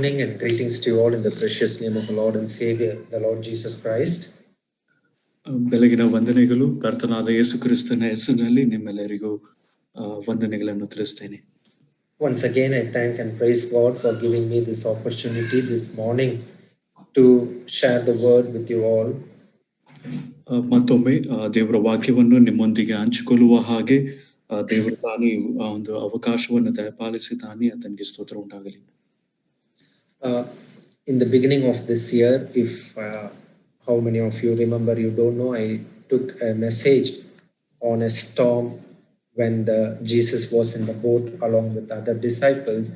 morning and greetings to you all in the precious name of the Lord and Savior, the Lord Jesus Christ. ಬೆಳಗಿನ ವಂದನೆಗಳು ಕರ್ತನಾದ ಯೇಸು ಕ್ರಿಸ್ತನ ಹೆಸರಿನಲ್ಲಿ ನಿಮ್ಮೆಲ್ಲರಿಗೂ ವಂದನೆಗಳನ್ನು ತಿಳಿಸ್ತೇನೆ. Once again, I thank and praise God for giving me this opportunity this morning to share the word with you all. ಮತ್ತೊಮ್ಮೆ ದೇವರ ವಾಕ್ಯವನ್ನು ನಿಮ್ಮೊಂದಿಗೆ ಹಂಚಿಕೊಳ್ಳುವ ಹಾಗೆ ದೇವರು ತಾನೇ ಒಂದು ಅವಕಾಶವನ್ನು ದಯಪಾಲಿಸಿದ್ದಾನೆ, ಆತನಿಗೆ ಸ್ತೋತ್ರ ಉಂಟಾಗಲಿ. In the beginning of this year, if how many of you remember, you don't know, I took a message on a storm when Jesus was in the boat along with other disciples.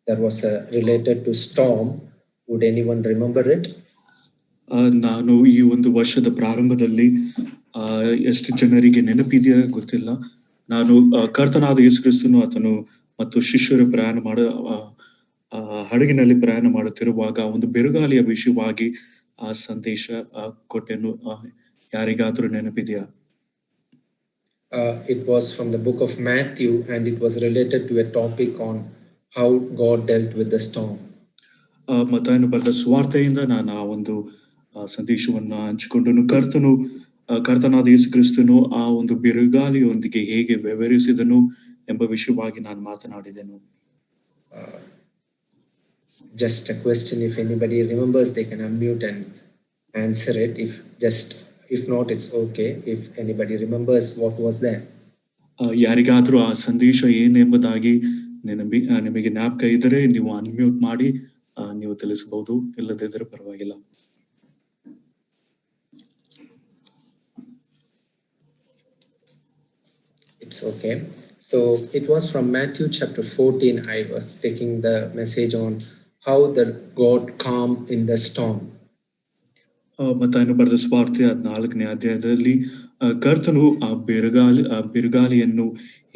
There was related to storm. Would anyone remember it? ನಾನು ಈ ಒಂದು ವರ್ಷದ ಪ್ರಾರಂಭದಲ್ಲಿ ಎಷ್ಟು ಜನರಿಗೆ ನೆನಪಿದೆಯಾ ಗೊತ್ತಿಲ್ಲ, ನಾನು ಕರ್ತನಾದ ಯೇಸು ಕ್ರಿಸ್ತನು ಆತನು ಮತ್ತು ಶಿಷ್ಯರು ಹಡಗಿನಲ್ಲಿ ಪ್ರಯಾಣ ಮಾಡುತ್ತಿರುವಾಗ ಒಂದು ಬಿರುಗಾಳಿಯ ವಿಷಯವಾಗಿ ಆ ಸಂದೇಶ ಕೊಟ್ಟೆನು. ಯಾರಿಗಾದ್ರೂ ನೆನಪಿದೆಯಾ? It was from the book of Matthew and it was related to a topic on how God dealt with the storm. ಮತ್ತಾಯನು ಬರೆದ ಸುವಾರ್ತೆಯಿಂದ ನಾನು ಆ ಒಂದು ಸಂದೇಶವನ್ನು ಹಂಚಿಕೊಂಡನು. ಕರ್ತನಾದ ಯೇಸು ಕ್ರಿಸ್ತನು ಆ ಒಂದು ಬಿರುಗಾಳಿಯೊಂದಿಗೆ ಹೇಗೆ ವ್ಯವಹರಿಸಿದನು ಎಂಬ ವಿಷಯವಾಗಿ ನಾನು ಮಾತನಾಡಿದೆನು. Just a question, if anybody remembers they can unmute and answer it. If not, it's okay. If anybody remembers what was there. ಯಾರಿಗಾದ್ರೂ ಆ ಸಂದೇಶ ಏನೆಂಬುದಾಗಿ ನಿಮಗೆ ಜ್ಞಾಪಕ ಇದ್ದರೆ ನೀವು ಅನ್ಮ್ಯೂಟ್ ಮಾಡಿ ನೀವು ತಿಳಿಸಬಹುದು, ಇಲ್ಲದಿದ್ದರೆ ಪರವಾಗಿಲ್ಲ. It's okay. So it was from Matthew chapter 14. I was taking the message on how the God calmed in the storm. ಮತ್ತಾಯನು ಬರೆದ ಸುವಾರ್ತೆ 14ನೇ ಅಧ್ಯಾಯದಲ್ಲಿ ಕರ್ತನು ಆ ಬಿರುಗಾಳಿಯನ್ನು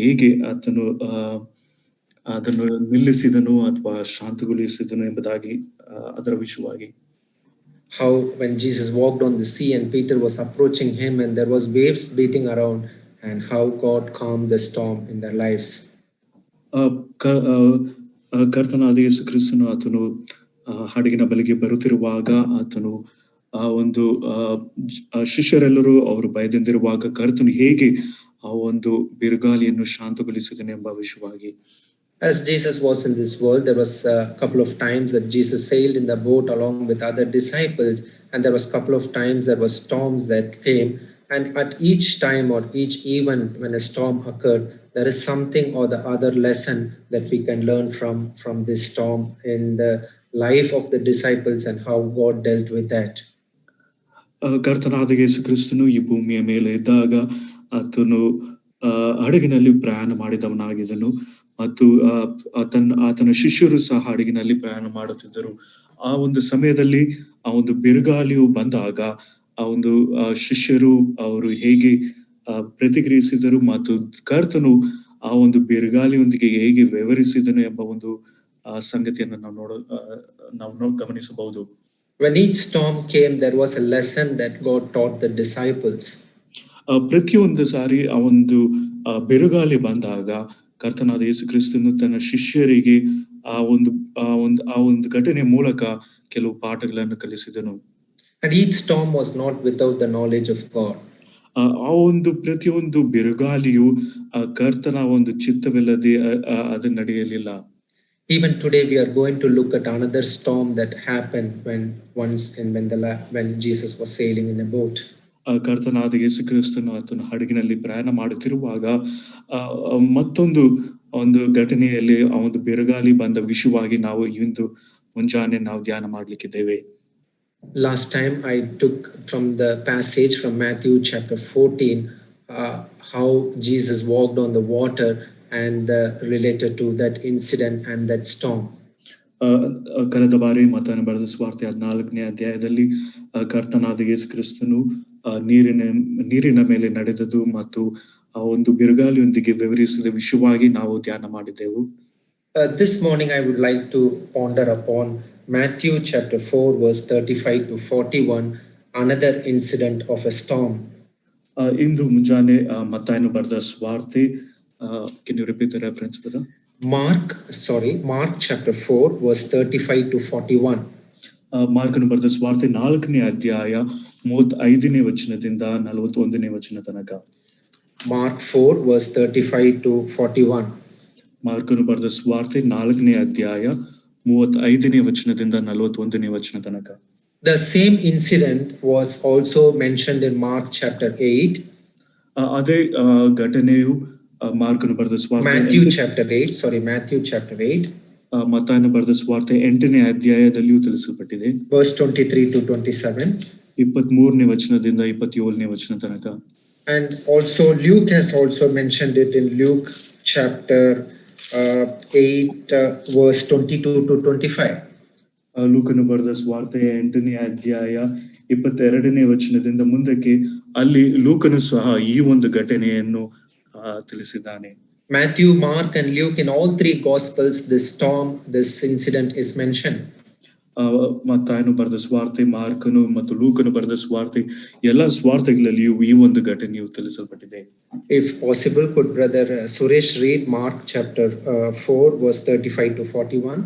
ಹೇಗೆ ಅದನ್ನು ನಿಲ್ಲಿಸಿದನು ಅಥವಾ ಶಾಂತಗೊಳಿಸಿದನು ಎಂಬುದಾಗಿ ಅದರ ವಿಷಯವಾಗಿ. How when Jesus walked on the sea and Peter was approaching him and there was waves beating around, and how God calmed the storm in their lives. ಕರ್ತನಾದ ಯೇಸು ಕ್ರಿಸ್ತನು ಆತನು ಹಡಗಿನ ಬಳಿಗೆ ಬರುತ್ತಿರುವಾಗ ಆತನು ಆ ಒಂದು ಶಿಷ್ಯರೆಲ್ಲರೂ ಅವರು ಭಯದಿಂದಿರುವಾಗ ಕರ್ತನು ಹೇಗೆ ಆ ಒಂದು ಬಿರುಗಾಳಿಯನ್ನು ಶಾಂತಗೊಳಿಸಿದನು ಎಂಬ ವಿಷಯವಾಗಿ. As Jesus was in this world, there was a couple of times that Jesus sailed in the boat along with other disciples, and there was a couple of times there were storms that came, and at each time or each event when a storm occurred, there is something or the other lesson that we can learn from this storm in the life of the disciples and how God dealt with that. ಕರ್ತನಾದ ಯೇಸು ಕ್ರಿಸ್ತನು ಈ ಭೂಮಿಯ ಮೇಲೆ ಇದ್ದಾಗ ಆತನು ಹಡಗಿನಲ್ಲಿ ಪ್ರಯಾಣ ಮಾಡಿದವನಾಗಿದ್ದನು ಮತ್ತು ಆತನ ಶಿಷ್ಯರು ಸಹ ಹಡಗಿನಲ್ಲಿ ಪ್ರಯಾಣ ಮಾಡುತ್ತಿದ್ದರು. ಆ ಒಂದು ಸಮಯದಲ್ಲಿ ಆ ಒಂದು ಬಿರುಗಾಳಿಯು ಬಂದಾಗ ಆ ಒಂದು ಶಿಷ್ಯರು ಅವರು ಹೇಗೆ ಪ್ರತಿಕ್ರಿಯಿಸಿದರು ಮತ್ತು ಕರ್ತನು ಆ ಒಂದು ಬಿರುಗಾಳಿಯೊಂದಿಗೆ ಹೇಗೆ ವ್ಯವಹರಿಸಿದನು ಎಂಬ ಒಂದು ಸಂಗತಿಯನ್ನು ನಾವು ಗಮನಿಸಬಹುದು. When each storm came, there was a lesson that God taught the disciples. ಪ್ರತಿಯೊಂದು ಸಾರಿ ಆ ಒಂದು ಬಿರುಗಾಳಿ ಬಂದಾಗ ಕರ್ತನಾದ ಯೇಸು ಕ್ರಿಸ್ತನು ತನ್ನ ಶಿಷ್ಯರಿಗೆ ಆ ಒಂದು ಘಟನೆ ಮೂಲಕ ಕೆಲವು ಪಾಠಗಳನ್ನು ಕಲಿಸಿದನು. And each storm was not without the knowledge of God. ಆ ಒಂದು ಪ್ರತಿಯೊಂದು ಬಿರುಗಾಳಿಯು ಕರ್ತನ ಒಂದು ಚಿತ್ತವಿಲ್ಲದೆ ಅದು ನಡೆಯಲಿಲ್ಲ. Even today we are going to look at another storm that happened when Jesus was sailing in a boat. ಕರ್ತನಾದ ಯೇಸು ಕ್ರಿಸ್ತನು ಆತನು ಹಡಗಿನಲ್ಲಿ ಪ್ರಯಾಣ ಮಾಡುತ್ತಿರುವಾಗ ಮತ್ತೊಂದು ಘಟನೆಯಲ್ಲಿ ಆ ಒಂದು ಬಿರುಗಾಳಿ ಬಂದ ವಿಷಯವಾಗಿ ನಾವು ಇಂದು ಮುಂಜಾನೆ ನಾವು ಧ್ಯಾನ ಮಾಡಲಿಕ್ಕಿದ್ದೇವೆ. Last time I took from the passage from Matthew chapter 14 how Jesus walked on the water and related to that incident and that storm. ಕಳೆದ ಬಾರಿ ಮತ್ತಾಯನು ಬರೆದ ಸುವಾರ್ತೆ 14ನೇ ಅಧ್ಯಾಯದಲ್ಲಿ ಕರ್ತನಾದ ಯೇಸು ಕ್ರಿಸ್ತನು ನೀರಿನ ಮೇಲೆ ನಡೆದದು ಮತ್ತು ಆ ಒಂದು ಬಿರುಗಾಳಿಯೊಂದಿಗೆ ವ್ಯವಹರಿಸಿದ ವಿಷಯವಾಗಿ ನಾವು ಧ್ಯಾನ ಮಾಡಿದೆವು. This morning I would like to ponder upon Matthew chapter 4 verse 35 to 41, another incident of a storm. ಇಂದು ಮುಂಜಾನೆ ಮತ್ತಾಯನು ಬರೆದ ಸುವಾರ್ತೆ, can you repeat the reference, brother? Mark chapter 4, verse 35 to 41. ಮಾರ್ಕನು ಬರೆದ ಸ್ವಾರ್ತೆ 4ನೇ ಅಧ್ಯಾಯ 35ನೇ ವಚನದಿಂದ 41ನೇ ವಚನ ತನಕ. Mark 4, verse 35 to 41. ಮಾರ್ಕನು ಬರೆದ ಸ್ವಾರ್ತೆ 4ನೇ ಅಧ್ಯಾಯ 35ನೇ ವಚನದಿಂದ 41ನೇ ವಚನ ತನಕ. The same incident was also mentioned in Mark chapter 8. ಅದೇ ಘಟನೆಯು ಮಾರ್ಕನು ಬರೆದ ಸ್ವಾರ್ತೆ Matthew chapter 8. ಮತ್ತಾಯನು ಬರೆದ ಸ್ವಾರ್ತೆ 8ನೇ ಅಧ್ಯಾಯದಲ್ಲಿಯೂ ತಿಳಿಸಲ್ಪಟ್ಟಿದೆ. Verse 23 to 27. 23ನೇ ವಚನದಿಂದ 27ನೇ ವಚನ ತನಕ. And also Luke has also mentioned it in Luke chapter 8, verse 22 to 25. ಲೂಕನು ಬರೆದ ಸ್ವಾರ್ತೆ 8ನೇ ಅಧ್ಯಾಯ 22ನೇ ವಚನದಿಂದ ಮುಂದಕ್ಕೆ ಅಲ್ಲಿ ಲೂಕನು ಸಹ ಈ ಒಂದು ಘಟನೆಯನ್ನು ತಿಳಿಸಿದ್ದಾನೆ. Matthew, Mark and Luke, in all three gospels, this incident is mentioned. ಮತ್ತಾಯನು ಬರೆದ ಸ್ವಾರ್ತೆ, ಮಾರ್ಕನು ಮತ್ತು ಲೂಕನು ಬರೆದ ಸ್ವಾರ್ತೆ ಎಲ್ಲಾ ಸ್ವಾರ್ಥಗಳಲ್ಲಿಯೂ ಈ ಒಂದು ಘಟನೆಯು ತಿಳಿಸಲ್ಪಟ್ಟಿದೆ. If possible, could brother Suresh read Mark chapter 4, verse 35 to 41?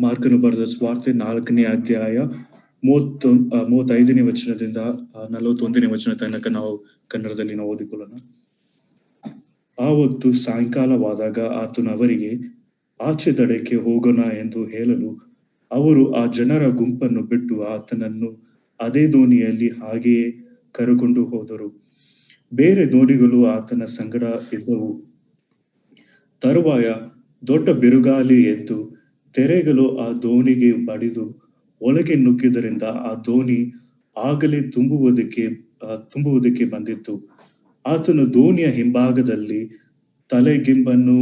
ಮಾರ್ಕನು ಬರೆದ ಸ್ವಾರ್ತೆ 4ನೇ ಅಧ್ಯಾಯ 35ನೇ ವಚನದಿಂದ 41ನೇ ವಚನ ತನಕ ನಾವು ಕನ್ನಡದಲ್ಲಿ ನಾವು ಓದಿಕೊಳ್ಳೋಣ. ಆವತ್ತು ಸಾಯಂಕಾಲವಾದಾಗ ಆತನು ಅವರಿಗೆ ಆಚೆ ದಡಕ್ಕೆ ಹೋಗೋಣ ಎಂದು ಹೇಳಲು ಅವರು ಆ ಜನರ ಗುಂಪನ್ನು ಬಿಟ್ಟು ಆತನನ್ನು ಅದೇ ದೋಣಿಯಲ್ಲಿ ಹಾಗೆಯೇ ಕರೆಕೊಂಡು ಹೋದರು. ಬೇರೆ ದೋಣಿಗಳು ಆತನ ಸಂಗಡ ಇದ್ದವು. ತರುವಾಯ ದೊಡ್ಡ ಬಿರುಗಾಳಿ ಎದ್ದು ತೆರೆಗಳು ಆ ದೋಣಿಗೆ ಬಡಿದು ಒಳಗೆ ನುಗ್ಗಿದ್ದರಿಂದ ಆ ದೋಣಿ ಆಗಲೇ ತುಂಬುವುದಕ್ಕೆ ಬಂದಿತ್ತು. ಆತನು ದೋಣಿಯ ಹಿಂಭಾಗದಲ್ಲಿ ತಲೆಗಿಂಬನ್ನು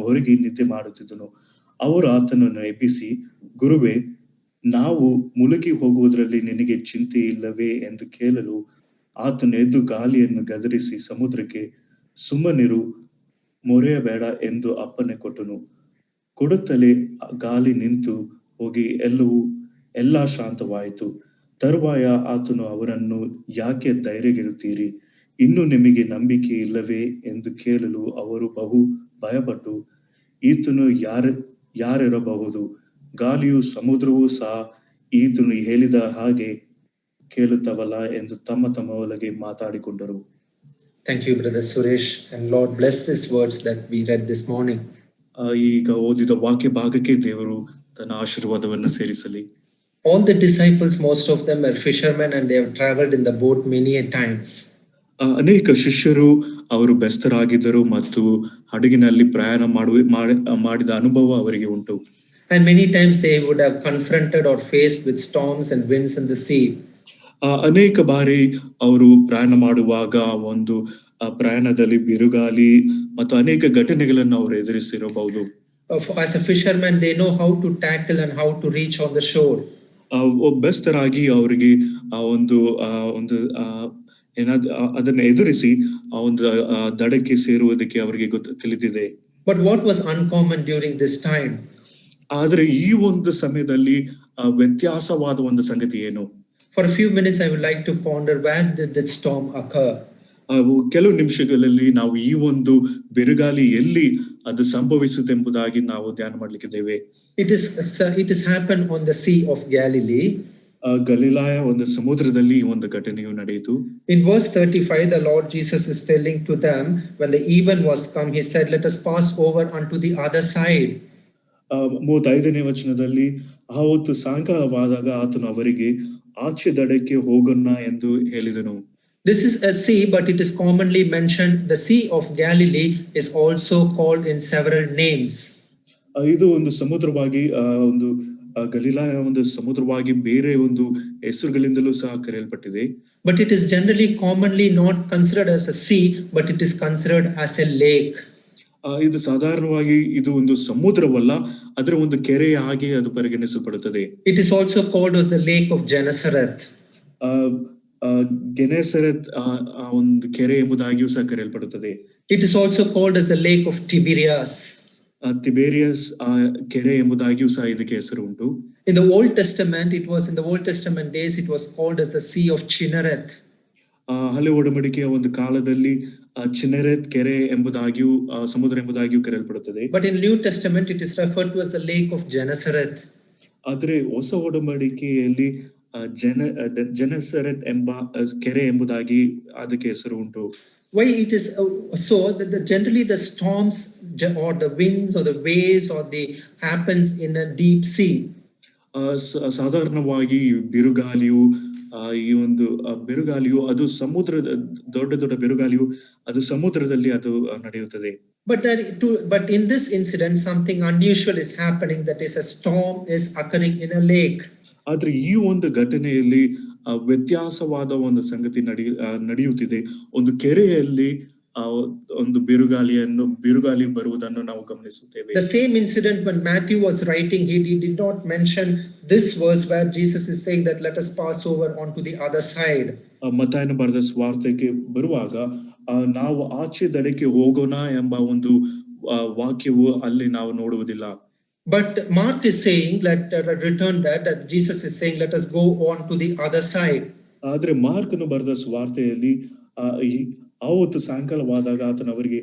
ಹೊರಗಿ ನಿದ್ದೆ ಮಾಡುತ್ತಿದ್ದನು. ಅವರು ಆತನನ್ನು ಎಬ್ಬಿಸಿ, ಗುರುವೇ, ನಾವು ಮುಳುಗಿ ಹೋಗುವುದರಲ್ಲಿ ನಿನಗೆ ಚಿಂತೆ ಇಲ್ಲವೇ ಎಂದು ಕೇಳಲು ಆತನು ಎದ್ದು ಗಾಳಿಯನ್ನು ಗದರಿಸಿ ಸಮುದ್ರಕ್ಕೆ, ಸುಮ್ಮನಿರು, ಮೊರೆಯಬೇಡ ಎಂದು ಅಪ್ಪಣೆ ಕೊಟ್ಟನು. ಕೊಡುತ್ತಲೇ ಗಾಳಿ ನಿಂತು ಹೋಗಿ ಎಲ್ಲಾ ಶಾಂತವಾಯಿತು. ತರುವಾಯ ಆತನು ಅವರನ್ನು, ಯಾಕೆ ಧೈರ್ಯಗೆಡುತ್ತೀರಿ? ಇನ್ನು ನಿಮಗೆ ನಂಬಿಕೆ ಇಲ್ಲವೇ ಎಂದು ಕೇಳಲು ಅವರು ಬಹು ಭಯಪಟ್ಟು, ಈತನು ಯಾರಿರಬಹುದು? ಗಾಳಿಯು ಸಮುದ್ರವೂ ಸಹ ಈತನು ಹೇಳಿದ ಹಾಗೆ ಕೇಳುತ್ತವಲ್ಲ ಎಂದು ತಮ್ಮ ಒಳಗೆ ಮಾತಾಡಿಕೊಂಡರು. Thank you, brother Suresh, and Lord bless these words that we read this morning. ಈಗ ಓದಿದ ವಾಕ್ಯ ಭಾಗಕ್ಕೆ ದೇವರು ತನ್ನ ಆಶೀರ್ವಾದವನ್ನು ಸೇರಿಸಲಿ. All the disciples, most of them were fishermen and they have traveled in the boat many a times. ಅನೇಕ ಶಿಷ್ಯರು ಅವರು ಬೆಸ್ತರಾಗಿದ್ದರು ಮತ್ತು ಹಡಗಿನಲ್ಲಿ ಪ್ರಯಾಣ ಮಾಡಿದ ಅನುಭವ ಅವರಿಗೆ ಉಂಟು. And many times they would have confronted or faced with storms and winds in the sea. ಅನೇಕ ಬಾರಿ ಅವರು ಪ್ರಯಾಣ ಮಾಡುವಾಗ ಒಂದು ಪ್ರಯಾಣದಲ್ಲಿ ಬಿರುಗಾಳಿ ಮತ್ತು ಅನೇಕ ಘಟನೆಗಳನ್ನು ಅವರು ಎದುರಿಸಿರಬಹುದು. As a fisherman, they know how to tackle and how to reach on the shore. ಬೆಸ್ತರಾಗಿ ಅವರಿಗೆ ಒಂದು ಅದನ್ನ ಎದುರಿಸಿ ಆ ಒಂದು ದಡಕ್ಕೆ ಸೇರುವುದಕ್ಕೆ ಅವರಿಗೆ ತಿಳಿದಿದೆ. But what was uncommon during this time? ಆದ್ರೆ ಈ ಒಂದು ಸಮಯದಲ್ಲಿ ವ್ಯತ್ಯಾಸವಾದ ಒಂದು ಸಂಗತಿ ಏನು? For a few minutes, I would like to ponder where did that storm occur? ಕೆಲವು ನಿಮಿಷಗಳಲ್ಲಿ ನಾವು ಈ ಒಂದು ಬಿರುಗಾಳಿ ಎಲ್ಲಿ ಅದು ಸಂಭವಿಸುತ್ತೆಂಬುದಾಗಿ ನಾವು ಧ್ಯಾನ ಮಾಡಲಿಕ್ಕಿದ್ದೇವೆ. It is happened on the Sea of Galilee. ಗಲಿಲಾಯ ಒಂದು ಸಮುದ್ರದಲ್ಲಿ ಈ ಒಂದು ಘಟನೆಯು ನಡೆಯಿತು. In verse 35, the Lord Jesus is telling to them, when the even was come, he said, let us pass over unto the other side. 35ನೇ ವಚನದಲ್ಲಿ ಆವತ್ತು ಸಾಯಂಕಾಲವಾದಾಗ ಆತನು ಅವರಿಗೆ ಆಚೆ ದಡಕ್ಕೆ ಹೋಗೋಣ ಎಂದು ಹೇಳಿದನು. This is a sea, but it is commonly mentioned. The Sea of Galilee is also called in several names. ಇದು ಒಂದು ಸಮುದ್ರವಾಗಿ ಒಂದು ಗಲಿಲಾಯ ಒಂದು ಸಮುದ್ರವಾಗಿ ಬೇರೆ ಒಂದು ಹೆಸರುಗಳಿಂದಲೂ ಸಹ ಕರೆಯಲ್ಪಟ್ಟಿದೆ. But it is generally commonly not considered as a sea, but it is considered as a lake. ಇದು ಸಾಧಾರಣವಾಗಿ ಇದು ಒಂದು ಸಮುದ್ರವಲ್ಲ, ಅದರ ಒಂದು ಕೆರೆಯ ಹಾಗೆ ಅದು ಪರಿಗಣಿಸಲ್ಪಡುತ್ತದೆ. It is also called as the Lake of Gennesaret. ಗೆನೆಸರೆತ್ ಒಂದು ಕೆರೆ ಎಂಬುದಾಗಿಯೂ ಸಹ ಕರೆಯಲ್ಪಡುತ್ತದೆ. It is also called as the Lake of Tiberias. ತಿಬೇರಿಯಸ್ ಕೆರೆ ಎಂಬುದಾಗಿಯೂ ಸಹ ಇದಕ್ಕೆ ಹೆಸರು ಉಂಟು. In the Old Testament, in the Old Testament days, it was called as the Sea of Chinnereth. ಹಳೆ ಒಡಂಬಡಿಕೆಯ ಒಂದು ಕಾಲದಲ್ಲಿ ಚಿನೆರೆತ್ ಕೆರೆ ಎಂಬುದಾಗಿಯೂ ಸಮುದ್ರ ಎಂಬುದಾಗಿಯೂ ಕರೆಯಲ್ಪಡುತ್ತದೆ. But in New Testament, it is referred to as the Lake of Gennesaret. ಆದ್ರೆ ಹೊಸ ಒಡಂಬಡಿಕೆಯಲ್ಲಿ ಜನಸರೆತ್ ಎಂಬ ಕೆರೆ ಎಂಬುದಾಗಿ ಅದಕ್ಕೆ ಹೆಸರು ಉಂಟು. Why it is so that generally the storms or the winds or the waves or the happens in a deep sea. ಸಾಧಾರಣವಾಗಿ ಬಿರುಗಾಳಿಯು ಈ ಒಂದು ಬಿರುಗಾಳಿಯು ಅದು ಸಮುದ್ರದ ದೊಡ್ಡ ದೊಡ್ಡ ಬಿರುಗಾಳಿಯು ಅದು ಸಮುದ್ರದಲ್ಲಿ ಅದು ನಡೆಯುತ್ತದೆ. But in this incident something unusual is happening, that is a storm is occurring in a lake. ಆದ್ರೆ ಈ ಒಂದು ಘಟನೆಯಲ್ಲಿ ವ್ಯತ್ಯಾಸವಾದ ಒಂದು ಸಂಗತಿ ನಡೆಯುತ್ತಿದೆ. ಒಂದು ಕೆರೆಯಲ್ಲಿ ಒಂದು ಬಿರುಗಾಳಿ ಬರುವುದನ್ನು ನಾವು ಗಮನಿಸುತ್ತೇವೆ. The same incident when Matthew was writing, he did not mention this verse where Jesus is saying that let us pass over onto the other side. ಮತ್ತಾಯನ ಬರೆದ ಸ್ವಾರ್ಥಕ್ಕೆ ಬರುವಾಗ ನಾವು ಆಚೆ ದಡಕ್ಕೆ ಹೋಗೋಣ ಎಂಬ ಒಂದು ವಾಕ್ಯವು ಅಲ್ಲಿ ನಾವು ನೋಡುವುದಿಲ್ಲ. But Mark is saying that Jesus is saying let us go on to the other side. ಆದ್ರೆ ಮಾರ್ಕನು ಬರೆದ ಸ್ವಾರ್ಥೆಯಲ್ಲಿ ಆವತ್ತು ಸಾಯಂಕಾಲವಾದಾಗ ಆತನು ಅವರಿಗೆ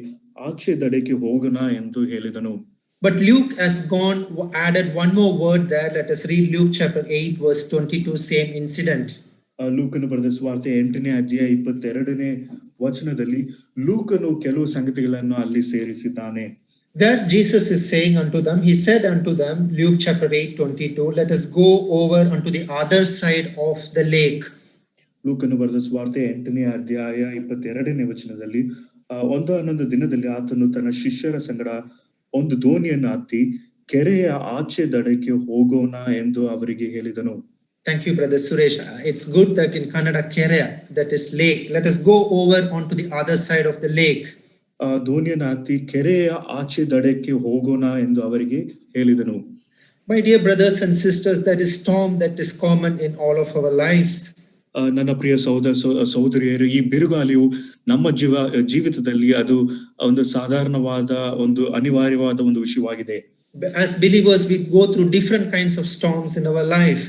ಆಚೆ ದಡಕ್ಕೆ ಹೋಗೋಣ ಎಂದು ಹೇಳಿದನು. But Luke has added one more word there. Let us read Luke chapter 8 verse 22, same incident. ಲೂಕನು ಬರೆದ ಸ್ವಾರ್ಥೆ 8ನೇ ಅಧ್ಯಾಯ 22ನೇ ವಚನದಲ್ಲಿ ಲೂಕನು ಕೆಲವು ಸಂಗತಿಗಳನ್ನು ಅಲ್ಲಿ ಸೇರಿಸಿದ್ದಾನೆ. There Jesus is saying unto them, he said unto them, Luke chapter 8:22, let us go over unto the other side of the lake. ಲೂಕನು ಬರೆದ ಸ್ವಾರ್ಥೆ 8ನೇ ಅಧ್ಯಾಯ 22ನೇ ವಚನದಲ್ಲಿ ಒಂದೊಂದು ದಿನದಲ್ಲಿ ಆತನು ತನ್ನ ಶಿಷ್ಯರ ಸಂಗಡ ಒಂದು ದೋಣಿಯನ್ನು ಹತ್ತಿ ಕೆರೆಯ ಆಚೆ ದಡಕ್ಕೆ ಹೋಗೋಣ ಎಂದು ಅವರಿಗೆ ಹೇಳಿದನು. Thank you, Brother Suresh. It's good that in Kannada, Kereya, that is lake. Let us go over onto the other side of the lake. ದೋಣಿಯನ್ನು ಹತ್ತಿ ಕೆರೆಯ ಆಚೆ ದಡಕ್ಕೆ ಹೋಗೋಣ ಎಂದು ಅವರಿಗೆ ಹೇಳಿದನು. My dear brothers and sisters, that is storm that is common in all of our lives. ನನ್ನ ಪ್ರಿಯ ಸಹೋದರಿಯರು, ಈ ಬಿರುಗಾಳಿಯು ನಮ್ಮ ಜೀವಿತದಲ್ಲಿ ಅದು ಒಂದು ಸಾಧಾರಣವಾದ ಒಂದು ಅನಿವಾರ್ಯವಾದ ಒಂದು ವಿಷಯವಾಗಿದೆ. As believers, we go through different kinds of storms in our life.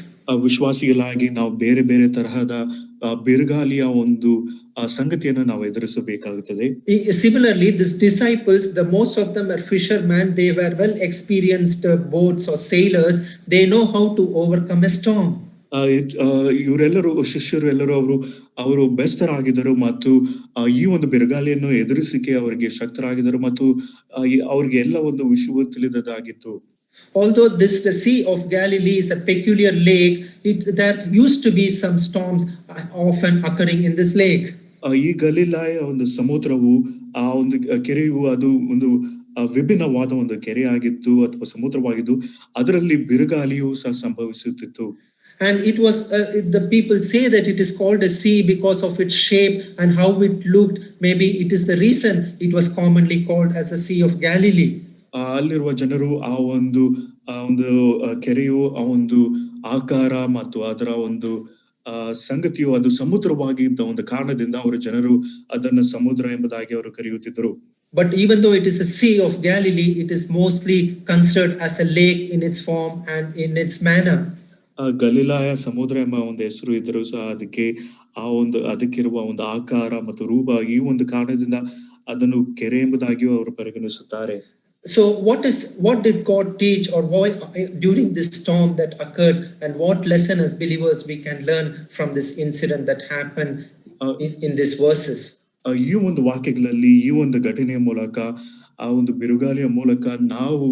ವಿಶ್ವಾಸಿಗಳಾಗಿ ನಾವು ಬೇರೆ ಬೇರೆ ತರಹದ ಬಿರುಗಾಳಿಯ ಒಂದು ಸಂಗತಿಯನ್ನು ನಾವು ಎದುರಿಸಬೇಕಾಗುತ್ತದೆ. Similarly, these disciples, the most of them are fishermen. They were well experienced boats or sailors. They know how to overcome a storm. ಇವರೆಲ್ಲರೂ ಶಿಷ್ಯರು ಎಲ್ಲರೂ ಅವರು ಬೆಸ್ತರಾಗಿದ್ದರು ಮತ್ತು ಈ ಒಂದು ಬಿರುಗಾಳಿಯನ್ನು ಎದುರಿಸಿಕೆ ಅವರಿಗೆ ಶಕ್ತರಾಗಿದ್ದರು ಮತ್ತು ಅವರಿಗೆ ಎಲ್ಲ ಒಂದು ವಿಷಯವು ತಿಳಿದದಾಗಿತ್ತು. Although the Sea of Galilee is a peculiar lake, there used to be some storms often occurring in this lake. ಈ ಗಲಿಲಾಯ ಒಂದು ಸಮುದ್ರವು ಆ ಒಂದು ಕೆರೆಯು ಅದು ಒಂದು ವಿಭಿನ್ನವಾದ ಒಂದು ಕೆರೆಯಾಗಿತ್ತು ಅಥವಾ ಸಮುದ್ರವಾಗಿದ್ದು ಅದರಲ್ಲಿ ಬಿರುಗಾಳಿಯು ಸಹ ಸಂಭವಿಸುತ್ತಿತ್ತು. And it was the people say that it is called a sea because of its shape and how it looked. Maybe it is the reason it was commonly called as the Sea of Galilee. ಅಲ್ಲಿರುವ ಜನರು ಆ ಒಂದು ಕೆರೆಯು ಆ ಒಂದು ಆಕಾರ ಮತ್ತು ಅದರ ಒಂದು ಸಂಗತಿಯು ಅದು ಸಮುದ್ರವಾಗಿದ್ದ ಒಂದು ಕಾರಣದಿಂದ ಅವರು ಜನರು ಅದನ್ನು ಸಮುದ್ರ ಎಂಬುದಾಗಿ ಅವರು ಕರೆಯುತ್ತಿದ್ದರು. But even though it is a Sea of Galilee, it is mostly considered as a lake in its form and in its manner. ಗಲಿಲಾಯ ಸಮುದ್ರ ಎಂಬ ಒಂದು ಹೆಸರು ಇದ್ದರೂ ಸಹ ಅದಕ್ಕಿರುವ ಒಂದು ಆಕಾರ ಮತ್ತು ರೂಪ ಈ ಒಂದು ಕಾರಣದಿಂದ ಅದನ್ನು ಕೆರೆ ಎಂಬುದಾಗಿಯೂ ಅವರು ಪರಿಗಣಿಸುತ್ತಾರೆ. So what did God teach or why during this storm that occurred, and what lesson as believers we can learn from this incident that happened in these verses? ಈ ಒಂದು ವಾಕ್ಯಗಳಲ್ಲಿ ಈ ಒಂದು ಘಟನೆಯ ಮೂಲಕ ಆ ಒಂದು ಬಿರುಗಾಳಿಯ ಮೂಲಕ ನಾವು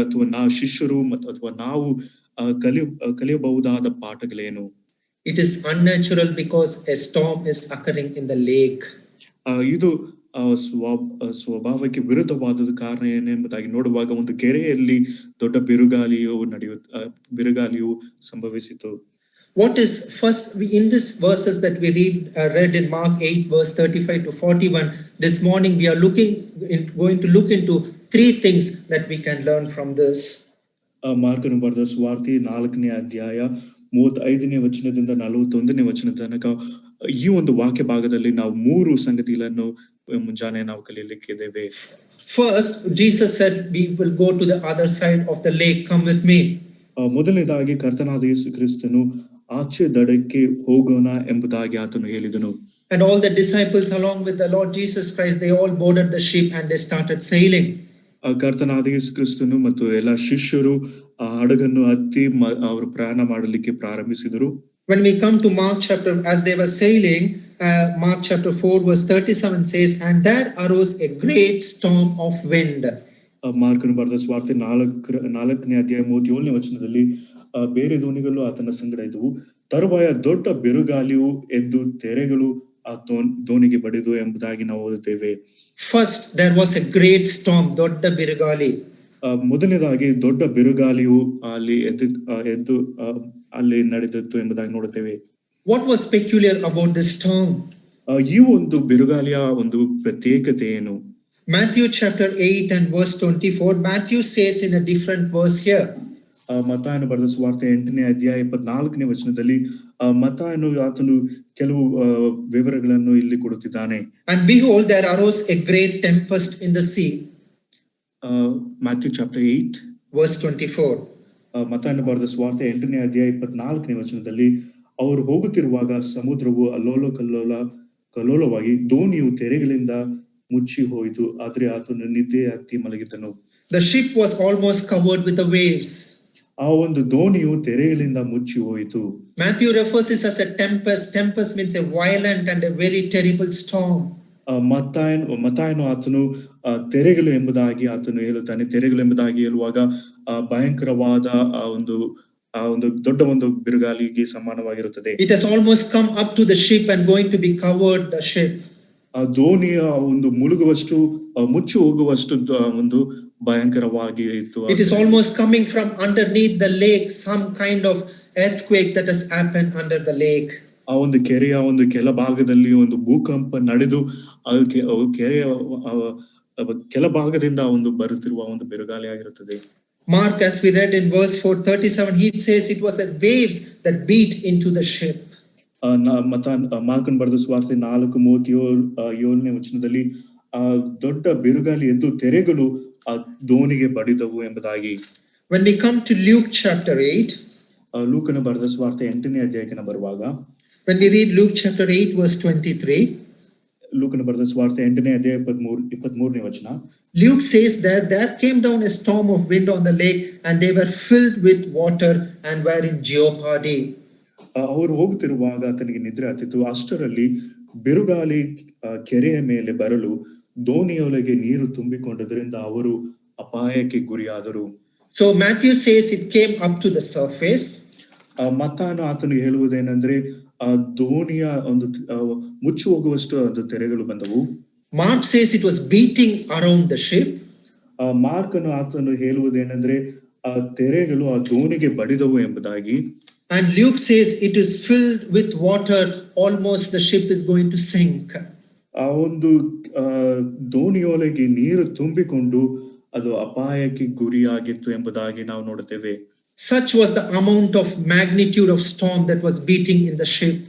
ಅಥವಾ ಶಿಷ್ಯರು ಅಥವಾ ನಾವು ಕಲಿಯಬಹುದಾದ ಪಾಠಗಳೇನು? It is unnatural because a storm is occurring in the lake. ಇದು ಸ್ವಭಾವಕ್ಕೆ ವಿರುದ್ಧವಾದ ಕಾರಣ ಏನೆಂಬುದಾಗಿ ನೋಡುವಾಗ ಒಂದು ಕೆರೆಯಲ್ಲಿ ದೊಡ್ಡ ಬಿರುಗಾಳಿಯು ಸಂಭವಿಸಿತು. What is first in this verses that we read in Mark 8 verse 35 to 41, this morning we are going to look into three things that we can learn from this. ಮಾರ್ಕನು ಬರೆದ ಸುವಾರ್ತೆ 4ನೇ ಅಧ್ಯಾಯ 35ನೇ ವಚನದಿಂದ 41ನೇ ವಚನ ತನಕ ಈ ಒಂದು ವಾಕ್ಯ ಭಾಗದಲ್ಲಿ ನಾವು 3 ಸಂಗತಿಗಳನ್ನು ಮುಂಜಾನೆ ನಾವು ಕಲಿಯಲಿಕ್ಕಿದ್ದೇವೆ. First, Jesus said, we will go to the other side of the lake, come with me. ಮೊದಲನೇದಾಗಿ ಕರ್ತನಾದ ಯೇಸು ಕ್ರಿಸ್ತನು ಆಚೆ ದಡಕ್ಕೆ ಹೋಗೋಣ ಎಂಬುದಾಗಿ ಆತನು ಹೇಳಿದನು. And all the disciples along with the Lord Jesus Christ, they all boarded the ship and they started sailing. ಕರ್ತನಾದ ಯೇಸು ಕ್ರಿಸ್ತನು ಮತ್ತು ಎಲ್ಲ ಶಿಷ್ಯರು ಆ ಹಡಗನ್ನು ಹತ್ತಿ ಅವರು ಪ್ರಯಾಣ ಮಾಡಲಿಕ್ಕೆ ಪ್ರಾರಂಭಿಸಿದರು. When we come to Mark chapter, as they were sailing, Mark chapter 4 verse 37 says, and there arose a great storm of wind. ಮಾರ್ಕನು ಬರೆದ ಸುವಾರ್ತೆ 4ನೇ ಅಧ್ಯಾಯ 37ನೇ ವಚನದಲ್ಲಿ ಬೇರೆ ದೋಣಿಗಳು ಆತನ ಸಂಗಡ ಇದ್ದವು, ತರುವಾಯ ದೊಡ್ಡ ಬಿರುಗಾಳಿಯು ಎದ್ದು ತೆರೆಗಳು ಆ ದೋಣಿಗೆ ಬಡಿದು ಎಂಬುದಾಗಿ ನಾವು ಓದುತ್ತೇವೆ. First there was a great storm, ದೊಡ್ಡ ಬಿರುಗಾಳಿ. ಮೊದಲನೇದಾಗಿ ದೊಡ್ಡ ಬಿರುಗಾಳಿಯು ಅಲ್ಲಿ ಎದ್ದು ಅಲ್ಲಿ ನಡೆದಿತ್ತು ಎಂಬುದಾಗಿ ನೋಡುತ್ತೇವೆ. What was peculiar about this storm? ಈ ಒಂದು ಬಿರುಗಾಳಿಯ ಒಂದು ಪ್ರತ್ಯೇಕತೆ ಏನು? Matthew chapter 8 and verse 24, Matthew says in a different verse here. ಮತ್ತಾಯನು ಬರೆದ ಸುವಾರ್ತೆ 8ನೇ ಅಧ್ಯಾಯ 24ನೇ ವಚನದಲ್ಲಿ ಮತ್ತಾಯನು ಆತನು ಕೆಲವು ವಿವರಗಳನ್ನು ಇಲ್ಲಿ ಕೊಡುತ್ತಿದ್ದಾನೆ. And behold, there arose a great tempest in the sea. Matthew chapter 8 verse 24. ಮತ್ತಾಯನು ಬರೆದ ಸುವಾರ್ತೆ 8ನೇ ಅಧ್ಯಾಯ 24ನೇ ವಚನದಲ್ಲಿ ಅವರು ಹೋಗುತ್ತಿರುವಾಗ ಸಮುದ್ರವು ಕಲ್ಲೋಲವಾಗಿ ದೋಣಿಯು ತೆರೆಗಳಿಂದ ಮುಚ್ಚಿ ಹೋಯಿತು, ಆದ್ರೆ ಆತನು ನಿದ್ದೆ ಹತ್ತಿ ಮಲಗಿದನು. The ship was almost covered with the waves. ಆ ಒಂದು ದೋಣಿಯು ತೆರೆಗಳಿಂದ ಮುಚ್ಚಿ ಹೋಯಿತು. Matthew refers this as a tempest. Tempest means a violent and a very terrible storm. ಮತ್ತಾಯನು ಆತನು ತೆರೆಗಳು ಎಂಬುದಾಗಿ ಆತನು ಹೇಳುತ್ತಾನೆ. ತೆರೆಗಳು ಎಂಬುದಾಗಿ ಹೇಳುವಾಗ ಭಯಂಕರವಾದ ಒಂದು ದೊಡ್ಡ ಒಂದು ಬಿರುಗಾಳಿಗೆ ಸಮಾನವಾಗಿರುತ್ತದೆ. It has almost come up to the ship and going to be covered the ship. ಆ ದೋಣಿಯ ಒಂದು ಮುಳುಗುವಷ್ಟು ಮುಚ್ಚಿ ಹೋಗುವಷ್ಟು ಒಂದು ಭಯಂಕರವಾಗಿ ಇತ್ತು. It is almost coming from underneath the lake, some kind of earthquake that has happened under the lake. ಆ ಒಂದು ಕೆರೆಯ ಒಂದು ಕೆಲ ಭಾಗದಲ್ಲಿ ಒಂದು ಭೂಕಂಪ ನಡೆದು ಕೆರೆಯ ಕೆಲ ಭಾಗದಿಂದ ಒಂದು ಬರುತ್ತಿರುವ ಒಂದು ಬಿರುಗಾಳಿ ಆಗಿರುತ್ತದೆ. Mark, as we read in verse 4:37, he says it was a waves that beat into the ship. ಮಾರ್ಕನ್ ಬರೆದ ಸುವಾರ್ತೆ 4:37ನೇ ವಚನದಲ್ಲಿ ದೊಡ್ಡ ಬಿರುಗಾಳಿ ಎದ್ದು ತೆರೆಗಳು ಆ ದೋಣಿಗೆ ಬಡಿದವು ಎಂಬುದಾಗಿ. When we come to Luke chapter 8, ಲೂಕನ ಬರೆದ ಸುವಾರ್ತೆ 8ನೇ ಅಧ್ಯಾಯಕ್ಕೆ ಬರುವಾಗ, when we read Luke chapter 8 verse 23, ಲೂಕನ ಬರೆದ ಸುವಾರ್ತೆ 8ನೇ ಅಧ್ಯಾಯ 23ನೇ ವಚನ, Luke says that there came down a storm of wind on the lake and they were filled with water and were in jeopardy. ಅವರು ಹೋಗುತ್ತಿರುವಾಗ ಆತನಿಗೆ ನಿದ್ರೆ ಹತ್ತಿತು, ಅಷ್ಟರಲ್ಲಿ ಬಿರುಗಾಳಿ ಕೆರೆಯ ಮೇಲೆ ಬರಲು ದೋಣಿಯೊಳಗೆ ನೀರು ತುಂಬಿಕೊಂಡದ್ರಿಂದ ಅವರು ಅಪಾಯಕ್ಕೆ ಗುರಿಯಾದರು. So Matthew says it came up to the surface. ಮತ್ತಾನು ಆತನು ಹೇಳುವುದೇನೆಂದ್ರೆ ದೋಣಿಯ ಒಂದು ಮುಚ್ಚಿ ಹೋಗುವಷ್ಟು ಅದು ತೆರೆಗಳು ಬಂದವು. Mark says it was beating around the ship. ಮಾರ್ಕನು ಆತನು ಹೇಳುವುದೇನೆಂದ್ರೆ ಆ ತೆರೆಗಳು ಆ ದೋಣಿಗೆ ಬಡಿದವು ಎಂಬುದಾಗಿ. And Luke says it is filled with water, almost the ship is going to sink. ಆ ಒಂದು ದೋಣಿಯೊಳಗೆ ನೀರು ತುಂಬಿಕೊಂಡು ಅದು ಅಪಾಯಕ್ಕೆ ಗುರಿಯಾಗಿತ್ತು ಎಂಬುದಾಗಿ ನಾವು ನೋಡುತ್ತೇವೆ. Such was the amount of magnitude of storm that was beating in the ship.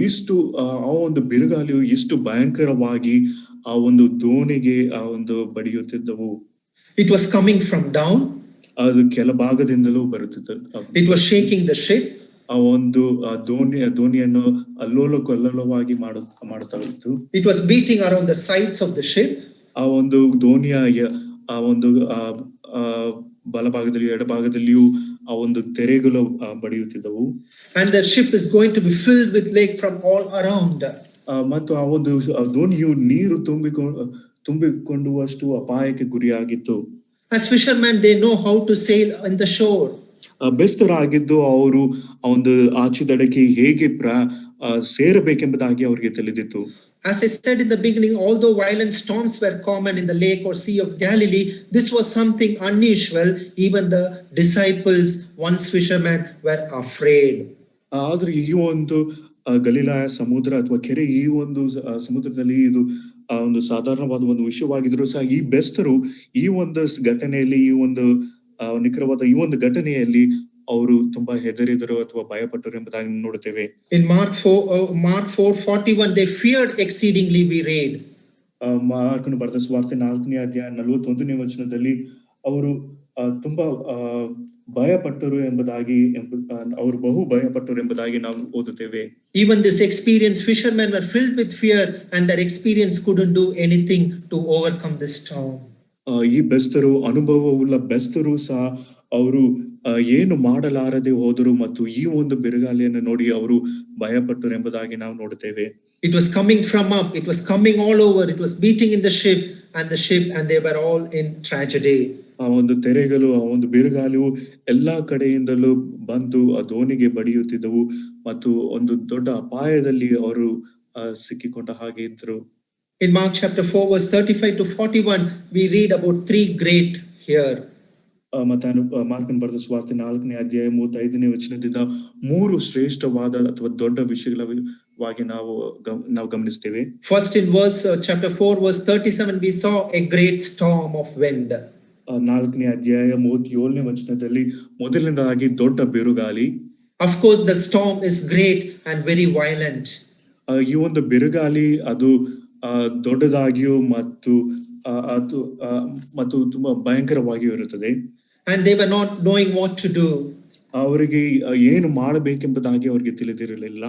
ಇಷ್ಟು ಆ ಒಂದು ಬಿರುಗಾಳಿಯು ಇಷ್ಟು ಭಯಂಕರವಾಗಿ ಆ ಒಂದು ದೋಣಿಗೆ ಆ ಒಂದು ಬಡಿಯುತ್ತಿದ್ದವು. It was coming from down. ಅದು ಕೆಲ ಭಾಗದಿಂದಲೂ ಬರುತ್ತಿತ್ತು. It was shaking the ship. ಆ ಒಂದು ದೋಣಿಯನ್ನು ಅಲ್ಲೋಲವಾಗಿ ಮಾಡುತ್ತಾ ಇತ್ತು. It was beating around the sides of the ship. ಆ ಒಂದು ದೋಣಿಯ ಆ ಒಂದು ಬಲಭಾಗದಲ್ಲಿ ಎಡಭಾಗದಲ್ಲಿಯೂ ಆ ಒಂದು ತೆರೆಗಳು ಬಡಿಯುತ್ತಿದ್ದವು. And the ship is going to be filled with lake from all around. ಮತ್ತು ಆ ಒಂದು ದೋಣಿಯು ನೀರು ತುಂಬಿಕೊಂಡುವಷ್ಟು ಅಪಾಯಕ್ಕೆ ಗುರಿಯಾಗಿತ್ತು. As fishermen, they know how to sail on the shore. ಬೆಸ್ತರಾಗಿದ್ದು ಅವರು ಆ ಒಂದು ಆಚೆ ದಡಕ್ಕೆ ಹೇಗೆ ಸೇರಬೇಕೆಂಬುದಾಗಿ ಅವರಿಗೆ ತಿಳಿದಿತ್ತು. As I said in the beginning, although violent storms were common in the lake or sea of Galilee, this was something unusual. Even the disciples, once fishermen, were afraid. ಆದ್ರೆ ಈ ಒಂದು ಗಲಿಲಾಯ ಸಮುದ್ರ ಅಥವಾ ಕೆರೆ ಈ ಒಂದು ಸಮುದ್ರದಲ್ಲಿ ಇದು ಒಂದು ಸಾಧಾರಣವಾದ ಒಂದು ವಿಷಯವಾಗಿದ್ರು ಸಹ ಈ ಬೆಸ್ತರು ಈ ಒಂದು ಘಟನೆಯಲ್ಲಿ ಈ ಒಂದು ನಿಖರವಾದ ಈ ಒಂದು ಘಟನೆಯಲ್ಲಿ ಅವರು ತುಂಬಾ ಹೆದರಿದರು ಅಥವಾ ಭಯಪಟ್ಟರು ಎಂಬುದಾಗಿ ನೋಡುತ್ತೇವೆ. In Mark 4:41, they feared exceedingly, we read. ಮಾರ್ಕನು ಬರೆದ ಸುವಾರ್ತೆ 4ನೇ ಅಧ್ಯಾಯ 41ನೇ ವಚನದಲ್ಲಿ ಅವರು ತುಂಬಾ ಭಯಪಟ್ಟರು ಎಂಬುದಾಗಿ ಅವರು ಬಹು ಭಯಪಟ್ಟರು ಎಂಬುದಾಗಿ ನಾವು ಓದುತ್ತೇವೆ. Even this experienced fishermen were filled with fear, and their experience couldn't do anything to overcome the storm. ಈ ಬೆಸ್ತರು, ಅನುಭವವುಳ್ಳ ಬೆಸ್ತರು ಸಹ ಅವರು ಏನು ಮಾಡಲಾರದೆ ಹೋದರು ಮತ್ತು ಈ ಒಂದು ಬಿರುಗಾಳಿಯನ್ನು ನೋಡಿ ಅವರು ಭಯಪಟ್ಟರು ಎಂಬುದಾಗಿ ನಾವು ನೋಡುತ್ತೇವೆ. It was coming from up, it was coming all over, it was beating in the ship, and they were all in tragedy. ಆ ಒಂದು ತೆರೆಗಳು, ಆ ಒಂದು ಬಿರುಗಾಳಿಯು ಎಲ್ಲಾ ಕಡೆಯಿಂದಲೂ ಬಂದು ಆ ದೋಣಿಗೆ ಬಡಿಯುತ್ತಿದ್ದವು ಮತ್ತು ಒಂದು ದೊಡ್ಡ ಅಪಾಯದಲ್ಲಿ ಅವರು ಸಿಕ್ಕಿಕೊಂಡ ಹಾಗೆ ಇದ್ರು. In Mark chapter 4 verse 35 to 41 we read about three great here. ಮತ್ತೆ ಮಾರ್ಕನ ಬರೆದ ಸುವಾರ್ತೆ 4ನೇ ಅಧ್ಯಾಯ 35ನೇ ವಚನದಿಂದ ಮೂರು ಶ್ರೇಷ್ಠವಾದ ಅಥವಾ ದೊಡ್ಡ ವಿಷಯಗಳವಾಗಿ ನಾವು ಗಮನಿಸ್ತೇವೆ. First in chapter 4 verse 37 we saw a great storm of wind. 4ನೇ ಅಧ್ಯಾಯ 37ನೇ ವಚನದಲ್ಲಿ ಮೊದಲನೇದಾಗಿ ದೊಡ್ಡ ಬಿರುಗಾಳಿ. Of course the storm is great and very violent. ಈ ಒಂದು ಬಿರುಗಾಳಿ ಅದು ದೊಡ್ಡದಾಗಿಯೂ ಮತ್ತು ತುಂಬಾ ಭಯಂಕರವಾಗಿಯೂ ಇರುತ್ತದೆ. And they were not knowing what to do. ಅವರಿಗೆ ಏನು ಮಾಡಬೇಕೆಂಬುದಾಗಿ ಅವರಿಗೆ ತಿಳಿದಿರಲಿಲ್ಲ.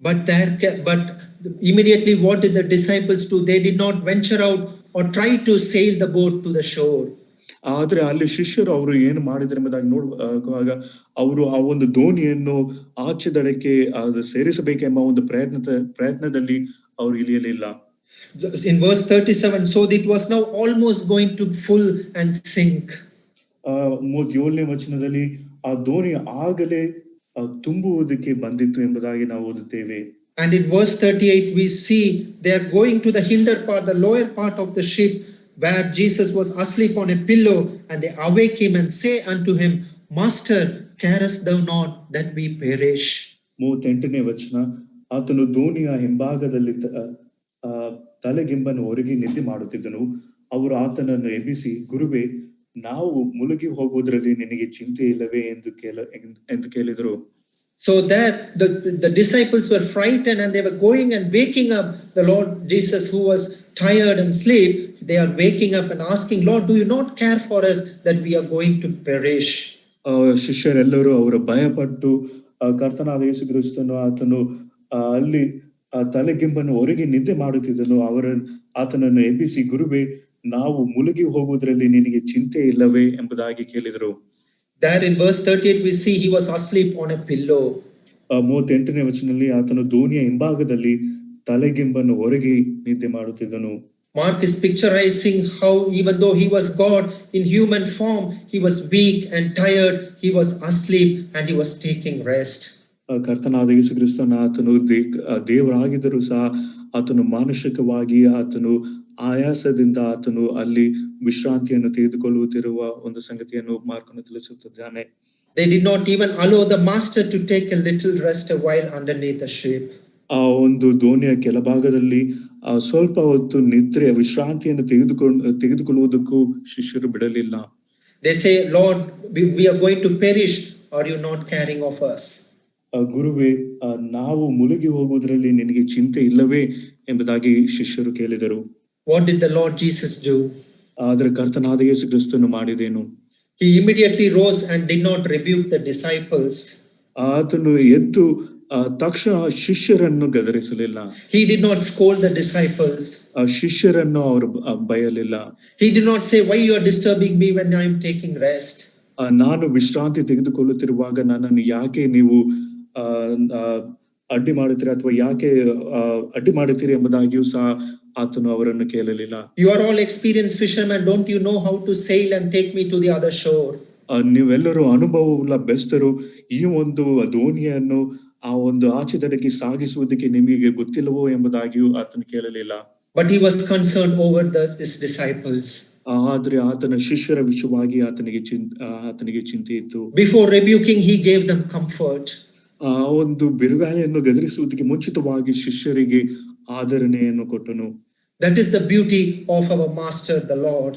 But immediately what did the disciples do? They did not venture out or try to sail the boat to the shore. ಆದ್ರೆ ಅಲ್ಲಿ ಶಿಷ್ಯರು ಅವರು ಏನು ಮಾಡಿದ್ರು ಎಂಬುದಾಗಿ ನೋಡುವಾಗ ಅವರು ಆ ಒಂದು ದೋಣಿಯನ್ನು ಆಚೆ ದಡಕ್ಕೆ ಸೇರಿಸಬೇಕೆಂಬ ಒಂದು ಪ್ರಯತ್ನದಲ್ಲಿ ಅವರು ಇಳಿಯಲಿಲ್ಲ. In verse 37, so it was now almost going to full and sink. 37ನೇ ವಚನದಲ್ಲಿ ಆ ದೋಣಿ ಆಗಲೇ ತುಂಬುವುದಕ್ಕೆ ಬಂದಿತ್ತು ಎಂಬುದಾಗಿ ನಾವು ಓದುತ್ತೇವೆ. And in verse 38 we see they are going to the hinder part, the lower part of the ship, where Jesus was asleep on a pillow, and they awake him and say unto him, Master, carest thou not that we perish? 38ನೇ ವಚನ, ಆತನು ದೋಣಿಯ ಹಿಂಭಾಗದಲ್ಲಿ ತಲೆಗಿಂಬನ್ನು ಹೊರಗೆ ನಿದ್ದೆ ಮಾಡುತ್ತಿದ್ದನು. ಅವರು ಆತನನ್ನು ಎಬ್ಬಿಸಿ, ಗುರುವೇ, ನಾವು ಮುಳುಗಿ ಹೋಗುವುದರಲ್ಲಿ ನಿನಗೆ ಚಿಂತೆ ಇಲ್ಲವೇ ಎಂದು ಕೇಳಿದರು. So that the disciples were frightened, and they were going and waking up the Lord Jesus, who was tired and asleep. They are waking up and asking, Lord, do you not care for us that we are going to perish? ಶಿಷ್ಯರೆಲ್ಲರೂ ಅವರ ಭಯಪಟ್ಟು ಕರ್ತನಾದ ಯೇಸು ಕ್ರಿಸ್ತನು ಆತನು ಅಲ್ಲಿ ತಲೆಗಿಂಬನ್ನು ಹೊರಗೆ ನಿದ್ದೆ ಮಾಡುತ್ತಿದ್ದನು. ಆತನನ್ನು ಎಬ್ಬಿಸಿ, ಗುರುವೇ, ನಾವು ಮುಳುಗಿ ಹೋಗುವುದರಲ್ಲಿ ನಿನಗೆ ಚಿಂತೆ ಇಲ್ಲವೇ ಎಂಬುದಾಗಿ ಕೇಳಿದರು. There in verse 38 we see he was asleep on a pillow. 38ನೇ ವಚನದಲ್ಲಿ ಆತನು ದೋಣಿಯ ಹಿಂಭಾಗದಲ್ಲಿ ತಲೆಗಿಂಬನ್ನು ಹೊರಗೆ ನಿದ್ದೆ ಮಾಡುತ್ತಿದ್ದನು. Mark is picturizing how even though he was God in human form, he was weak and tired, he was asleep and he was taking rest. ಕರ್ತನಾದ ಯೇಸು ಕ್ರಿಸ್ತನ ಆತನು ದೇವರಾಗಿದ್ದರೂ ಸಹ ಆತನು ಮಾನುಷಿಕವಾಗಿ ಆತನು ಆಯಾಸದಿಂದ ಆತನು ಅಲ್ಲಿ ವಿಶ್ರಾಂತಿಯನ್ನು ತೆಗೆದುಕೊಳ್ಳುತ್ತಿರುವ ಒಂದು ಸಂಗತಿಯನ್ನು ಮಾರ್ಕನು ತಿಳಿಸುತ್ತಿದ್ದಾನೆ. They did not even allow the master to take a little rest a while underneath the ship. ಆ ಒಂದು ದೋಣಿಯ ಕೆಳಭಾಗದಲ್ಲಿ ಸ್ವಲ್ಪ ಹೊತ್ತು ನಿದ್ರೆ ವಿಶ್ರಾಂತಿಯನ್ನು ತೆಗೆದುಕೊಳ್ಳುವುದಕ್ಕೂ ಶಿಷ್ಯರು ಬಿಡಲಿಲ್ಲ. They say, Lord, we are going to perish. Are you not caring of us? ಗುರುವೇ, ನಾವು ಮುಳುಗಿ ಹೋಗುವುದರಲ್ಲಿ ನಿನಗೆ ಚಿಂತೆ ಇಲ್ಲವೇ ಎಂಬುದಾಗಿ ಶಿಷ್ಯರು ಕೇಳಿದರು. What did the Lord Jesus do? ಆದರೆ ಕರ್ತನಾದ ಯೇಸು ಕ್ರಿಸ್ತನು ಮಾಡಿದೇನು? He immediately rose and did not rebuke the disciples. ಆತನು ಎದ್ದು ತಕ್ಷಣ ಶಿಷ್ಯರನ್ನು ಗದರಿಸಲಿಲ್ಲ. He did not scold the disciples. ಶಿಷ್ಯರನ್ನು ಅವರು ಬಯಲಿಲ್ಲ. He did not say, why you are disturbing me when I am taking rest? ನಾನು ವಿಶ್ರಾಂತಿ ತೆಗೆದುಕೊಳ್ಳುತ್ತಿರುವಾಗ ನನ್ನನ್ನು ಯಾಕೆ ನೀವು ಅಡ್ಡಿ ಮಾಡುತ್ತೀರಿ ಅಥವಾ ಯಾಕೆ ಅಡ್ಡಿ ಮಾಡುತ್ತೀರಿ ಎಂಬುದಾಗಿಯೂ ಸಹ ಆತನು ಅವರನ್ನು ಕೇಳಲಿಲ್ಲ. You are all experienced fishermen, don't you know how to sail and take me to the other shore? ನೀವೆಲ್ಲರೂ ಅನುಭವವುಳ್ಳ ಬೆಸ್ತರು, ಈ ಒಂದು ದೋಣಿಯನ್ನು ಆ ಒಂದು ಆಚೆ ದಡಕ್ಕೆ ಸಾಗಿಸುವುದಕ್ಕೆ ನಿಮಗೆ ಗೊತ್ತಿಲ್ಲವೋ ಎಂಬುದಾಗಿಯೂ ಆತನು ಕೇಳಲಿಲ್ಲ. But he was concerned over his disciples. ಆದ್ರೆ ಆತನ ಶಿಷ್ಯರ ವಿಷಯವಾಗಿ ಆತನಿಗೆ ಚಿಂತೆ ಇತ್ತು. Before rebuking, he gave them comfort. ಆ ಒಂದು ಬಿರುಗಾಳಿಯನ್ನು ಗದರಿಸುವುದಕ್ಕೆ ಮುಂಚಿತವಾಗಿ ಶಿಷ್ಯರಿಗೆ ಆದರಣೆಯನ್ನು ಕೊಟ್ಟನು. That is the beauty of our master, the Lord.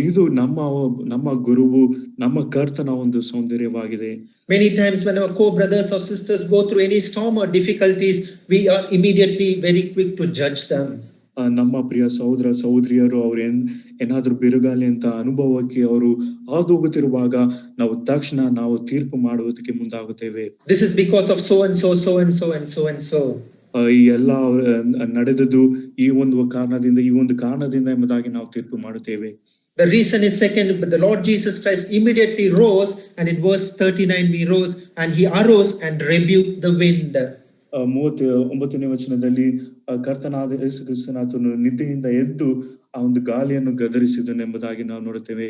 ಇದು ನಮ್ಮ ಗುರುವು, ನಮ್ಮ ಕರ್ತನ ಒಂದು ಸೌಂದರ್ಯವಾಗಿದೆ. Many times when our co-brothers or sisters go through any storm or difficulties, we are immediately very quick to judge them. ನಮ್ಮ ಪ್ರಿಯ ಸಹೋದರ ಸಹೋದರಿಯರು ಅವ್ರು ಏನಾದ್ರೂ ಬಿರುಗಾಳಿ ಅಂತ ಅನುಭವಕ್ಕೆ ಅವರು ಹಾದೋಗುತ್ತಿರುವಾಗ ನಾವು ತಕ್ಷಣ ನಾವು ತೀರ್ಪು ಮಾಡುವುದಕ್ಕೆ ಮುಂದಾಗುತ್ತೇವೆ. This is because of so and so, so and so and so and so. ಈ ಎಲ್ಲ ನಡೆದದ್ದು ಈ ಒಂದು ಕಾರಣದಿಂದ ಎಂಬುದಾಗಿ ನಾವು ತೀರ್ಪು ಮಾಡುತ್ತೇವೆ. The reason is second, but the Lord Jesus Christ immediately rose, and in verse 39 he rose and he arose and rebuked the wind. 39ನೇ ವಚನದಲ್ಲಿ ಕರ್ತನಾದ ಯೇಸು ಕ್ರಿಸ್ತನಾತನು ನಿದ್ದೆಯಿಂದ ಎದ್ದು ಆ ಒಂದು ಗಾಳಿಯನ್ನು ಗದರಿಸಿದನು ಎಂಬುದಾಗಿ ನಾವು ನೋಡುತ್ತೇವೆ.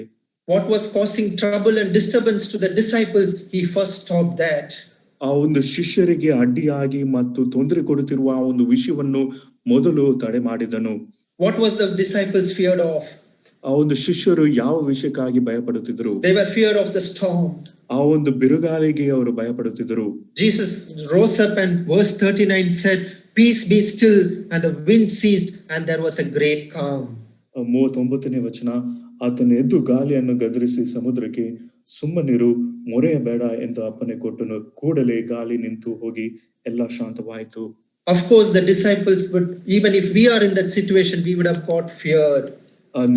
What was causing trouble and disturbance to the disciples, he first stopped that. ಆ ಒಂದು ಶಿಷ್ಯರಿಗೆ ಅಡ್ಡಿಯಾಗಿ ಮತ್ತು ತೊಂದರೆ ಕೊಡುತ್ತಿರುವ ಆ ಒಂದು ವಿಷಯವನ್ನು ಮೊದಲು ತಡೆ ಮಾಡಿದನು. What was the disciples feared of? ಆ ಒಂದು ಶಿಷ್ಯರು ಯಾವ ವಿಷಯಕ್ಕಾಗಿ ಭಯಪಡುತ್ತಿದ್ದರು? They were feared of the storm. ಆ ಒಂದು ಬಿರುಗಾಳಿಗೆ ಅವರು ಭಯಪಡುತ್ತಿದ್ದರು. Jesus rose up and verse 39 said, "Peace be still," and the wind ceased and there was a great calm. 39ನೇ ವಚನ, ಆತನು ಎದ್ದು ಗಾಳಿಯನ್ನು ಗದರಿಸಿ ಸಮುದ್ರಕ್ಕೆ, ಸುಮ್ಮನಿರು, ಮೊರೆಯಬೇಡ ಎಂದು ಅಪ್ಪಣೆ ಕೊಟ್ಟನು. ಕೂಡಲೇ ಗಾಳಿ ನಿಂತು ಹೋಗಿ ಎಲ್ಲ ಶಾಂತವಾಯಿತು. Of course the disciples would, even if we are in that situation, we would have got feared.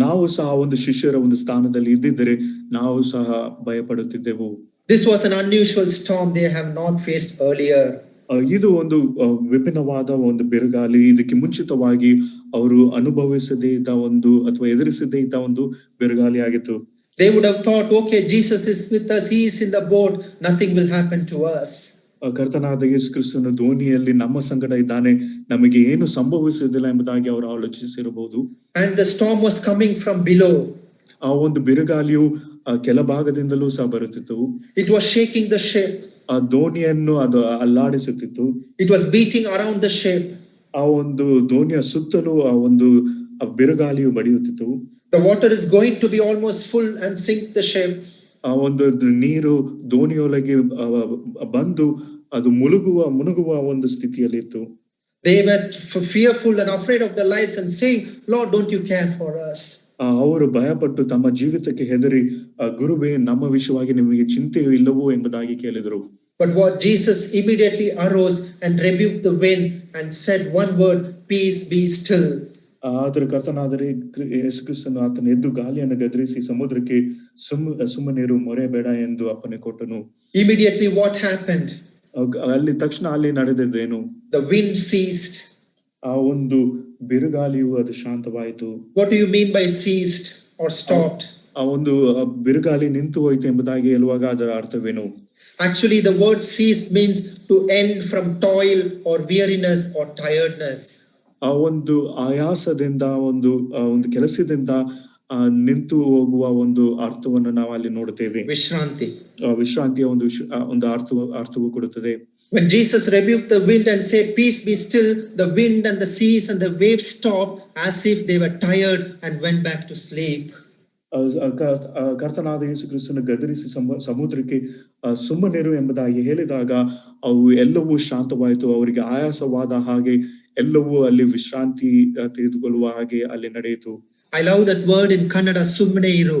ನಾವು ಸಹ ಒಂದು ಶಿಷ್ಯರ ಒಂದು ಸ್ಥಾನದಲ್ಲಿ ಇದ್ದಿದ್ದರೆ ನಾವು ಸಹ ಭಯಪಡುತ್ತಿದ್ದೆವು. This was an unusual storm they have not faced earlier. ಇದು ಒಂದು ವಿಭಿನ್ನವಾದ ಒಂದು ಬಿರುಗಾಳಿ. ಇದಕ್ಕೆ ಮುಂಚಿತವಾಗಿ ಅವರು ಅನುಭವಿಸದೇ ಇದ್ದ ಒಂದು ಅಥವಾ ಎದುರಿಸದೇ ಇದ್ದ ಒಂದು ಬಿರುಗಾಳಿ ಆಗಿತ್ತು. They would have thought, okay, Jesus is with us, he is in the boat, nothing will happen to us. ಕರ್ತನಾದ ಯೇಸು ಕ್ರಿಸ್ತನು ದೋಣಿಯಲ್ಲಿ ನಮ್ಮ ಸಂಗಡ ಇದ್ದಾನೆ, ನಮಗೆ ಏನು ಸಂಭವಿಸುವುದಿಲ್ಲ ಎಂಬುದಾಗಿ ಅವರು ಆಲೋಚಿಸಿರಬಹುದು. And the storm was coming from below. ಆ ಒಂದು ಬಿರುಗಾಳಿಯು ಕೆಳಭಾಗದಿಂದಲೂ ಸಹ ಬರುತ್ತಿತ್ತು. It was shaking the ship. ಆ ದೋಣಿಯನ್ನು ಅದು ಅಲ್ಲಾಡಿಸುತ್ತಿತ್ತು. It was beating around the ship. ಆ ಒಂದು ದೋಣಿಯ ಸುತ್ತಲೂ ಆ ಒಂದು ಬಿರುಗಾಳಿಯು ಬಡಿಯುತ್ತಿತ್ತು. The water is going to be almost full and sink the ship. ಆ ಒಂದು ನೀರು ದೋಣಿಯೊಳಗೆ ಬಂದು ಅದು ಮುಳುಗುವ ಒಂದು ಸ್ಥಿತಿಯಲ್ಲಿ ಇತ್ತು. They were fearful and afraid of their lives and saying, "Lord, don't you care for us?" ಅವರು ಭಯಪಟ್ಟು ತಮ್ಮ ಜೀವಿತಕ್ಕೆ ಹೆದರಿ, ಗುರುವೇ, ನಮ್ಮ ವಿಷಯವಾಗಿ ನಿಮಗೆ ಚಿಂತೆಯೂ ಇಲ್ಲವೋ ಎಂಬುದಾಗಿ ಕೇಳಿದರು. But what Jesus immediately arose and rebuked the wind and said one word, "Peace be still." ಆದರೆ ಕರ್ತನಾದರೆ ಯೇಸು ಕ್ರಿಸ್ತನು ಆತನ ಎದ್ದು ಗಾಳಿಯನ್ನು ಗದರಿಸಿ ಸಮುದ್ರಕ್ಕೆ ಸುಮ್ಮನಿರು, ಮೊರೆಬೇಡ ಎಂದು ಅಪ್ಪಣೆ ಕೊಟ್ಟನು. Immediately what happened? ಅಲ್ಲಿ ತಕ್ಷಣ ಅಲ್ಲಿ ನಡೆದಿದ್ದೇನು? The wind ceased. ಆ ಒಂದು ಬಿರುಗಾಳಿಯು ಅದು ಶಾಂತವಾಯಿತು. What do you mean by ceased or stopped? ಆ ಒಂದು ಬಿರುಗಾಳಿ ನಿಂತು ಹೋಯಿತು ಎಂಬುದಾಗಿ ಹೇಳುವಾಗ ಅದರ ಅರ್ಥವೇನು? Actually the word ceased means to end from toil or weariness or tiredness. ಆ ಒಂದು ಆಯಾಸದಿಂದ ಒಂದು ಕೆಲಸದಿಂದ ನಿಂತು ಹೋಗುವ ಒಂದು ಅರ್ಥವನ್ನು ನಾವು ಅಲ್ಲಿ ನೋಡುತ್ತೇವೆ. ವಿಶ್ರಾಂತಿಯ ಒಂದು ಅರ್ಥವು ಕೊಡುತ್ತದೆ. When Jesus rebuked the wind and said, "Peace be still," the wind and the seas and the waves stopped as if they were tired and went back to sleep. ಕರ್ತನಾದ ಯೇಸು ಕ್ರಿಸ್ತನು ಗದರಿಸಿ ಸಮುದ್ರಕ್ಕೆ ಸುಮ್ಮನಿರು ಎಂಬುದಾಗಿ ಹೇಳಿದಾಗ ಅವು ಎಲ್ಲವೂ ಶಾಂತವಾಯಿತು. ಅವರಿಗೆ ಆಯಾಸವಾದ ಹಾಗೆ ಎಲ್ಲವೂ ಅಲ್ಲಿ ವಿಶ್ರಾಂತಿ ತೆಗೆದುಕೊಳ್ಳುವ ಹಾಗೆ ಅಲ್ಲಿ ನಡೆಯಿತು. I love that word in Kannada, "ಸುಮ್ಮನೆ ಇರು."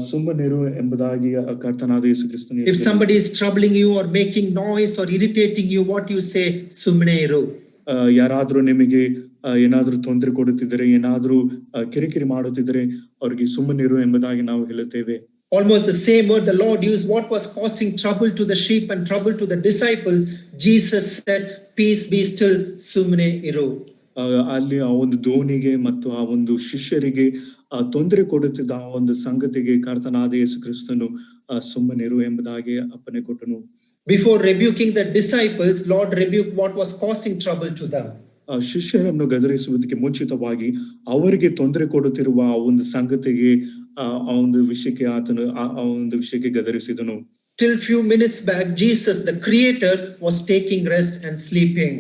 ಸುಮ್ಮನಿರು ಎಂಬುದಾಗಿ ಕರ್ತನಾದ ಯೇಸು ಕ್ರಿಸ್ತನು. If somebody is troubling you or making noise or irritating you, what you say? "ಸುಮ್ಮನೆ ಇರು." ಯಾರಾದ್ರೂ ನಿಮಗೆ ಏನಾದ್ರೂ ತೊಂದರೆ ಕೊಡುತ್ತಿದ್ದರೆ, ಏನಾದ್ರೂ ಕಿರಿಕಿರಿ ಮಾಡುತ್ತಿದ್ದರೆ ಅವ್ರಿಗೆ ಸುಮ್ಮನಿರು ಎಂಬುದಾಗಿ ನಾವು ಹೇಳುತ್ತೇವೆ. Almost the same word the Lord used. What was causing trouble to the sheep and trouble to the disciples, Jesus said, "Peace be still," ಸುಮ್ಮನೆ ಇರು. ಅಲ್ಲಿ ಆ ಒಂದು ದೋಣಿಗೆ ಮತ್ತು ಆ ಒಂದು ಶಿಷ್ಯರಿಗೆ ತೊಂದರೆ ಕೊಡುತ್ತಿದ್ದ ಆ ಒಂದು ಸಂಗತಿಗೆ ಕರ್ತನಾದ ಯೇಸು ಕ್ರಿಸ್ತನು ಸುಮ್ಮನಿರು ಎಂಬುದಾಗಿ ಅಪ್ಪಣೆ ಕೊಟ್ಟನು. Before rebuking the disciples, Lord rebuked what was causing trouble to them. ಶಿಷ್ಯರನ್ನು ಗದರಿಸುವುದಕ್ಕೆ ಮುಂಚಿತವಾಗಿ ಅವರಿಗೆ ತೊಂದರೆ ಕೊಡುತ್ತಿರುವ ಆ ಒಂದು ಸಂಗತಿಗೆ ಆ ಒಂದು ವಿಷಯಕ್ಕೆ ಆತನು ಆ ಒಂದು ವಿಷಯಕ್ಕೆ ಗದರಿಸಿದನು. Till few minutes back, Jesus, the Creator, was taking rest and sleeping.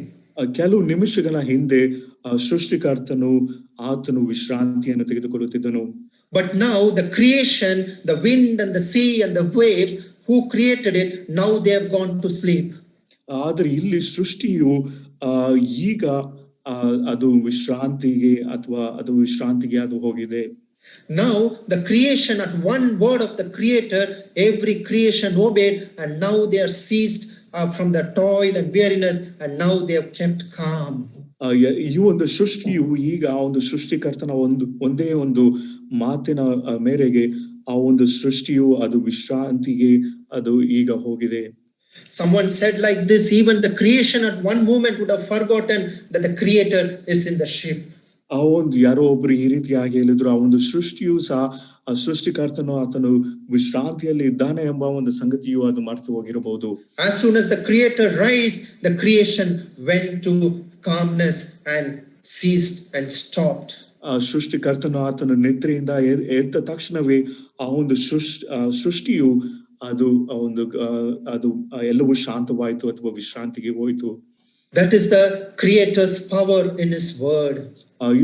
ಕೆಲವು ನಿಮಿಷಗಳ ಹಿಂದೆ ಸೃಷ್ಟಿಕರ್ತನು ಆತನು ವಿಶ್ರಾಂತಿಯನ್ನು ತೆಗೆದುಕೊಳ್ಳುತ್ತಿದ್ದನು. But now the creation, the wind and the sea and the waves, who created it, now they have gone to sleep. ಆದರೆ ಇಲ್ಲಿ ಸೃಷ್ಟಿಯು ಈಗ ಅದು ವಿಶ್ರಾಂತಿಗೆ ಅದು ಹೋಗಿದೆ. Now the creation, at one word of the Creator, every creation obeyed, and now they are ceased from the toil and weariness, and now they have kept calm. ಈ ಒಂದು ಸೃಷ್ಟಿಯು ಈಗ ಆ ಒಂದು ಸೃಷ್ಟಿಕರ್ತನ ಒಂದೇ ಒಂದು ಮಾತಿನ ಮೇರೆಗೆ ಆ ಒಂದು ಸೃಷ್ಟಿಯು ಅದು ವಿಶ್ರಾಂತಿಗೆ ಅದು ಈಗ ಹೋಗಿದೆ. Someone said like this, even the creation at one moment would have forgotten that the creator is in the ship. ಆ ಒಂದು ಯಾರೋ ಒಬ್ರು ಈ ರೀತಿಯಾಗಿ ಹೇಳಿದ್ರು, ಆ ಒಂದು ಸೃಷ್ಟಿಯು ಸಹ ಆ ಸೃಷ್ಟಿಕರ್ತನು ಆತನು ವಿಶ್ರಾಂತಿಯಲ್ಲಿ ಇದ್ದಾನೆ ಎಂಬ ಒಂದು ಸಂಗತಿಯು ಅದು ಮರೆತು ಹೋಗಿರಬಹುದು. As soon as the creator raised, the creation went to calmness and ceased and stopped. ಆ ಸೃಷ್ಟಿಕರ್ತನು ಆತನು ನಿದ್ರೆಯಿಂದ ಎದ್ದ ತಕ್ಷಣವೇ ಆ ಒಂದು ಸೃಷ್ಟಿಯು ಅದು ಅದು ಎಲ್ಲವೂ ಶಾಂತವಾಯಿತು ಅಥವಾ ವಿಶ್ರಾಂತಿಗೆ ಹೋಯಿತು. That is the creator's power in his word.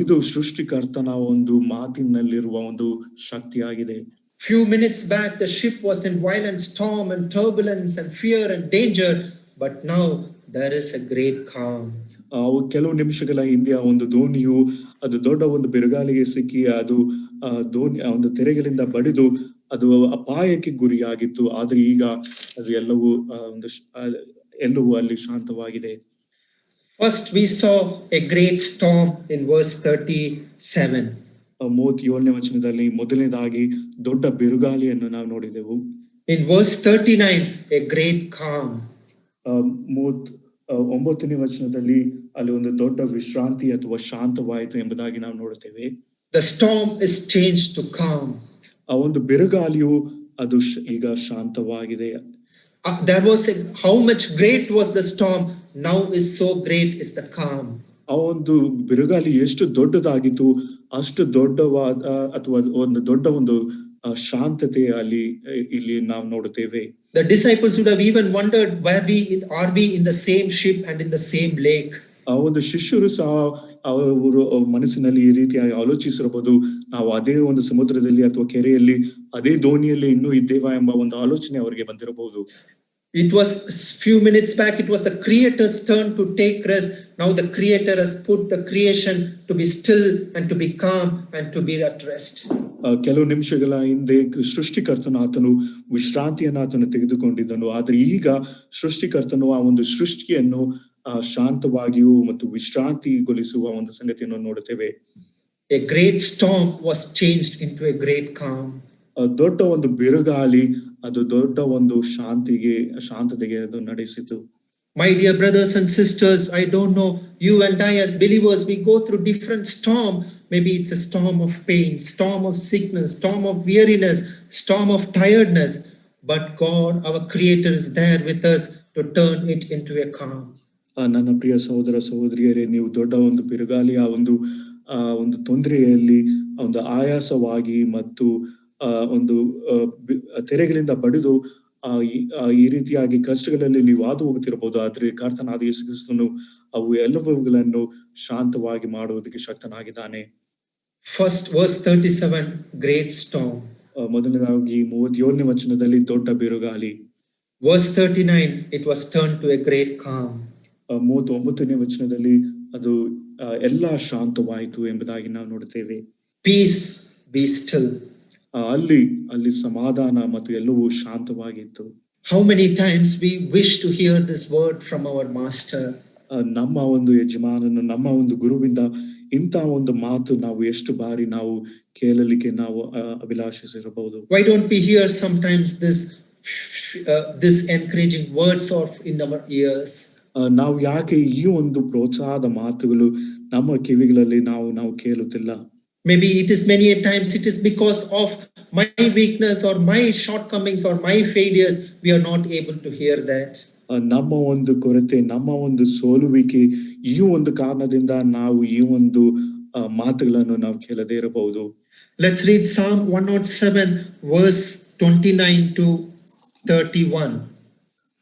ಇದು ಸೃಷ್ಟಿಕರ್ತನ ಒಂದು ಮಾತಿನಲ್ಲಿರುವ ಒಂದು ಶಕ್ತಿಯಾಗಿದೆ. Few minutes back the ship was in violent storm and turbulence and fear and danger, but now there is a great calm. ಕೆಲವು ನಿಮಿಷಗಳ ಹಿಂದೆ ಆ ಒಂದು ದೋಣಿಯು ಅದು ದೊಡ್ಡ ಒಂದು ಬಿರುಗಾಳಿಗೆ ಸಿಕ್ಕಿ ಅದು ದೋಣಿ ಒಂದು ತೆರೆಗಳಿಂದ ಬಡಿದು ಅದು ಅಪಾಯಕ್ಕೆ ಗುರಿಯಾಗಿತ್ತು. ಆದ್ರೆ ಈಗ ಅದು ಎಲ್ಲವೂ ಅಲ್ಲಿ ಶಾಂತವಾಗಿದೆ. First we saw a great storm in verse 37. 37ನೇ ವಚನದಲ್ಲಿ ಮೊದಲನೇದಾಗಿ ದೊಡ್ಡ ಬಿರುಗಾಳಿಯನ್ನು ನಾವು ನೋಡಿದೆವು. In verse 39 a great calm. 9ನೇ ವಚನದಲ್ಲಿ ಅಲ್ಲಿ ಒಂದು ದೊಡ್ಡ ವಿಶ್ರಾಂತಿ ಅಥವಾ ಶಾಂತವಾಯಿತು ಎಂಬುದಾಗಿ ನಾವು ನೋಡುತ್ತೇವೆ. The storm is changed to calm. ಆ ಒಂದು ಬಿರುಗಾಳಿಯು ಅದು ಈಗ ಶಾಂತವಾಗಿದೆ. There was how much great was the storm, now is so great is the calm. ಆ ಒಂದು ಬಿರುಗಾಳಿ ಎಷ್ಟು ದೊಡ್ಡದಾಗಿತ್ತು ಅಷ್ಟು ದೊಡ್ಡವಾದ ಅಥವಾ ಒಂದು ದೊಡ್ಡ ಒಂದು ಶಾಂತತೆ ಇಲ್ಲಿ ನಾವು ನೋಡುತ್ತೇವೆ. The disciples would have even wondered, are we in the same ship and in the same lake? ಆ ಒಂದು ಶಿಷ್ಯರು ಸಹ ಅವರು ಮನಸ್ಸಿನಲ್ಲಿ ಈ ರೀತಿಯಾಗಿ ಆಲೋಚಿಸಿರಬಹುದು, ನಾವು ಅದೇ ಒಂದು ಸಮುದ್ರದಲ್ಲಿ ಅಥವಾ ಕೆರೆಯಲ್ಲಿ ಅದೇ ದೋಣಿಯಲ್ಲಿ ಇನ್ನೂ ಇದ್ದೇವಾ ಎಂಬ ಒಂದು ಆಲೋಚನೆ ಅವರಿಗೆ ಬಂದಿರಬಹುದು. It was few minutes back, it was the creator's turn to take rest. Now the creator has put the creation to be still and to be calm and to be at rest. ಕೆಲವು ನಿಮಿಷಗಳ ಹಿಂದೆ ಸೃಷ್ಟಿಕರ್ತನು ಆತನು ವಿಶ್ರಾಂತಿಯನ್ನು ಆತನು ತೆಗೆದುಕೊಂಡಿದ್ದನು. ಆದ್ರೆ ಈಗ ಸೃಷ್ಟಿಕರ್ತನು ಆ ಒಂದು ಸೃಷ್ಟಿಯನ್ನು ಶಾಂತವಾಗಿಯೂ ಮತ್ತು ವಿಶ್ರಾಂತಿಗೊಳಿಸುವ ಒಂದು ಸಂಗತಿಯನ್ನು ನೋಡುತ್ತೇವೆ. A great storm was changed into a great calm. ದೊಡ್ಡ ಒಂದು ಬಿರುಗಾಳಿ ಅದು ದೊಡ್ಡ ಒಂದು ಶಾಂತತೆಗೆ ಅದು ನಡೆಸಿತು. My dear brothers and sisters, I don't know, you and I as believers, we go through different storm. Maybe it's a storm of pain, storm of sickness, storm of weariness, storm of tiredness. But God, our Creator, is there with us to turn it into a calm. ನನ್ನ ಪ್ರಿಯ ಸಹೋದರ ಸಹೋದರಿಯರೇ, ನೀವು ದೊಡ್ಡ ಒಂದು ಬಿರುಗಾಳಿಯ ಒಂದು ತೊಂದರೆಯಲ್ಲಿ ಒಂದು ಆಯಾಸವಾಗಿ ಮತ್ತು ಒಂದು ತೆರೆಗಳಿಂದ ಬಡಿದು ಈ ರೀತಿಯಾಗಿ ಕಷ್ಟಗಳಲ್ಲಿ ನೀವು ಹಾದು ಹೋಗುತ್ತಿರಬಹುದು. ಆದ್ರೆ ಕರ್ತನಾದ ಯೇಸು ಕ್ರಿಸ್ತನು ಅವು ಎಲ್ಲವುಗಳನ್ನು ಶಾಂತವಾಗಿ ಮಾಡುವುದಕ್ಕೆ ಶಕ್ತನಾಗಿದ್ದಾನೆ. First verse 37, great storm. ಮೊದಲನೇದಾಗಿ 37ನೇ ವಚನದಲ್ಲಿ ದೊಡ್ಡ ಬಿರುಗಾಳಿ. Verse 39, it was turned to a great calm. 39ನೇ ವಚನದಲ್ಲಿ ಅದು ಎಲ್ಲ ಶಾಂತವಾಯಿತು ಎಂಬುದಾಗಿ ನಾವು ನೋಡುತ್ತೇವೆ. Peace, be still. ಅಲ್ಲಿ ಸಮಾಧಾನ ಮತ್ತು ಎಲ್ಲವೂ ಶಾಂತವಾಗಿತ್ತು. How many times we wish to hear this word from our master. ನಮ್ಮ ಒಂದು ಯಜಮಾನನು ನಮ್ಮ ಒಂದು ಗುರುವಿಂದ ಇಂಥ ಒಂದು ಮಾತು ನಾವು ಎಷ್ಟು ಬಾರಿ ನಾವು ಕೇಳಲಿಕ್ಕೆ ನಾವು ಅಭಿಲಾಷಿಸಿರಬಹುದು. Why don't we hear sometimes this encouraging words in our ears? ನಾವು ಯಾಕೆ ಈ ಒಂದು ಪ್ರೋತ್ಸಾಹದ ಮಾತುಗಳು ನಮ್ಮ ಕಿವಿಗಳಲ್ಲಿ ನಾವು ಕೇಳುತ್ತಿಲ್ಲ? Maybe it is many a times it is because of my weakness or my shortcomings or my failures we are not able to hear that. ನಮ್ಮ ಒಂದು ಕೊರತೆ, ನಮ್ಮ ಒಂದು ಸೋಲುವಿಕೆ, ಈ ಒಂದು ಕಾರಣದಿಂದ ನಾವು ಈ ಒಂದು ಮಾತುಗಳನ್ನು ನಾವು ಕೇಳದೇ ಇರಬಹುದು. Let's read Psalm 107 verse 29 to 31.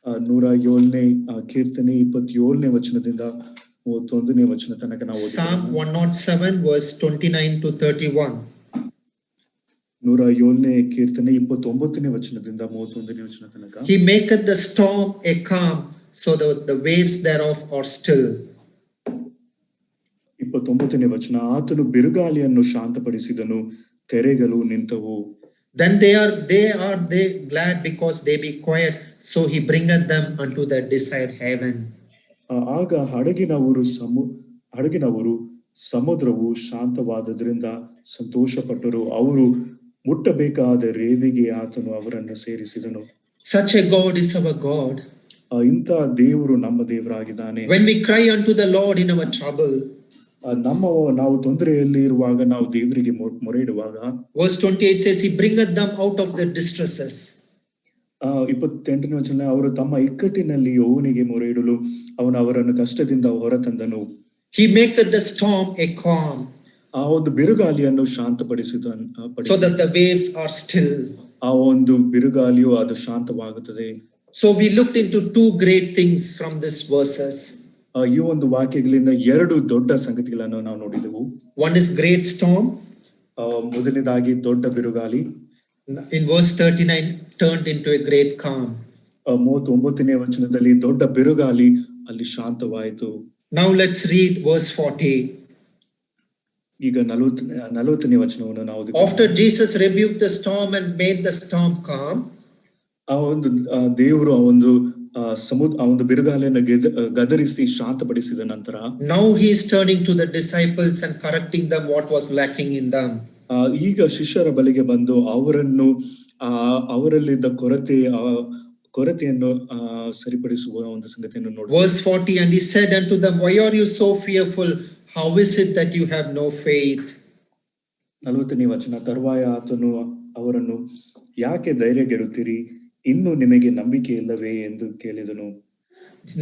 107ನೇ ಕೀರ್ತನೆ 27ನೇ ವಚನದಿಂದ 31ನೇ ವಚನ ತನಕ ನಾವು ಓದಿದ್ದೇವೆ. Psalm 107 verse 29 to 31. 107ನೇ ಕೀರ್ತನೆ 29ನೇ ವಚನದಿಂದ 31ನೇ ವಚನ ತನಕ. He maketh the storm a calm, so that the waves thereof are still. 29ನೇ ವಚನ, ಆತನು ಬಿರುಗಾಳಿಯನ್ನು ಶಾಂತಪಡಿಸಿದನು, ತೆರೆಗಳು ನಿಂತವು. Then they are glad because they be quiet, so he bringeth them unto their desired haven. ಆಗ ಹಡಗಿನವರು ಹಡಗಿನವರು ಸಮುದ್ರವು ಶಾಂತವಾದದ್ರಿಂದ ಸಂತೋಷಪಟ್ಟರು. ಅವರು ಮುಟ್ಟಬೇಕಾದ ರೇವಿಗೆ ಆತನು ಅವರನ್ನು ಸೇರಿಸಿದನು. Such a God is our God. ಇಂಥ ದೇವರು ನಮ್ಮ ದೇವರಾಗಿದ್ದಾನೆ. When we cry unto the Lord in our trouble, ನಾವು ತೊಂದರೆಯಲ್ಲಿ ಇರುವಾಗ, ನಾವು ದೇವರಿಗೆ ಮೊರೆ ಇಡುವಾಗ, verse 28 says, He bringeth them out of their distresses. 28ನೇ ವಚನ, ಅವರು ತಮ್ಮ ಇಕ್ಕಟ್ಟಿನಲ್ಲಿ ಯೆಹೋವನಿಗೆ ಮೊರೆ ಇಡಲು ಅವನು ಅವರನ್ನು ಕಷ್ಟದಿಂದ ಹೊರತಂದನು. He maketh the storm a calm. ಆ ಒಂದು ಬಿರುಗಾಳಿಯನ್ನು ಶಾಂತಪಡಿಸಿದನು, so that the waves are still. ಆ ಒಂದು ಬಿರುಗಾಳಿಯು ಅದು ಶಾಂತವಾಗುತ್ತದೆ. So we looked into two great things from these verses. ಈ ಒಂದು ವಾಕ್ಯಗಳಿಂದ ಎರಡು ದೊಡ್ಡ ಸಂಗತಿಗಳನ್ನು ನಾವು ನೋಡಿದೆವು. One is great storm. ಮೊದಲನೇದಾಗಿ ದೊಡ್ಡ ಬಿರುಗಾಳಿ. In verse 39 turned into a great calm. 39ನೇ ವಚನದಲ್ಲಿ ದೊಡ್ಡ ಬಿರುಗಾಳಿ ಅಲ್ಲಿ ಶಾಂತವಾಯಿತು. Now let's read verse 40. ಈಗ 40ನೇ ವಚನವನ್ನು ನಾವು After Jesus rebuked the storm and made the storm calm. ಆ ಒಂದು ದೇವರು ಆ ಒಂದು ಬಿರುಗಾಳಿಯನ್ನು ಗದರಿಸಿ ಶಾಂತಪಡಿಸಿದ ನಂತರ, now he is turning to the disciples and correcting them what was lacking in them. ಈಗ ಶಿಷ್ಯರ ಬಳಿಗೆ ಬಂದು ಅವರಲ್ಲಿದ್ದ ಕೊರತೆಯನ್ನು ಸರಿಪಡಿಸುವ ಒಂದು ಸಂಗತಿಯನ್ನು ನೋಡಿ. Verse 40, and he said unto them, why are you so fearful? How is it that you have no faith? 40ನೇ ವಚನ, ತರುವಾಯ ಆತನು ಅವರನ್ನು, ಯಾಕೆ ಧೈರ್ಯಗೆಡುತ್ತೀರಿ, ಇನ್ನು ನಿಮಗೆ ನಂಬಿಕೆ ಇಲ್ಲವೇ ಎಂದು ಕೇಳಿದನು.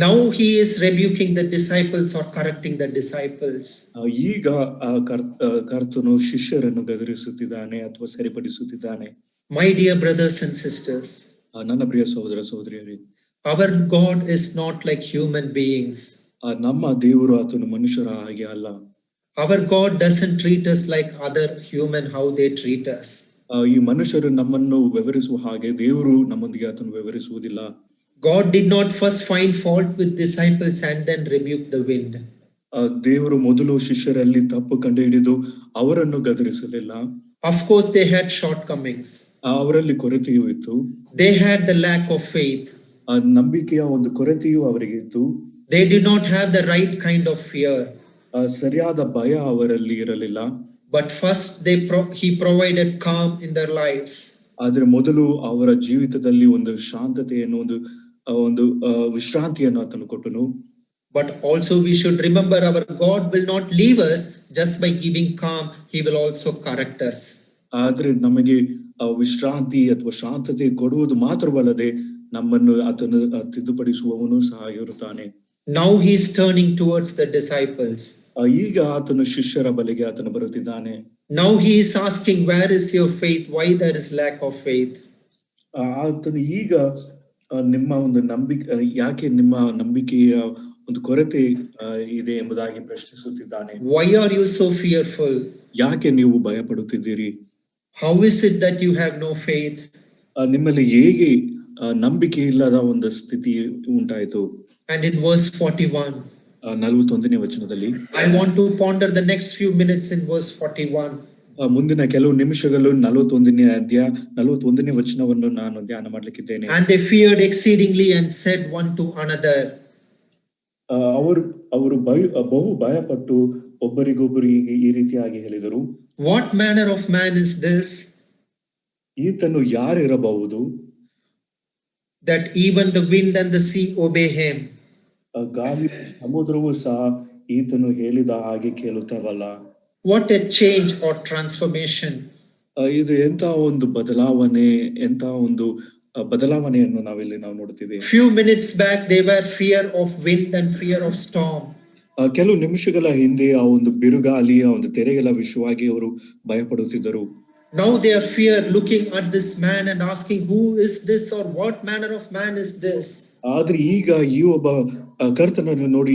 Now he is rebuking the disciples or correcting the disciples. ಈಗ ಕರ್ತನು ಶಿಷ್ಯರನ್ನು ಗದರಿಸುತ್ತಿದ್ದಾನೆ ಅಥವಾ ಸರಿಪಡಿಸುತ್ತಿದ್ದಾನೆ. My dear brothers and sisters, ನನ್ನ ಪ್ರಿಯ ಸಹೋದರ ಸಹೋದರಿಯರೇ, our God is not like human beings. ನಮ್ಮ ದೇವರು ಆತನು ಮನುಷ್ಯರ ಹಾಗೆ ಅಲ್ಲ. Our God doesn't treat us like other human how they treat us. ಈ ಮನುಷ್ಯರು ನಮ್ಮನ್ನು ವ್ಯವಹರಿಸುವ ಹಾಗೆ ದೇವರು ನಮ್ಮೊಂದಿಗೆ ಆತನು ವ್ಯವಹರಿಸುವುದಿಲ್ಲ. God did not first find fault with disciples and then rebuke the wind. ದೇವರು ಮೊದಲು ಶಿಷ್ಯರಲ್ಲಿ ತಪ್ಪು ಕಂಡುಹಿಡಿದು ಅವರನ್ನು ಗದರಿಸಲಿಲ್ಲ. Of course they had shortcomings. ಅವರಲ್ಲಿ ಕೊರತೆಯೂ ಇತ್ತು. They had the lack of faith. ನಂಬಿಕೆಯ ಒಂದು ಕೊರತೆಯೂ ಅವರಿಗೆ ಇತ್ತು. They did not have the right kind of fear. ಸರಿಯಾದ ಭಯ ಅವರಲ್ಲಿ ಇರಲಿಲ್ಲ. But first he provided calm in their lives. ಆದ್ರೆ ಮೊದಲು ಅವರ ಜೀವಿತದಲ್ಲಿ ಒಂದು ಶಾಂತತೆಯನ್ನು, ಒಂದು ವಿಶ್ರಾಂತಿಯನ್ನು ಆತನು ಕೊಟ್ಟನು. But also we should remember our God will not leave us just by giving calm. He will also correct us. ಆದ್ರೆ ನಮಗೆ ವಿಶ್ರಾಂತಿ ಅಥವಾ ಶಾಂತತೆ ಕೊಡುವುದು ಮಾತ್ರವಲ್ಲದೆ ನಮ್ಮನ್ನು ಆತನು ತಿದ್ದುಪಡಿಸುವವನು ಸಹ ಇರುತ್ತಾನೆ. Now he is turning towards the disciples. ಈಗ ಆತನು ಶಿಷ್ಯರ ಬಳಿಗೆ ಆತನು ಬರುತ್ತಿದ್ದಾನೆ. Now he is asking, where is your faith? Why there is lack of faith? ಆತನು ಈಗ ನಿಮ್ಮ ಒಂದು ಯಾಕೆ ನಿಮ್ಮ ನಂಬಿಕೆಯ ಒಂದು ಕೊರತೆ ಇದೆ ಎಂಬುದಾಗಿ ಪ್ರಶ್ನಿಸುತ್ತಿದ್ದಾನೆ. Why are you so fearful? ಯಾಕೆ ನೀವು ಭಯ ಪಡುತ್ತಿದ್ದೀರಿ? How is it that you have no faith? ನಿಮ್ಮಲ್ಲಿ ಹೇಗೆ ನಂಬಿಕೆ ಇಲ್ಲದ ಒಂದು ಸ್ಥಿತಿ ಉಂಟಾಯಿತು? And in verse 41, 41ನೇ ವಚನದಲ್ಲಿ, I want to ponder the next few minutes in verse 41. ಮುಂದಿನ ಕೆಲವು ನಿಮಿಷಗಳು 41ನೇ ವಚನವನ್ನು ನಾನು ಧ್ಯಾನ ಮಾಡಲಿಕ್ಕಿದ್ದೇನೆ. And they feared exceedingly and said one to another. ಅವರು ಬಹು ಭಯಪಟ್ಟು ಒಬ್ಬರಿಗೊಬ್ಬರಿಗೆ ಈ ರೀತಿಯಾಗಿ ಹೇಳಿದರು, What manner of man is this? ಈತನು ಯಾರಿರಬಹುದು? That even the wind and the sea obey him. ಗಾಳಿ ಸಮುದ್ರವೂ ಸಹ ಈತನು ಹೇಳಿದ ಹಾಗೆ ಕೇಳುತ್ತವಲ್ಲ. What a change or transformation. ಇದು ಎಂತ ಒಂದು ಬದಲಾವಣೆಯನ್ನು ನಾವಿಲ್ಲಿ ನಾವು ನೋಡ್ತೀವಿ. Few minutes back they were fear of wind and fear of storm. ಕೆಲವು ನಿಮಿಷಗಳ ಹಿಂದೆ ಆ ಒಂದು ಬಿರುಗಾಳಿ, ಆ ಒಂದು ತೆರೆಗಳ ವಿಷಯವಾಗಿ ಅವರು ಭಯಪಡುತ್ತಿದ್ದರು. Now they are fear looking at this man and asking, who is this or what manner of man is this? ಆದ್ರೆ ಈಗ ಈ ಒಬ್ಬ ಕರ್ತನನ್ನು ನೋಡಿ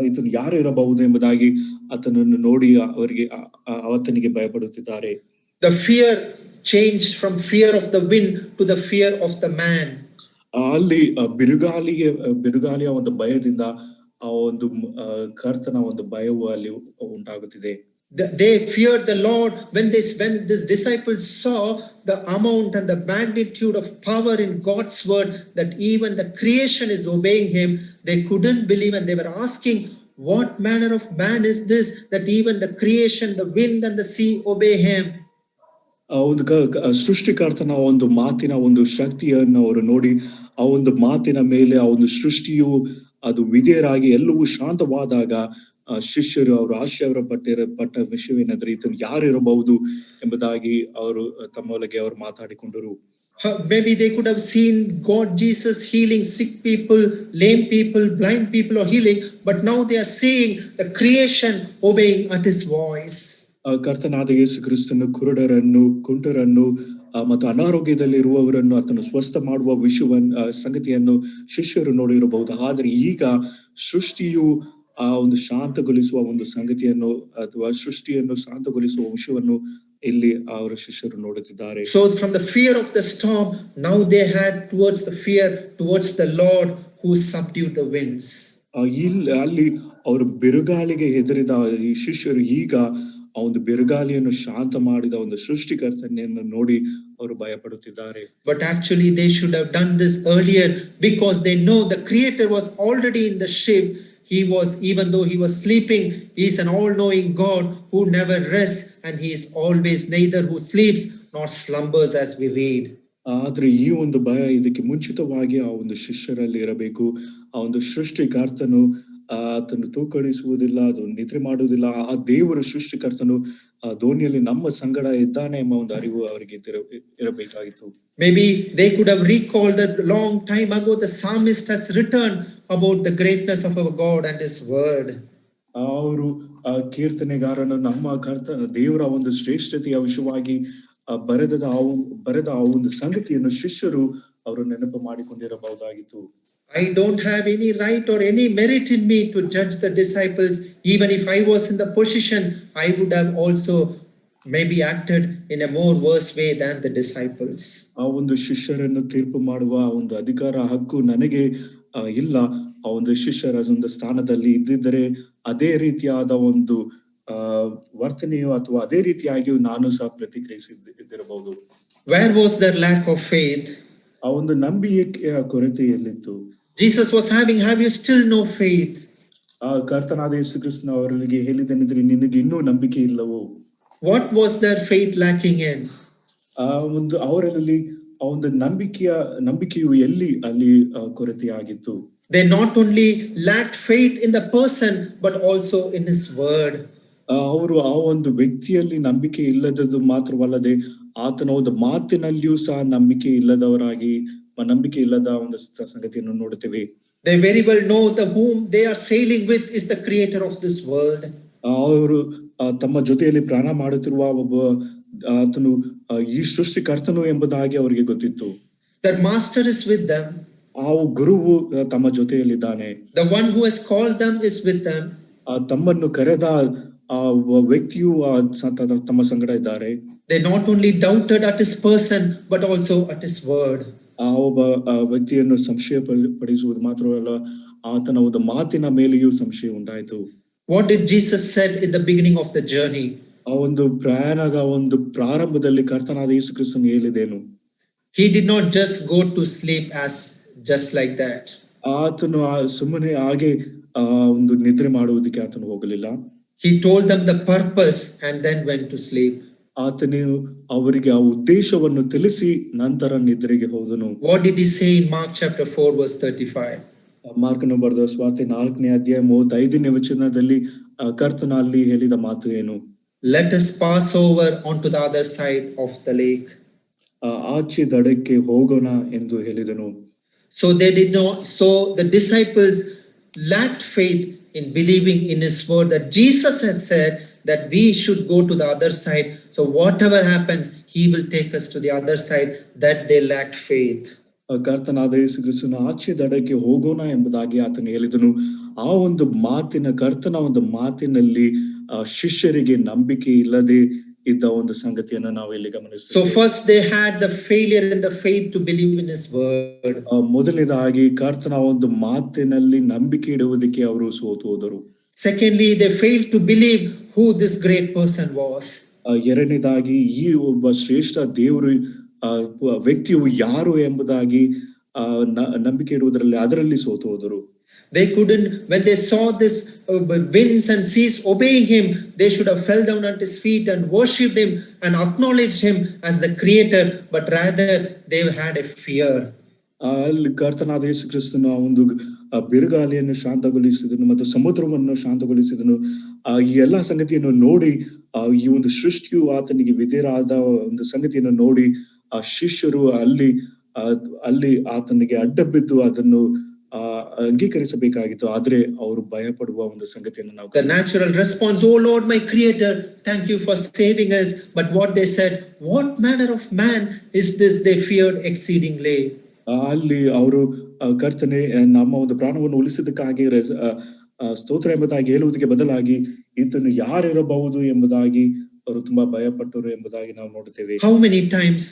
ಇದನ್ನು ಯಾರು ಇರಬಹುದು ಎಂಬುದಾಗಿ ಆತನನ್ನು ನೋಡಿ ಆತನಿಗೆ ಭಯಪಡುತ್ತಿದ್ದಾರೆ. The fear changed from fear of the wind to the fear of the man. ಅಲ್ಲಿ ಬಿರುಗಾಳಿಯ ಒಂದು ಭಯದಿಂದ ಆ ಒಂದು ಕರ್ತನ ಒಂದು ಭಯವು ಅಲ್ಲಿ ಉಂಟಾಗುತ್ತಿದೆ. They feared the Lord when these disciples saw the amount and the magnitude of power in God's word, that even the creation is obeying him. They couldn't believe and they were asking, what manner of man is this that even the creation, the wind and the sea obey him? ಆ ಒಂದು ಸೃಷ್ಟಿಕರ್ತನ ಒಂದು ಮಾತಿನ ಒಂದು ಶಕ್ತಿಯನ್ನು ಅವರು ನೋಡಿ ಆ ಒಂದು ಮಾತಿನ ಮೇಲೆ ಆ ಒಂದು ಸೃಷ್ಟಿಯು ಅದು ವಿಧೇಯರಾಗಿ ಎಲ್ಲವೂ ಶಾಂತವಾದಾಗ ಶಿಷ್ಯರು ಅವರು ಆಶ್ಚರ್ಯ ಪಟ್ಟ ವಿಷಯವೇನೆಂದರೆ ಇದನ್ನು ಯಾರಿರಬಹುದು ಎಂಬುದಾಗಿ ಅವರು ತಮ್ಮೊಳಗೆ ಅವರು ಮಾತಾಡಿಕೊಂಡರು. Maybe they could have seen God Jesus healing sick people, lame people, blind people or healing, but now they are seeing the creation obeying at his voice. ಕರ್ತನಾದ ಯೇಸು ಕ್ರಿಸ್ತನು ಕುರುಡರನ್ನು, ಕುಂಟರನ್ನು ಮತ್ತು ಅನಾರೋಗ್ಯದಲ್ಲಿರುವವರನ್ನು ಆತನು ಸ್ವಸ್ಥ ಮಾಡುವ ಸಂಗತಿಯನ್ನು ಶಿಷ್ಯರು ನೋಡಿರಬಹುದು. ಆದರೆ ಈಗ ಸೃಷ್ಟಿಯು ಆ ಒಂದು ಶಾಂತಗೊಳಿಸುವ ಒಂದು ಸಂಗತಿಯನ್ನು ಅಥವಾ ಸೃಷ್ಟಿಯನ್ನು ಶಾಂತಗೊಳಿಸುವ ವಿಷಯವನ್ನು ಇಲ್ಲಿ ಅವರ ಶಿಷ್ಯರು ನೋಡುತ್ತಿದ್ದಾರೆ. So from the fear of the storm, now they had towards the fear towards the Lord who subdued the winds. ಅಲ್ಲಿ ಅವರು ಬಿರುಗಾಳಿಗೆ ಹೆದರಿದ ಈ ಶಿಷ್ಯರು ಈಗ ಆ ಒಂದು ಬಿರುಗಾಳಿಯನ್ನು ಶಾಂತ ಮಾಡಿದ ಒಂದು ಸೃಷ್ಟಿಕರ್ತನೆಯನ್ನು ನೋಡಿ ಅವರು ಭಯ ಪಡುತ್ತಿದ್ದಾರೆ. But actually they should have done this earlier because they know the Creator was already in the ship. He was, even though he was sleeping, he is an all-knowing God who never rests, and he is always neither who sleeps nor slumbers, as we read. ಆದ್ರೆ ಈ ಒಂದು ಭಯ ಇದಕ್ಕೆ ಮುಂಚಿತವಾಗಿ ಆ ಒಂದು ಶಿಷ್ಯರಲ್ಲಿ ಇರಬೇಕು. ಆ ಒಂದು ಸೃಷ್ಟಿಕರ್ತನು ಆತನು ತೂಕಡಿಸುವುದಿಲ್ಲ, ಅದು ನಿದ್ರೆ ಮಾಡುವುದಿಲ್ಲ. ಆ ದೇವರ ಸೃಷ್ಟಿಕರ್ತನು ಆ ದೋಣಿಯಲ್ಲಿ ನಮ್ಮ ಸಂಗಡ ಇದ್ದಾನೆ ಎಂಬ ಒಂದು ಅರಿವು ಅವರಿಗೆ ಇರಬೇಕಾಗಿತ್ತು. Maybe they could have recalled that long time ago the psalmist has written about the greatness of our God and his word. ಅವರು ಕೀರ್ತನೆಗಾರನು ನಮ್ಮ ದೇವರ ಒಂದು ಶ್ರೇಷ್ಠತೆಯ ವಿಷಯವಾಗಿ ಬರೆದ ಆ ಒಂದು ಸಂಗತಿಯನ್ನು ಶಿಷ್ಯರು ಅವರು ನೆನಪು ಮಾಡಿಕೊಂಡಿರಬಹುದಾಗಿತ್ತು. I don't have any right or any merit in me to judge the disciples. Even if I was in the position, I would have also maybe acted in a more worse way than the disciples. ಆ ಒಂದು ಶಿಷ್ಯರನ್ನು ತೀರ್ಪು ಮಾಡುವ ಒಂದು ಅಧಿಕಾರ ಹಕ್ಕು ನನಗೆ ಇಲ್ಲ. ಆ ಒಂದು ಶಿಷ್ಯರ ಒಂದು ಸ್ಥಾನದಲ್ಲಿ ಇದ್ದಿದ್ದರೆ ಅದೇ ರೀತಿಯಾದ ಒಂದು ವರ್ತನೆಯು ಅಥವಾ ಅದೇ ರೀತಿಯಾಗಿಯೂ ನಾನು ಸಹ ಪ್ರತಿಕ್ರಿಯಿಸಿದ್ದಿರಬಹುದು. Where was their lack of faith? ಆ ಒಂದು ನಂಬಿಕೆಯ ಕೊರತೆ ಎಲ್ಲಿತ್ತು? Jesus was having, have you still no faith? ಕರ್ತನಾದ ಯೇಸು ಕ್ರಿಸ್ತನ ಅವರಿಗೆ ಹೇಳಿದನೆಂದರೆ ನಿನಗೆ ಇನ್ನೂ ನಂಬಿಕೆ ಇಲ್ಲವೋ? What was their faith lacking in? ಒಂದು ಅವರಲ್ಲಿ ಆ ಒಂದು ನಂಬಿಕೆಯು ಎಲ್ಲಿ ಅಲ್ಲಿ ಕೊರತೆಯಾಗಿತ್ತು? They not only lacked faith in the person but also in his word. ಅವರು ಆ ಒಂದು ವ್ಯಕ್ತಿಯಲ್ಲಿ ನಂಬಿಕೆ ಇಲ್ಲದದ್ದು ಮಾತ್ರವಲ್ಲದೆ ಆತನ ಒಂದು ಮಾತಿನಲ್ಲಿಯೂ ಸಹ ನಂಬಿಕೆ ಇಲ್ಲದ ಒಂದು ಸಂಗತಿಯನ್ನು ನೋಡುತ್ತೇವೆ. They very well know the whom they are sailing with is the creator of this world. ಅವರು ತಮ್ಮ ಜೊತೆಯಲ್ಲಿ ಪ್ರಯಾಣ ಮಾಡುತ್ತಿರುವ ಒಬ್ಬ ಆತನು ಈ ಸೃಷ್ಟಿಕರ್ತನು ಎಂಬುದಾಗಿ ಅವರಿಗೆ ಗೊತ್ತಿತ್ತು. Their master is with them. ಆ ಗುರುವು ತಮ್ಮ ಜೊತೆಯಲ್ಲಿದ್ದಾನೆ. The one who has called them is with them. ತಮ್ಮನ್ನು ಕರೆದ ಆ ವ್ಯಕ್ತಿಯು ತಮ್ಮ ಸಂಗಡ ಇದ್ದಾರೆ. They not only doubted at his person but also at his word. ಆ ಒಬ್ಬ ವ್ಯಕ್ತಿಯನ್ನು ಸಂಶಯ ಪಡಿಸುವುದು ಮಾತ್ರವಲ್ಲ, ಆತನ ಒಂದು ಮಾತಿನ ಮೇಲೆಯೂ ಸಂಶಯ ಉಂಟಾಯಿತು. What did Jesus said in the beginning of the journey? ಆ ಒಂದು ಪ್ರಯಾಣದ ಒಂದು ಪ್ರಾರಂಭದಲ್ಲಿ ಕರ್ತನಾದ ಯೇಸು ಕ್ರಿಸ್ತನು ಹೇಳಿದೇನು? He did not just go to sleep just like that. ಆತನು ಸುಮ್ಮನೆ ಹಾಗೆ ಒಂದು ನಿದ್ರೆ ಮಾಡುವುದಕ್ಕೆ ಆತನು ಹೋಗಲಿಲ್ಲ. He told them the purpose and then went to sleep. ಆತನು ಅವರಿಗೆ ಆ ಉದ್ದೇಶವನ್ನು ತಿಳಿಸಿ ನಂತರ ನಿದ್ರೆಗೆ ಹೋದನು. What did he say in Mark chapter 4 verse 35? ಮಾರ್ಕನು ಬರೆದ ಸುವಾರ್ತೆ 4ನೇ ಅಧ್ಯಾಯ 35ನೇ ವಚನದಲ್ಲಿ ಕರ್ತನು ಅಲ್ಲಿ ಹೇಳಿದ ಮಾತು ಏನು? Let us pass over onto the other side of the lake. ಆಚೆ ದಡಕ್ಕೆ ಹೋಗೋಣ ಎಂದು ಹೇಳಿದನು. So the disciples lacked faith in believing in his word that Jesus has said that we should go to the other side. So whatever happens, he will take us to the other side. That they lacked faith. ಕರ್ತನಾದ ಯೇಸು ಕ್ರಿಸ್ತನು ಆಚೆ ದಡಕ್ಕೆ ಹೋಗೋಣ ಎಂಬುದಾಗಿ ಆತನು ಹೇಳಿದನು. ಆ ಒಂದು ಕರ್ತನ ಒಂದು ಮಾತಿನಲ್ಲಿ ಶಿಷ್ಯರಿಗೆ ನಂಬಿಕೆ ಇಲ್ಲದೆ ಇದ್ದ ಒಂದು ಸಂಗತಿಯನ್ನು ನಾವು ಇಲ್ಲಿ ಗಮನಿಸ್ತೇವೆ. So first they had the failure in the faith to believe in his word. ಮೊದಲನೇದಾಗಿ ಕರ್ತನ ಒಂದು ಮಾತಿನಲ್ಲಿ ನಂಬಿಕೆ ಇಡುವುದಕ್ಕೆ ಅವರು ಸೋತು ಹೋದರು. Secondly, they failed to believe who this great person was. ಎರಡನೇದಾಗಿ ಈ ಒಬ್ಬ ಶ್ರೇಷ್ಠ ದೇವರು ವ್ಯಕ್ತಿಯು ಯಾರು ಎಂಬುದಾಗಿ ನಂಬಿಕೆ ಇಡುವುದರಲ್ಲಿ ಅದರಲ್ಲಿ ಸೋತು ಹೋದರು. They couldn't, when they saw this winds and seas obeying him, they should have fell down at his feet and worshipped him and acknowledged him as the creator, but rather they had a fear. ಅಲ್ಲಿ ಕರ್ತನಾದ ಯೇಸು ಕ್ರಿಸ್ತನು ಆ ಒಂದು ಬಿರುಗಾಳಿಯನ್ನು ಶಾಂತಗೊಳಿಸಿದನು ಮತ್ತು ಸಮುದ್ರವನ್ನು ಶಾಂತಗೊಳಿಸಿದನು. ಈ ಎಲ್ಲಾ ಸಂಗತಿಯನ್ನು ನೋಡಿ ಈ ಒಂದು ಸೃಷ್ಟಿಯು ಆತನಿಗೆ ವಿಧೇಯರಾದ ಒಂದು ಸಂಗತಿಯನ್ನು ನೋಡಿ ಆ ಶಿಷ್ಯರು ಅಲ್ಲಿ ಆತನಿಗೆ ಅಡ್ಡ ಬಿದ್ದು ಅದನ್ನು ಅಂಗೀಕರಿಸಬೇಕಾಗಿತ್ತು. ಆದ್ರೆ ಅವರು ಭಯ ಪಡುವ ಒಂದು ಸಂಗತಿಯನ್ನು ನಾವು The natural response, "Oh Lord, my creator, thank you for saving us." But what they said, "What manner of man is this?" They feared exceedingly. ಅಲ್ಲಿ ಅವರು ಕರ್ತನೆ ನಮ್ಮ ಒಂದು ಪ್ರಾಣವನ್ನು ಉಳಿಸಿದ್ದಕ್ಕಾಗಿ ಸ್ತೋತ್ರ ಎಂಬುದಾಗಿ ಹೇಳುವುದಕ್ಕೆ ಬದಲಾಗಿ ಈತನು ಯಾರಿರಬಹುದು ಎಂಬುದಾಗಿ ಅವರು ತುಂಬಾ ಭಯಪಟ್ಟರು ಎಂಬುದಾಗಿ ನಾವು ನೋಡುತ್ತೇವೆ. How many times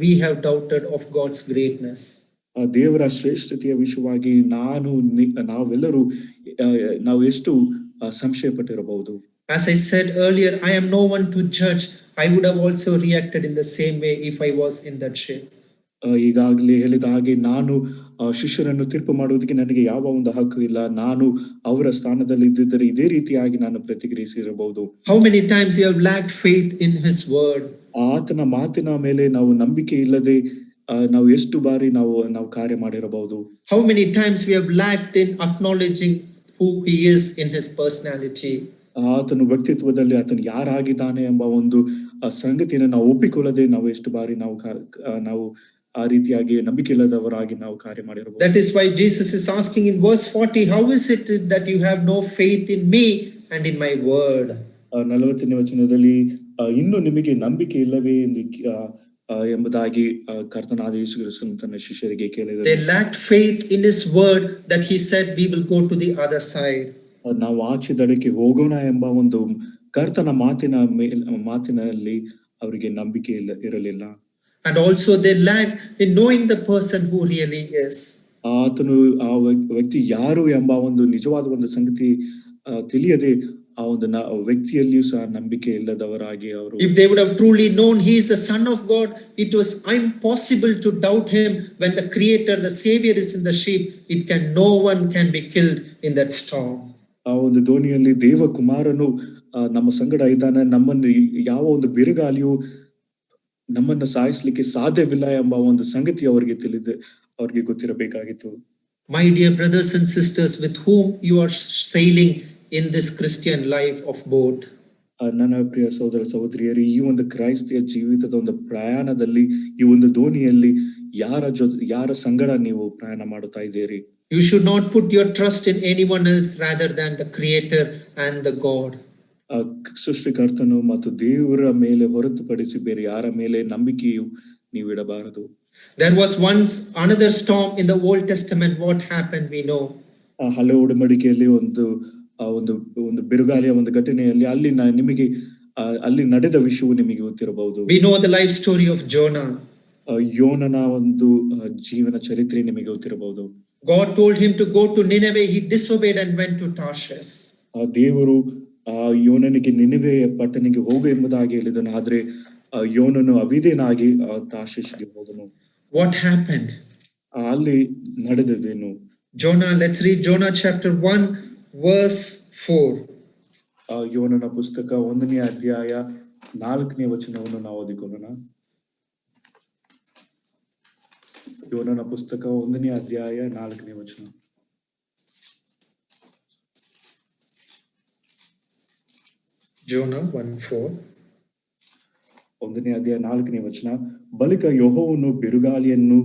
we have doubted of God's greatness. ದೇವರ ಶ್ರೇಷ್ಠತೆಯ ವಿಷಯವಾಗಿ ನಾವೆಲ್ಲರೂ ನಾವು ಎಷ್ಟು ಸಂಶಯ ಪಟ್ಟಿರಬಹುದು. As I said earlier, I am no one to judge. I would have also reacted in the same way if I was in that ship. ಈಗಾಗಲೇ ಹೇಳಿದ ಹಾಗೆ ನಾನು ಶಿಷ್ಯರನ್ನು ತೀರ್ಪು ಮಾಡುವುದಕ್ಕೆ ನನಗೆ ಯಾವ ಒಂದು ಹಕ್ಕು ಇಲ್ಲ. ನಾನು ಅವರ ಸ್ಥಾನದಲ್ಲಿ ಇದ್ದಿದ್ದರೆ ಇದೇ ರೀತಿಯಾಗಿ ನಾನು ಪ್ರತಿಕ್ರಿಯಿಸಿರಬಹುದು. How many times you have lacked faith in his word? ಆತನ ಮಾತಿನ ಮೇಲೆ ನಾವು ನಂಬಿಕೆ ಇಲ್ಲದೆ ನಾವು ಎಷ್ಟು ಬಾರಿ ನಾವು ಕಾರ್ಯ ಮಾಡಿರಬಹುದು. How many times we have lacked in acknowledging who he is in his personality? ಆತನು ವ್ಯಕ್ತಿತ್ವದಲ್ಲಿ ಆತನು ಯಾರಾಗಿದ್ದಾನೆ ಎಂಬ ಒಂದು ಸಂಗತಿಯನ್ನು ನಾವು ಒಪ್ಪಿಕೊಳ್ಳದೆ ನಾವು ಎಷ್ಟು ಬಾರಿ ನಾವು ಆ ರೀತಿಯಾಗಿ ನಂಬಿಕೆ ಇಲ್ಲದವರಾಗಿ ನಾವು ಕಾರ್ಯ ಮಾಡಿರಬಹುದು. That is why Jesus is asking in verse 40, how is it that you have no faith in me and in my word? 40ನೇ ವಚನದಲ್ಲಿ ಇನ್ನು ನಿಮಗೆ ನಂಬಿಕೆ ಇಲ್ಲವೇ ಎಂದು ಎಂಬುದಾಗಿ ಕರ್ತನಾದ ಯೇಸು ಕ್ರಿಸ್ತನು ತನ್ನ ಶಿಷ್ಯರಿಗೆ ಕೇಳಿದರು. They lacked faith in his word that he said we will go to the other side. ನಾವು ಆಚೆ ದಡಕ್ಕೆ ಹೋಗೋಣ ಎಂಬ ಒಂದು ಕರ್ತನ ಮಾತಿನಲ್ಲಿ ಅವರಿಗೆ ನಂಬಿಕೆ ಇರಲಿಲ್ಲ. And also they lacked in knowing the person who really is. ಆತನು ಆ ವ್ಯಕ್ತಿ ಯಾರು ಎಂಬ ಒಂದು ನಿಜವಾದ ಒಂದು ಸಂಗತಿ ತಿಳಿಯದೆ ಆ ಒಂದು ವ್ಯಕ್ತಿಯಲ್ಲಿಯೂ ಸಹ ನಂಬಿಕೆ ಇಲ್ಲದವರಾಗಿ ಅವರು. If they would have truly known he is the Son of God, it was impossible to doubt him. When the Creator, the Savior is in the ship, no one can be killed in that storm. ಆ ಒಂದು ದೋಣಿಯಲ್ಲಿ ದೇವಕುಮಾರನು ನಮ್ಮ ಸಂಗಡ ಇದ್ದಾನೆ, ನಮ್ಮನ್ನು ಯಾವ ಒಂದು ಬಿರುಗಾಳಿಯು ನಮ್ಮನ್ನು ಸಾಯಿಸಲಿಕ್ಕೆ ಸಾಧ್ಯವಿಲ್ಲ ಎಂಬ ಒಂದು ಸಂಗತಿ ಅವರಿಗೆ ಗೊತ್ತಿರಬೇಕಾಗಿತ್ತು. My dear brothers and sisters, with whom you are sailing in this Christian life of boat, ನನ್ನ ಪ್ರಿಯ ಸಹೋದರ ಸಹೋದರಿಯರು, ಈ ಒಂದು ಕ್ರೈಸ್ತಿಯ ಜೀವಿತದ ಒಂದು ಪ್ರಯಾಣದಲ್ಲಿ ಈ ಒಂದು ದೋಣಿಯಲ್ಲಿ ಯಾರ ಸಂಗಡ ನೀವು ಪ್ರಯಾಣ ಮಾಡುತ್ತಾ ಇದ್ದೀರಿ? You should not put your trust in anyone else rather than the Creator and the God. ಸೃಷ್ಟಿಕರ್ತನು ಮತ್ತು ದೇವರ ಮೇಲೆ ಹೊರತುಪಡಿಸಿ ಬೇರೆ ಯಾರ ಮೇಲೆ ನಂಬಿಕೆಯು ನೀವು ಇಡಬಾರದು. There was once another storm in the Old Testament. What happened we know. ಹಳೆ ಒಡಂಬಡಿಕೆಯಲ್ಲಿ ಒಂದು ಬಿರುಗಾಳಿಯ ಒಂದು ಘಟನೆಯಲ್ಲಿ ಅಲ್ಲಿ ನಡೆದ ವಿಷಯವು ನಿಮಗೆ ಗೊತ್ತಿರಬಹುದು. We know the life story of Jonah. ಯೋನನ ಒಂದು ಜೀವನ ಚರಿತ್ರೆ ನಿಮಗೆ ಗೊತ್ತಿರಬಹುದು. God told him to go to Nineveh. He disobeyed and went to Tarshish. ದೇವರು ಯೋನನಿಗೆ ನಿನೆವೆ ಪಟ್ಟಣಕ್ಕೆ ಹೋಗು ಎಂಬುದಾಗಿ ಹೇಳಿದನು. ಆದ್ರೆ ಯೋನನು ಅವಿಧೇಯನಾಗಿ ತಾರ್ಷೀಷಿಗೆ ಹೋದನು. What happened? ಅಲ್ಲಿ ನಡೆದದೇನು? Jonah, let's read Jonah chapter 1 verse 4. ಯೋನನ ಪುಸ್ತಕ 1ನೇ ಅಧ್ಯಾಯ 4ನೇ ವಚನವನ್ನು ನಾವು ಓದಿಕೊಳ್ಳೋಣ. ಯೋನನ ಪುಸ್ತಕ 1ನೇ ಅಧ್ಯಾಯ 4ನೇ ವಚನ. Jonah 1:4. 1ನೇ ಅಧ್ಯಾಯ 4ನೇ ವಚನ. ಬಳಿಕ ಯೆಹೋವನು ಬಿರುಗಾಳಿಯನ್ನು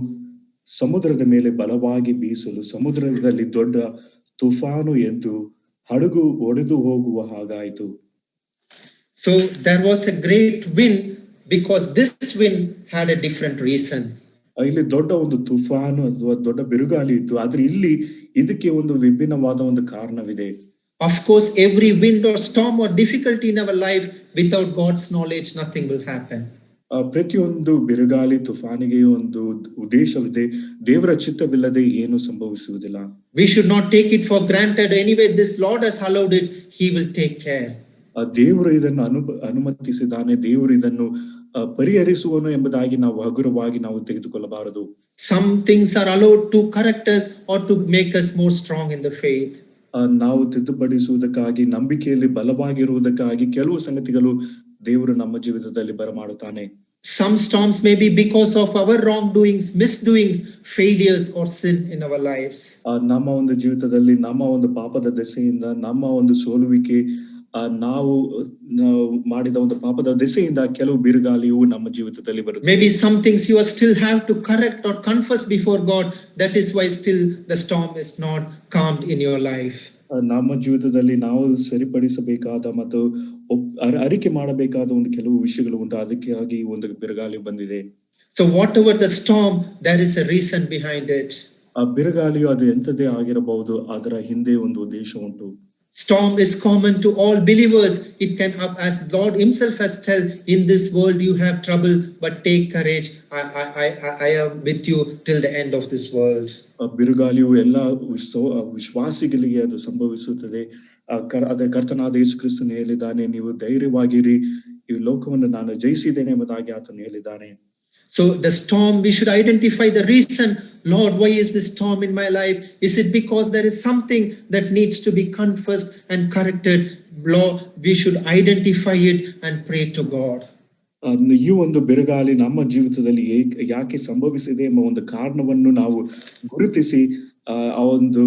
ಸಮುದ್ರದ ಮೇಲೆ ಬಲವಾಗಿ ಬೀಸಲು ಸಮುದ್ರದಲ್ಲಿ ದೊಡ್ಡ ತುಫಾನು ಎದ್ದು ಹಡಗು ಒಡೆದು ಹೋಗುವ ಹಾಗಾಯಿತು. So there was a great wind because this wind had a different reason. ಇಲ್ಲಿ ದೊಡ್ಡ ಒಂದು ತುಫಾನು ಅಥವಾ ದೊಡ್ಡ ಬಿರುಗಾಳಿ ಇತ್ತು, ಆದ್ರೆ ಇಲ್ಲಿ ಇದಕ್ಕೆ ಒಂದು ವಿಭಿನ್ನವಾದ ಒಂದು ಕಾರಣವಿದೆ. Of course, every wind or storm or difficulty in our life, without God's knowledge, nothing will happen. ಪ್ರತಿಯೊಂದು ಬಿರುಗಾಳಿ ತುಫಾನಿಗೆ ಒಂದು ಉದ್ದೇಶವಿದೆ. ದೇವರ ಚಿತ್ತವಿಲ್ಲದೆ ಏನು ಸಂಭವಿಸುವುದಿಲ್ಲ. We should not take it for granted. Anyway, this Lord has allowed it. He will take care. ದೇವರು ಇದನ್ನು ಅನುಮತಿಸಿದ್ದಾನೆ, ದೇವರು ಇದನ್ನು ಪರಿಹರಿಸುವನು ಎಂಬುದಾಗಿ ನಾವು ಹಗುರವಾಗಿ ನಾವು ತೆಗೆದುಕೊಳ್ಳಬಾರದು. Some things are allowed to correct us or to make us more strong in the faith. ನಾವು ತಿದ್ದುಪಡಿಸುವುದಕ್ಕಾಗಿ, ನಂಬಿಕೆಯಲ್ಲಿ ಬಲವಾಗಿರುವುದಕ್ಕಾಗಿ ಕೆಲವು ಸಂಗತಿಗಳು ದೇವರು ನಮ್ಮ ಜೀವಿತದಲ್ಲಿ ಬರಮಾಡುತ್ತಾನೆ. Some storms may be because of our wrongdoings, misdoings, failures, or sin in our lives. ನಮ್ಮ ಒಂದು ಜೀವಿತದಲ್ಲಿ ನಮ್ಮ ಒಂದು ಪಾಪದ ದೆಸೆಯಿಂದ, ನಮ್ಮ ಒಂದು ಸೋಲುವಿಕೆ, ನಾವು ಮಾಡಿದ ಒಂದು ಪಾಪದ ದೆಸೆಯಿಂದ ಕೆಲವು ಬಿರುಗಾಳಿಯು ನಮ್ಮ ಜೀವಿತದಲ್ಲಿ ಬರುತ್ತದೆ. Maybe some things you still have to correct or confess before God. That is why still the storm is not calmed in your life. ನಮ್ಮ ಜೀವಿತದಲ್ಲಿ ನಾವು ಸರಿಪಡಿಸಬೇಕಾದ ಮತ್ತು ಅರಿಕೆ ಮಾಡಬೇಕಾದ ಒಂದು ಕೆಲವು ವಿಷಯಗಳು ಉಂಟು. ಅದಕ್ಕಾಗಿ ಒಂದು ಬಿರುಗಾಳಿ ಬಂದಿದೆ. So whatever the storm, there is a reason behind it. ಆ ಬಿರುಗಾಳಿಯು ಅದು ಎಂತದೇ ಆಗಿರಬಹುದು, ಅದರ ಹಿಂದೆ ಒಂದು ಉದ್ದೇಶ ಉಂಟು. Storm is common to all believers. It can, as Lord Himself has told, in this world you have trouble, but take courage. I am with you till the end of this world. ಬಿರುಗಾಳಿಯು ಎಲ್ಲ ವಿಶ್ವಾಸಿಗಳಿಗೆ ಅದು ಸಂಭವಿಸುತ್ತದೆ. ಅದರ ಕರ್ತನಾದ ಯೇಸು ಕ್ರಿಸ್ತನು ಹೇಳಿದ್ದಾನೆ, ನೀವು ಧೈರ್ಯವಾಗಿರಿ, ಈ ಲೋಕವನ್ನು ನಾನು ಜಯಿಸಿದ್ದೇನೆ ಎಂಬುದಾಗಿ ಆತನು ಹೇಳಿದ್ದಾನೆ. So the storm, we should identify the reason. Lord, why is this storm in my life? Is it because there is something that needs to be confessed and corrected? Lord, we should identify it and pray to God. ಈ ಒಂದು ಬಿರುಗಾಳಿ ನಮ್ಮ ಜೀವಿತದಲ್ಲಿ ಯಾಕೆ ಸಂಭವಿಸಿದೆ ಎಂಬ ಒಂದು ಕಾರಣವನ್ನು ನಾವು ಗುರುತಿಸಿ ಆ ಒಂದು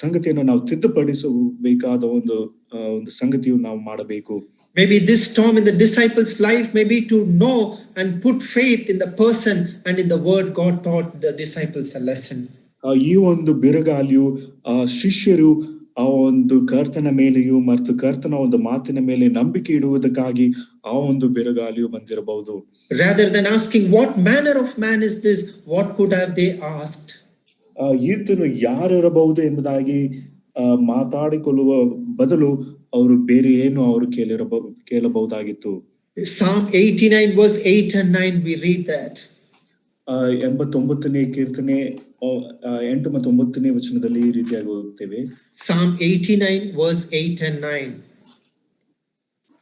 ಸಂಗತಿಯನ್ನು ನಾವು ತಿದ್ದುಪಡಿಸಬೇಕಾದ ಒಂದು ಸಂಗತಿಯು ನಾವು ಮಾಡಬೇಕು. Maybe this storm in the disciples' life may be to know and put faith in the person and in the word God taught the disciples a lesson. ಈ ಒಂದು ಬಿರುಗಾಳಿಯು ಶಿಷ್ಯರು ಆ ಒಂದು ಕರ್ತನ ಮೇಲೆಯೂ ಮತ್ತು ಕರ್ತನ ಒಂದು ಮಾತಿನ ಮೇಲೆ ನಂಬಿಕೆ ಇಡುವುದಕ್ಕಾಗಿ ಆ ಒಂದು ಬಿರುಗಾಳಿಯು ಬಂದಿರಬಹುದು. Rather than asking what manner of man is this, what could have they asked? ಈತನು ಯಾರಿರಬಹುದು ಎಂಬುದಾಗಿ ಮಾತಾಡಿಕೊಳ್ಳುವ ಬದಲು ಅವರು ಬೇರೆ ಏನು ಅವರು ಕೇಳಬಹುದಾಗಿತ್ತು. Psalm 89 verse 8 and 9 we read that. 89ನೇ ಕೀರ್ತನೆ 8 ಮತ್ತು 9ನೇ ವಚನದಲ್ಲಿ ಈ ರೀತಿಯಾಗಿ ಓದುತ್ತೇವೆ. Psalm 89 verse 8 and 9.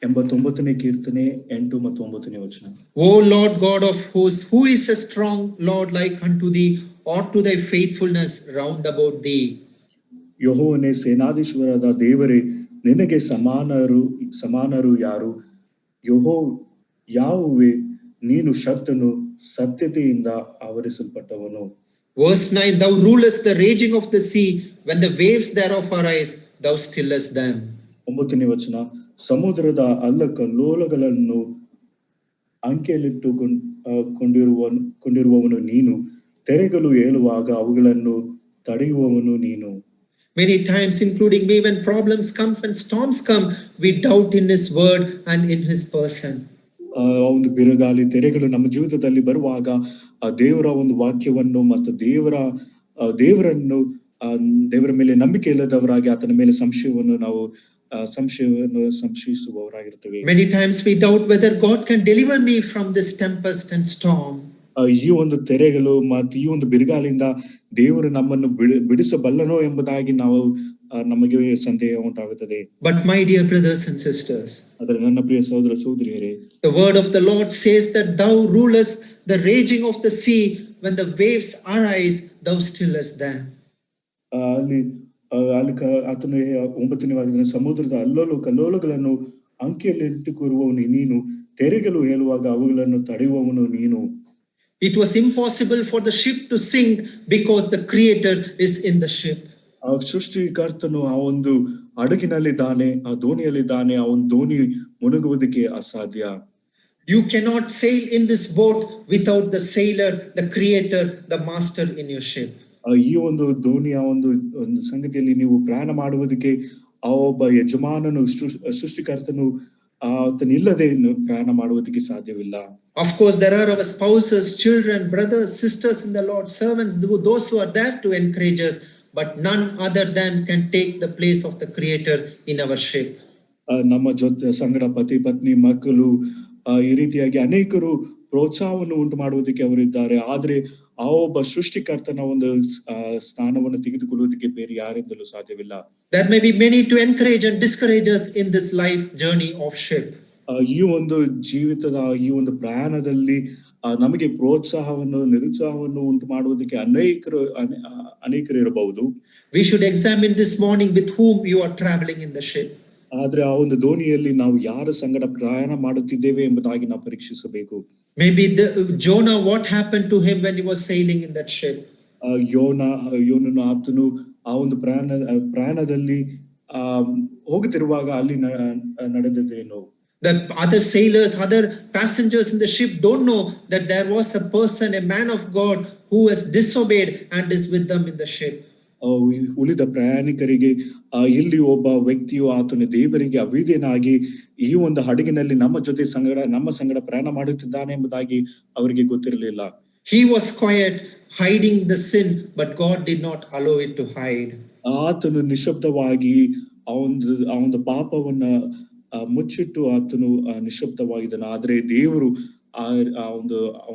89ನೇ ಕೀರ್ತನೆ 8 ಮತ್ತು 9ನೇ ವಚನ. O Lord God of hosts, who is a strong Lord like unto thee, or to thy faithfulness round about thee? ಯೆಹೋವನೇ, ಸೇನಾಧೀಶ್ವರರಾದ ದೇವರೇ, ನಿನಗೆ ಸಮಾನರು ಯಾರು? ಯೆಹೋವೇ, ನೀನು ಶಕ್ತನು, ಸತ್ಯತೆಯಿಂದ ಆವರಿಸಲ್ಪಟ್ಟವನು. Verse 9, thou rulest the raging of the sea, when the waves thereof arise, thou stillest them. 9ನೇ ವಚನ, ಸಮುದ್ರದ ಅಲ್ಲಕಲ್ಲೋಲಗಳನ್ನು ಕೊಂಡಿರುವವನು ನೀನು, ತೆರೆಗಳು ಏಳುವಾಗ ಅವುಗಳನ್ನು ತಡೆಯುವವನು ನೀನು. Many times, including me, when problems come and storms come, we doubt in His word and in His person. ಒಂದು ಬಿರುಗಾಳಿ, ತೆರೆಗಳು ನಮ್ಮ ಜೀವಿತದಲ್ಲಿ ಬರುವಾಗ ದೇವರ ಒಂದು ವಾಕ್ಯವನ್ನು ಮತ್ತು ದೇವರ ಮೇಲೆ ನಂಬಿಕೆ ಇಲ್ಲದವರಾಗಿ ಆತನ ಮೇಲೆ ಸಂಶಯಿಸುವವರಾಗಿರ್ತೇವೆ. Many times we doubt whether God can deliver me from this tempest and storm. ಈ ಒಂದು ತೆರೆಗಳು ಮತ್ತು ಈ ಒಂದು ಬಿರುಗಾಳಿಯಿಂದ ದೇವರು ನಮ್ಮನ್ನು ಬಿಡಿಸಬಲ್ಲನೋ ಎಂಬುದಾಗಿ ನಮಗೆ ಸಂದೇಹ ಉಂಟಾಗುತ್ತದೆ. But my dear brothers and sisters, ಆದರೆ ನನ್ನ ಪ್ರಿಯ ಸಹೋದರ ಸಹೋದರಿಯರೇ, the word of the Lord says that thou rulest the raging of the sea, when the waves arise, thou stillest them. ಅಲ್ಲಿ ಆತನು 9ನೇ ವಾಕ್ಯದಲ್ಲಿ, ಸಮುದ್ರದ ಕಲ್ಲೋಲಗಳನ್ನು ಅಂಕೆಯಲ್ಲಿಟ್ಟುಕೊಳ್ಳುವವನು ನೀನು, ತೆರೆಗಳು ಏಳುವಾಗ ಅವುಗಳನ್ನು ತಡೆಯುವವನು ನೀನು. It was impossible for the ship to sink because the Creator is in the ship. ಸೃಷ್ಟಿಕರ್ತನು ಆ ಒಂದು ಹಡಗಿನಲ್ಲಿದ್ದಾನೆ, ಆ ದೋಣಿಯಲ್ಲಿದ್ದಾನೆ. ಆ ಒಂದು ದೋಣಿ ಮುಳುಗುವುದಕ್ಕೆ ಅಸಾಧ್ಯ. You cannot sail in this boat without the sailor, the Creator, the master in your ship. ಈ ಒಂದು ದೋಣಿಯ ಒಂದು ಸಂಗತಿಯಲ್ಲಿ ನೀವು ಪ್ರಯಾಣ ಮಾಡುವುದಕ್ಕೆ ಆ ಒಬ್ಬ ಯಜಮಾನನು, ಸೃಷ್ಟಿಕರ್ತನು ಆತನಿಲ್ಲದೆ ಪ್ರಯಾಣ ಮಾಡುವುದಕ್ಕೆ ಸಾಧ್ಯವಿಲ್ಲ. Of course, there are our spouses, children, brothers, sisters in the Lord, servants, those who are there to encourage us, but none other than can take the place of the Creator in our ship. ನಮ್ಮ ಜೊತೆ ಸಂಗಡ ಪತಿ, ಪತ್ನಿ, ಮಕ್ಕಳು, ಈ ರೀತಿಯಾಗಿ ಅನೇಕರು ಪ್ರೋತ್ಸಾಹವನ್ನು ಉಂಟು ಮಾಡುವುದಕ್ಕೆ ಅವರಿದ್ದಾರೆ. ಆದ್ರೆ ಆ ಒಬ್ಬ ಸೃಷ್ಟಿಕರ್ತನ ಒಂದು ಸ್ಥಾನವನ್ನು ತೆಗೆದುಕೊಳ್ಳುವುದಕ್ಕೆ ಬೇರೆ ಯಾರಿಂದಲೂ ಸಾಧ್ಯವಿಲ್ಲ. There may be many to encourage and discourage us in this life journey of ship. ಈ ಒಂದು ಜೀವಿತದ ಈ ಒಂದು ಪ್ರಯಾಣದಲ್ಲಿ ನಮಗೆ ಪ್ರೋತ್ಸಾಹವನ್ನು ನಿರುತ್ಸಾಹವನ್ನು ಉಂಟು ಮಾಡುವುದಕ್ಕೆ ಅನೇಕರು ಇರಬಹುದು. We should examine this morning with whom you are traveling in the ship. ಆದ್ರೆ ಆ ಒಂದು ದೋಣಿಯಲ್ಲಿ ನಾವು ಯಾರ ಸಂಗಡ ಪ್ರಯಾಣ ಮಾಡುತ್ತಿದ್ದೇವೆ ಎಂಬುದಾಗಿ ನಾವು ಪರೀಕ್ಷಿಸಬೇಕು. Maybe Jonah, what happened to him when he was sailing in that ship? ಯೋನನು ಆತನು ಆ ಒಂದು ಪ್ರಯಾಣದಲ್ಲಿ ಹೋಗುತ್ತಿರುವಾಗ ಅಲ್ಲಿ ನಡೆದದೇನು. The other sailors, other passengers in the ship don't know that there was a person, a man of God, who has disobeyed and is with them in the ship. ಉಳಿದ ಪ್ರಯಾಣಿಕರಿಗೆ ಇಲ್ಲಿ ಒಬ್ಬ ವ್ಯಕ್ತಿಯು ಆತನ ದೇವರಿಗೆ ಅವಿಧೇಯನಾಗಿ ಈ ಒಂದು ಹಡಗಿನಲ್ಲಿ ನಮ್ಮ ಸಂಗಡ ಪ್ರಯಾಣ ಮಾಡುತ್ತಿದ್ದಾನೆ ಎಂಬುದಾಗಿ ಅವರಿಗೆ ಗೊತ್ತಿರಲಿಲ್ಲ. He was quiet, hiding the sin, but God did not allow it to hide. ಆತನು ನಿಶಬ್ದವಾಗಿ ಆ ಒಂದು ಪಾಪವನ್ನ ಮುಚ್ಚಿಟ್ಟು ಆತನು ನಿಶಬ್ದವಾಗಿದ್ದನು. ಆದ್ರೆ ದೇವರು ಆ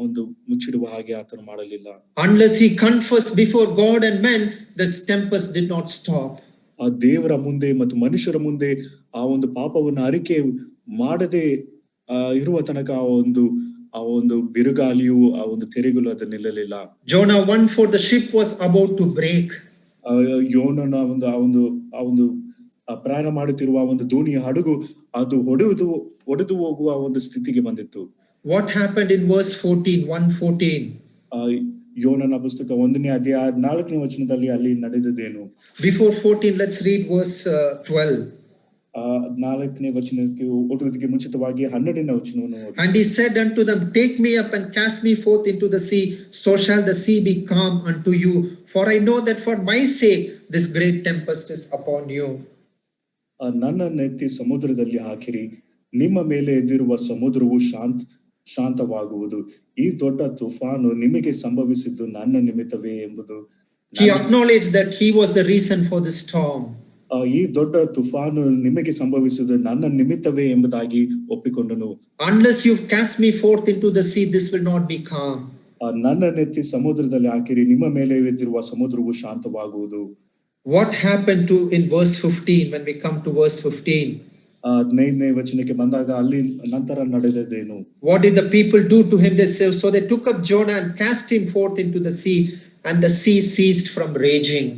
ಒಂದು ಮುಚ್ಚಿಡುವ ಹಾಗೆ ಆತನು ಮಾಡಲಿಲ್ಲ. Unless he confessed before God and men, the tempest did not stop. ಆ ದೇವರ ಮುಂದೆ ಮತ್ತು ಮನುಷ್ಯರ ಮುಂದೆ ಆ ಒಂದು ಪಾಪವನ್ನು ಅರಿಕೆ ಮಾಡದೆ ಇರುವ ತನಕ ಆ ಒಂದು ಬಿರುಗಾಳಿಯು ಆ ಒಂದು ತೆರೆಗಳು ಅದು ನಿಲ್ಲಲಿಲ್ಲ. Jonah 1:4, the ship was about to break. ಯೋನನ ಆ ಒಂದು ಪ್ರಯಾಣ ಮಾಡುತ್ತಿರುವ ಒಂದು ದೋಣಿಯ ಹಡಗು ಅದು ಒಡೆದು ಹೋಗುವ ಒಂದು ಸ್ಥಿತಿಗೆ ಬಂದಿತ್ತು. What happened in verse 14, 1:14? ಯೋನನ ಪುಸ್ತಕ 1ನೇ ಅಧ್ಯಾಯ 4ನೇ ವಚನದಲ್ಲಿ ಅಲ್ಲಿ ನಡೆದದೇನು. Before 14, let's read verse 12. 4ನೇ ವಚನಕ್ಕೆ ಓದುವುದಕ್ಕೆ ಮುಂಚಿತವಾಗಿ 12ನೇ ವಚನವನ್ನು ಓದಿ. And he said unto them, take me up and cast me forth into the sea, so shall the sea be calm unto you, for I know that for my sake this great tempest is upon you. ನನ್ನನ್ನೆತ್ತಿ ಸಮುದ್ರದಲ್ಲಿ ಹಾಕಿರಿ, ನಿಮ್ಮ ಮೇಲೆ ಎದ್ದಿರುವ ಸಮುದ್ರವು ಶಾಂತವಾಗುವುದು, ಈ ದೊಡ್ಡ ತುಫಾನು ನಿಮಗೆ ಸಂಭವಿಸಿದ್ದು ನನ್ನ ನಿಮಿತ್ತವೇ ಎಂಬುದು. He acknowledged that he was the reason for the storm. ಈ ದೊಡ್ಡ ತುಫಾನು ನಿಮಗೆ ಸಂಭವಿಸಿದ್ದು ನನ್ನ ನಿಮಿತ್ತವೇ ಎಂಬುದಾಗಿ ಒಪ್ಪಿಕೊಂಡನು. Unless you cast me forth into the sea, this will not be calm. ನನ್ನನ್ನೆತ್ತಿ ಸಮುದ್ರದಲ್ಲಿ ಹಾಕಿರಿ, ನಿಮ್ಮ ಮೇಲೆ ಎದ್ದಿರುವ ಸಮುದ್ರವು ಶಾಂತವಾಗುವುದು. What happened in verse 15 when we come to verse 15? 15ನೇ ವಚನಕ್ಕೆ ಬಂದಾಗ ಅಲ್ಲಿ ನಂತರ ನಡೆದದೇನು. What did the people do to him? They said, so they took up Jonah and cast him forth into the sea, and the sea ceased from raging.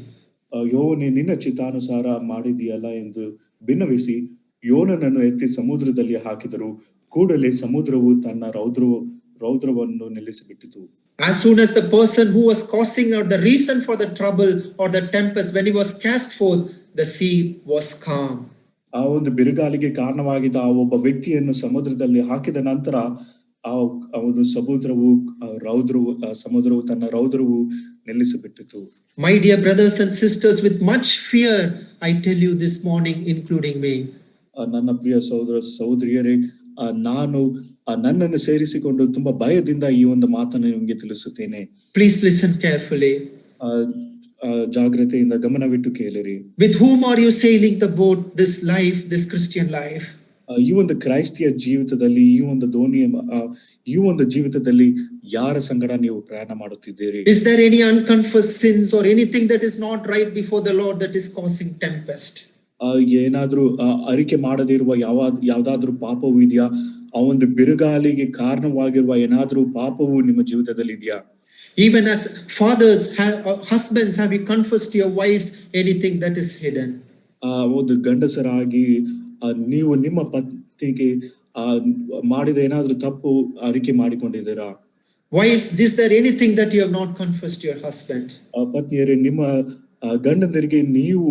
ಯೋವನೇ, ನಿನ್ನ ಚಿತ್ತಾನುಸಾರ ಮಾಡಿದೆಯಲ್ಲ ಎಂದು ಭಿನ್ನವಿಸಿ ಯೋನನನ್ನು ಎತ್ತಿ ಸಮುದ್ರದಲ್ಲಿ ಹಾಕಿದರು. ಕೂಡಲೇ ಸಮುದ್ರವು ತನ್ನ ರೌದ್ರವನ್ನು ನಿಲ್ಲಿಸಿಬಿಟ್ಟಿತು. As soon as the person who was causing or the reason for the trouble or the tempest, when he was cast forth, the sea was calm. ಆ ಒಂದು ಬಿರುಗಾಳಿಗೆ ಕಾರಣವಾಗಿದ್ದ ಆ ಒಬ್ಬ ವ್ಯಕ್ತಿಯನ್ನು ಸಮುದ್ರದಲ್ಲಿ ಹಾಕಿದ ನಂತರ ಆ ಒಂದು ಸಮುದ್ರವು ತನ್ನ ರೌದ್ರವು ನಿಲ್ಲಿಸಿಬಿಟ್ಟಿತು. My dear brothers and sisters, with much fear I tell you this morning, including me. ನನ್ನ ಪ್ರಿಯ ಸಹೋದರಿಯರೇ, ನಾನು ನನ್ನನ್ನು ಸೇರಿಸಿಕೊಂಡು ತುಂಬಾ ಭಯದಿಂದ ಈ ಒಂದು ಮಾತನ್ನು ನಿಮಗೆ ತಿಳಿಸುತ್ತೇನೆ. Please listen carefully. ಜಾಗ್ರತೆಯಿಂದ ಗಮನವಿಟ್ಟು ಕೇಳಿರಿ. With whom are you sailing the boat, this life, this Christian life? ಈ ಒಂದು ಕ್ರೈಸ್ತಿಯ ಜೀವಿತದಲ್ಲಿ ಈ ಒಂದು ಜೀವಿತದಲ್ಲಿ ಯಾರ ಸಂಗಡ ನೀವು ಪ್ರಯಾಣ ಮಾಡುತ್ತಿದ್ದೀರಿ? Is there any unconfessed sins or anything that is not right before the Lord that is causing tempest? ಏನಾದ್ರೂ ಅರಿಕೆ ಮಾಡದೇ ಇರುವ ಯಾವ್ದಾದ್ರೂ ಪಾಪವು ಇದೆಯಾ? ಆ ಒಂದು ಬಿರುಗಾಳಿಗೆ ಕಾರಣವಾಗಿರುವ ಏನಾದ್ರೂ ಪಾಪವು ನಿಮ್ಮ ಜೀವಿತದಲ್ಲಿ ಇದೆಯಾ? Even as fathers, husbands, have you confessed to your wives anything that is hidden? ಒಂದು ಗಂಡಸರಾಗಿ ನೀವು ನಿಮ್ಮ ಪತ್ನಿಗೆ ಮಾಡಿದ ಏನಾದ್ರೂ ತಪ್ಪು ಅರಿಕೆ ಮಾಡಿಕೊಂಡಿದ್ದೀರಾ? Wives, is there anything that you have not confessed to your husband? ಪತ್ನಿಯರೇ, ನಿಮ್ಮ ಗಂಡಂದರಿಗೆ ನೀವು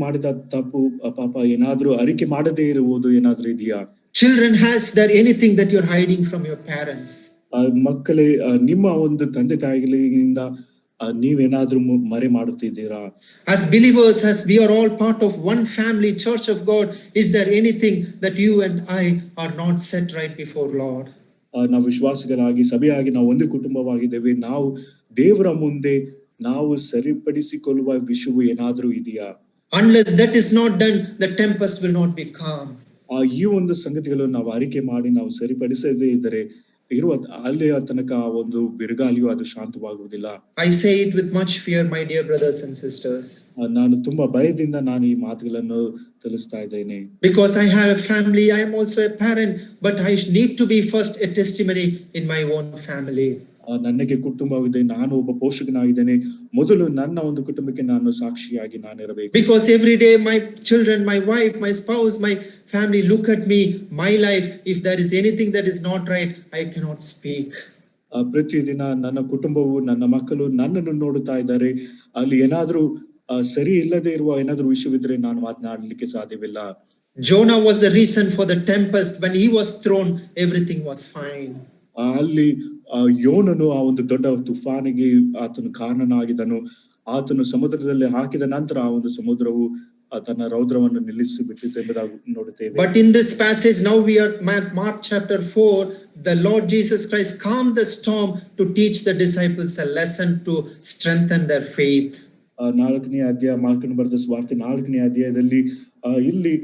ಮಾಡಿದ ತಪ್ಪು ಪಾಪ ಏನಾದ್ರೂ ಅರಿಕೆ ಮಾಡದೇ ಇರುವುದು ಏನಾದ್ರೂ ಇದೆಯಾ? Children, has there anything that you're hiding from your parents? ಮಕ್ಕಳೇ, ನಿಮ್ಮ ಒಂದು ತಂದೆ ತಾಯಿಗಳಿಂದ ನೀವೇನಾದ್ರೂ ಮರೆ ಮಾಡುತ್ತಿದ್ದೀರಾ? As believers, as we are all part of one family, Church of God, is there anything that you and I are not set right before Lord? ನಾವು ವಿಶ್ವಾಸಿಗಳಾಗಿ ಸಭೆಯಾಗಿ ನಾವು ಒಂದು ಕುಟುಂಬವಾಗಿದ್ದೇವೆ. ನಾವು ದೇವರ ಮುಂದೆ ನಾವು ಸರಿಪಡಿಸಿಕೊಳ್ಳುವ ವಿಷಯವು ಏನಾದ್ರೂ ಇದೆಯಾ? Unless that is not done, the tempest will not be calm. ಈ ಒಂದು ಸಂಗತಿಗಳು ನಾವು ಅರಿಕೆ ಮಾಡಿ ನಾವು ಸರಿಪಡಿಸದೇ ಇದ್ದರೆ ಇರುವ ಅಲ್ಲಿ ತನಕ ಆ ಒಂದು ಬಿರುಗಾಳಿಯು ಅದು ಶಾಂತವಾಗುವುದಿಲ್ಲ. I say it with much fear, my dear brothers and sisters, ನಾನು ತುಂಬಾ ಭಯದಿಂದ ನಾನು ಈ ಮಾತುಗಳನ್ನು ತಿಳಿಸ್ತಾ ಇದ್ದೇನೆ. because I have a family. I am also a parent, but I need to be first a testimony in my own family. ನನಗೆ ಕುಟುಂಬವಿದೆ, ನಾನು ಒಬ್ಬ ಪೋಷಕನಾಗಿದ್ದೇನೆ. ಮೊದಲು ನನ್ನ ಒಂದು ಕುಟುಂಬಕ್ಕೆ ನಾನು ಸಾಕ್ಷಿಯಾಗಿ ನಾನಿರಬೇಕು. Because every day my children, my wife, my spouse, my family look at me, my life. If there is anything that is not right, I cannot speak. ಪ್ರತಿದಿನ ನನ್ನ ಕುಟುಂಬವು, ನನ್ನ ಮಕ್ಕಳು ನನ್ನನ್ನು ನೋಡುತ್ತಾ ಇದ್ದಾರೆ. ಅಲ್ಲಿ ಏನಾದ್ರೂ ಸರಿ ಇಲ್ಲದೆ ಇರುವ ಏನಾದ್ರೂ ವಿಷಯವಿದ್ರೆ ನಾನು ಮಾತನಾಡಲಿಕ್ಕೆ ಸಾಧ್ಯವಿಲ್ಲ. Jonah was the reason for the tempest. When he was thrown, everything was fine. ಅಲ್ಲಿ ಯೋನನು ಆ ಒಂದು ದೊಡ್ಡ ತುಫಾನಿಗೆ ಆತನು ಕಾರಣನಾಗಿದ್ದನು. ಆತನು ಸಮುದ್ರದಲ್ಲಿ ಹಾಕಿದ ನಂತರ ಆ ಒಂದು ಸಮುದ್ರವು ತನ್ನ ರೌದ್ರವನ್ನು ನಿಲ್ಲಿಸಿ ಬಿಟ್ಟಿತು ಎಂಬುದಾಗಿ ನೋಡುತ್ತೇವೆ. But in this passage, now we are Mark chapter 4, the Lord Jesus Christ calmed the storm to teach the disciples a lesson to strengthen their faith. 4ನೇ ಅಧ್ಯಾಯ, ಮಾರ್ಕನ ಬರೆದ ಸುವಾರ್ತೆ 4ನೇ ಅಧ್ಯಾಯದಲ್ಲಿ ಇಲ್ಲಿ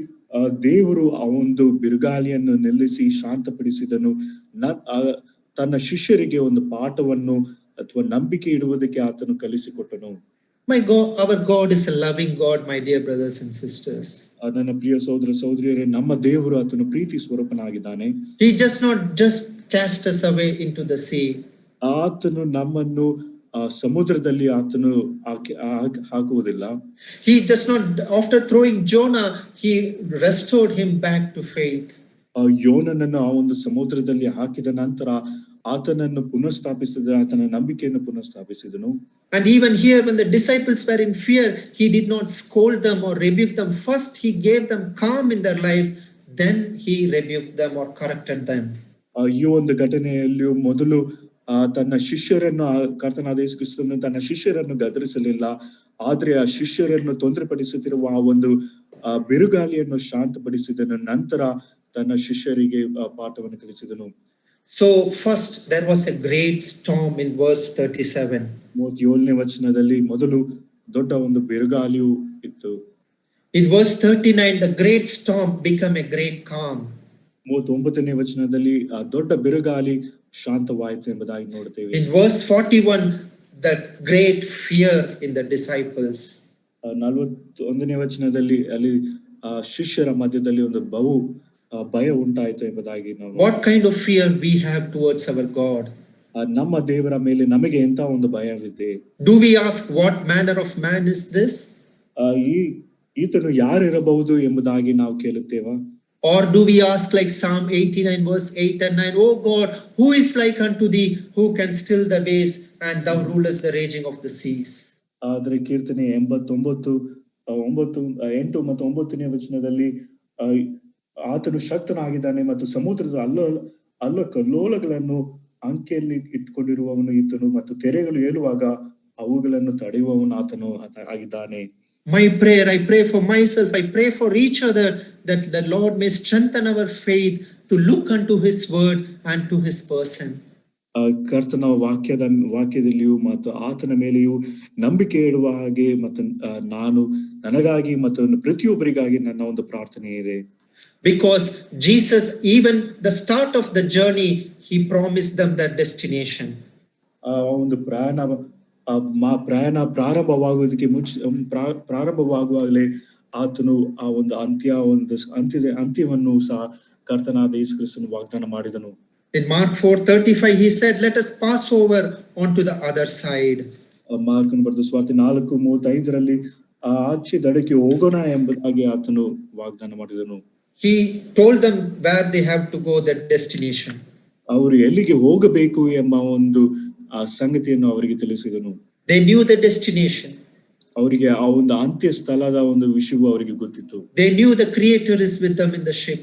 ದೇವರು ಆ ಒಂದು ಬಿರುಗಾಳಿಯನ್ನು ನಿಲ್ಲಿಸಿ ಶಾಂತಪಡಿಸಿದನು. ತನ್ನ ಶಿಷ್ಯರಿಗೆ ಒಂದು ಪಾಠವನ್ನು ಅಥವಾ ನಂಬಿಕೆ ಇಡುವುದಕ್ಕೆ ಆತನು ಕಲಿಸಿಕೊಟ್ಟನು. My God, our God is a loving God, my dear brothers and sisters. ನನ್ನ ಪ್ರಿಯ ಸಹೋದರ ಸಹೋದರಿಯರೇ, ನಮ್ಮ ದೇವರು ಆತನು ಪ್ರೀತಿ ಸ್ವರೂಪನಾಗಿದ್ದಾನೆ. He just not just cast us away into the sea. ಆತನು ನಮ್ಮನ್ನು ಸಮುದ್ರದಲ್ಲಿ ಆತನು ಹಾಕುವುದಿಲ್ಲ. He does not, after throwing Jonah, he restored him back to faith. ಯೋನನನ್ನು ಆ ಒಂದು ಸಮುದ್ರದಲ್ಲಿ ಹಾಕಿದ ನಂತರ ಆತನನ್ನು ಪುನಃಸ್ಥಾಪಿಸಿದ, ಆತನ ನಂಬಿಕೆಯನ್ನು ಪುನಃಸ್ಥಾಪಿಸಿದನು. And even here, when the disciples were in fear, he did not scold them or rebuke them. First, he gave them calm in their lives. Then he rebuked them or corrected them. ಈ ಒಂದು ಘಟನೆಯಲ್ಲಿಯೂ ಮೊದಲು ತನ್ನ ಶಿಷ್ಯರನ್ನು, ಕರ್ತನಾದ ಯೇಸು ಕ್ರಿಸ್ತನು ತನ್ನ ಶಿಷ್ಯರನ್ನು ಗದರಿಸಲಿಲ್ಲ. ಆದ್ರೆ ಆ ಶಿಷ್ಯರನ್ನು ತೊಂದರೆಪಡಿಸುತ್ತಿರುವ ಆ ಒಂದು ಬಿರುಗಾಳಿಯನ್ನು ಶಾಂತಪಡಿಸಿದನು. ನಂತರ ತನ್ನ ಶಿಷ್ಯರಿಗೆ ಪಾಠವನ್ನು ಕಲಿಸಿದನು. So first there was a great storm in verse 37. 37ನೇ ವಚನದಲ್ಲಿ ಮೊದಲು ದೊಡ್ಡ ಒಂದು ಬಿರುಗಾಳಿಯು ಇತ್ತು. In verse 39, the great storm became a great calm. 39ನೇ ವಚನದಲ್ಲಿ ಆ ದೊಡ್ಡ ಬಿರುಗಾಳಿ ಶಾಂತವಾಯಿತು ಎಂಬುದಾಗಿ ನೋಡುತ್ತೇವೆ. In verse 41, the great fear in the disciples. 41ನೇ ವಚನದಲ್ಲಿ ಅಲ್ಲಿ ಶಿಷ್ಯರ ಮಧ್ಯದಲ್ಲಿ ಒಂದು ಭಯ ಉಂಟಾಯಿತು ಎಂಬುದಾಗಿ ನಾವು. What kind of fear we have towards our God? ನಮ್ಮ ದೇವರ ಮೇಲೆ ನಮಗೆ ಎಂತ ಒಂದು ಭಯವಿದೆ. Do we ask what manner of man is this? ಈತನು ಯಾರಿರಬಹುದು ಎಂಬುದಾಗಿ ನಾವು ಕೇಳುತ್ತೇವಾ? Or do we ask like Psalm 89 verse 8 and 9, Oh God, who is like unto thee, who can still the waves, and thou rulest the raging of the seas? ಆದ್ರೆ ಕೀರ್ತನೆ 89 8 ಮತ್ತು 9ನೇ ವಚನದಲ್ಲಿ ಆತನು ಶಕ್ತನಾಗಿದ್ದಾನೆ ಮತ್ತು ಸಮುದ್ರದ ಅಲ್ಲ ಕಲ್ಲೋಲಗಳನ್ನು ಅಂಕೆಯಲ್ಲಿ ಇಟ್ಕೊಂಡಿರುವವನು ಈತನು ಮತ್ತು ತೆರೆಗಳು ಏಳುವಾಗ ಅವುಗಳನ್ನು ತಡೆಯುವವನು ಆತನು ಆಗಿದ್ದಾನೆ. My prayer, I pray for myself, I pray for each other, that the Lord may strengthen our faith to look unto his word and to his person. ಕರ್ತನ ವಾಕ್ಯದಲ್ಲಿಯೂ ಮತ್ತು ಆತನ ಮೇಲೆಯೂ ನಂಬಿಕೆ ಇಡುವ ಹಾಗೆ ಮತ್ತು ನಾನು ನನಗಾಗಿ ಮತ್ತು ಪ್ರತಿಯೊಬ್ಬರಿಗಾಗಿ ನನ್ನ ಒಂದು ಪ್ರಾರ್ಥನೆ ಇದೆ. Because Jesus, even the start of the journey, he promised them their destination. ಒಂದು ಪ್ರಯಾಣ ಪ್ರಾರಂಭವಾಗುವುದಕ್ಕೆ ಪ್ರಾರಂಭವಾಗುವಾಗಲೇ ಆತನು ಆ ಒಂದು ಅಂತ್ಯವನ್ನು ಸಹ ಕರ್ತನಾದ ಯೇಸು ಕ್ರಿಸ್ತನು ವಾಗ್ದಾನ ಮಾಡಿದನು. In Mark 4:35 he said, let us pass over onto the other side. ಮಾರ್ಕನ ಬರೆದ ಸುವಾರ್ತೆ 4:35ರಲ್ಲಿ ಆಚೆ ದಡಕ್ಕೆ ಹೋಗೋಣ ಎಂಬುದಾಗಿ ಆತನು ವಾಗ್ದಾನ ಮಾಡಿದನು. He told them where they have to go, that destination. ಅವರು ಎಲ್ಲಿಗೆ ಹೋಗಬೇಕು ಎಂಬ ಒಂದು ಸಂಗತಿಯನ್ನು ಅವರಿಗೆ ತಿಳಿಸಿದನು. They knew the destination. ಅವರಿಗೆ ಆ ಒಂದು ಅಂತ್ಯ ಸ್ಥಳದ ಒಂದು ವಿಷಯವು ಅವರಿಗೆ ಗೊತ್ತಿತ್ತು. They knew the Creator is with them in the ship.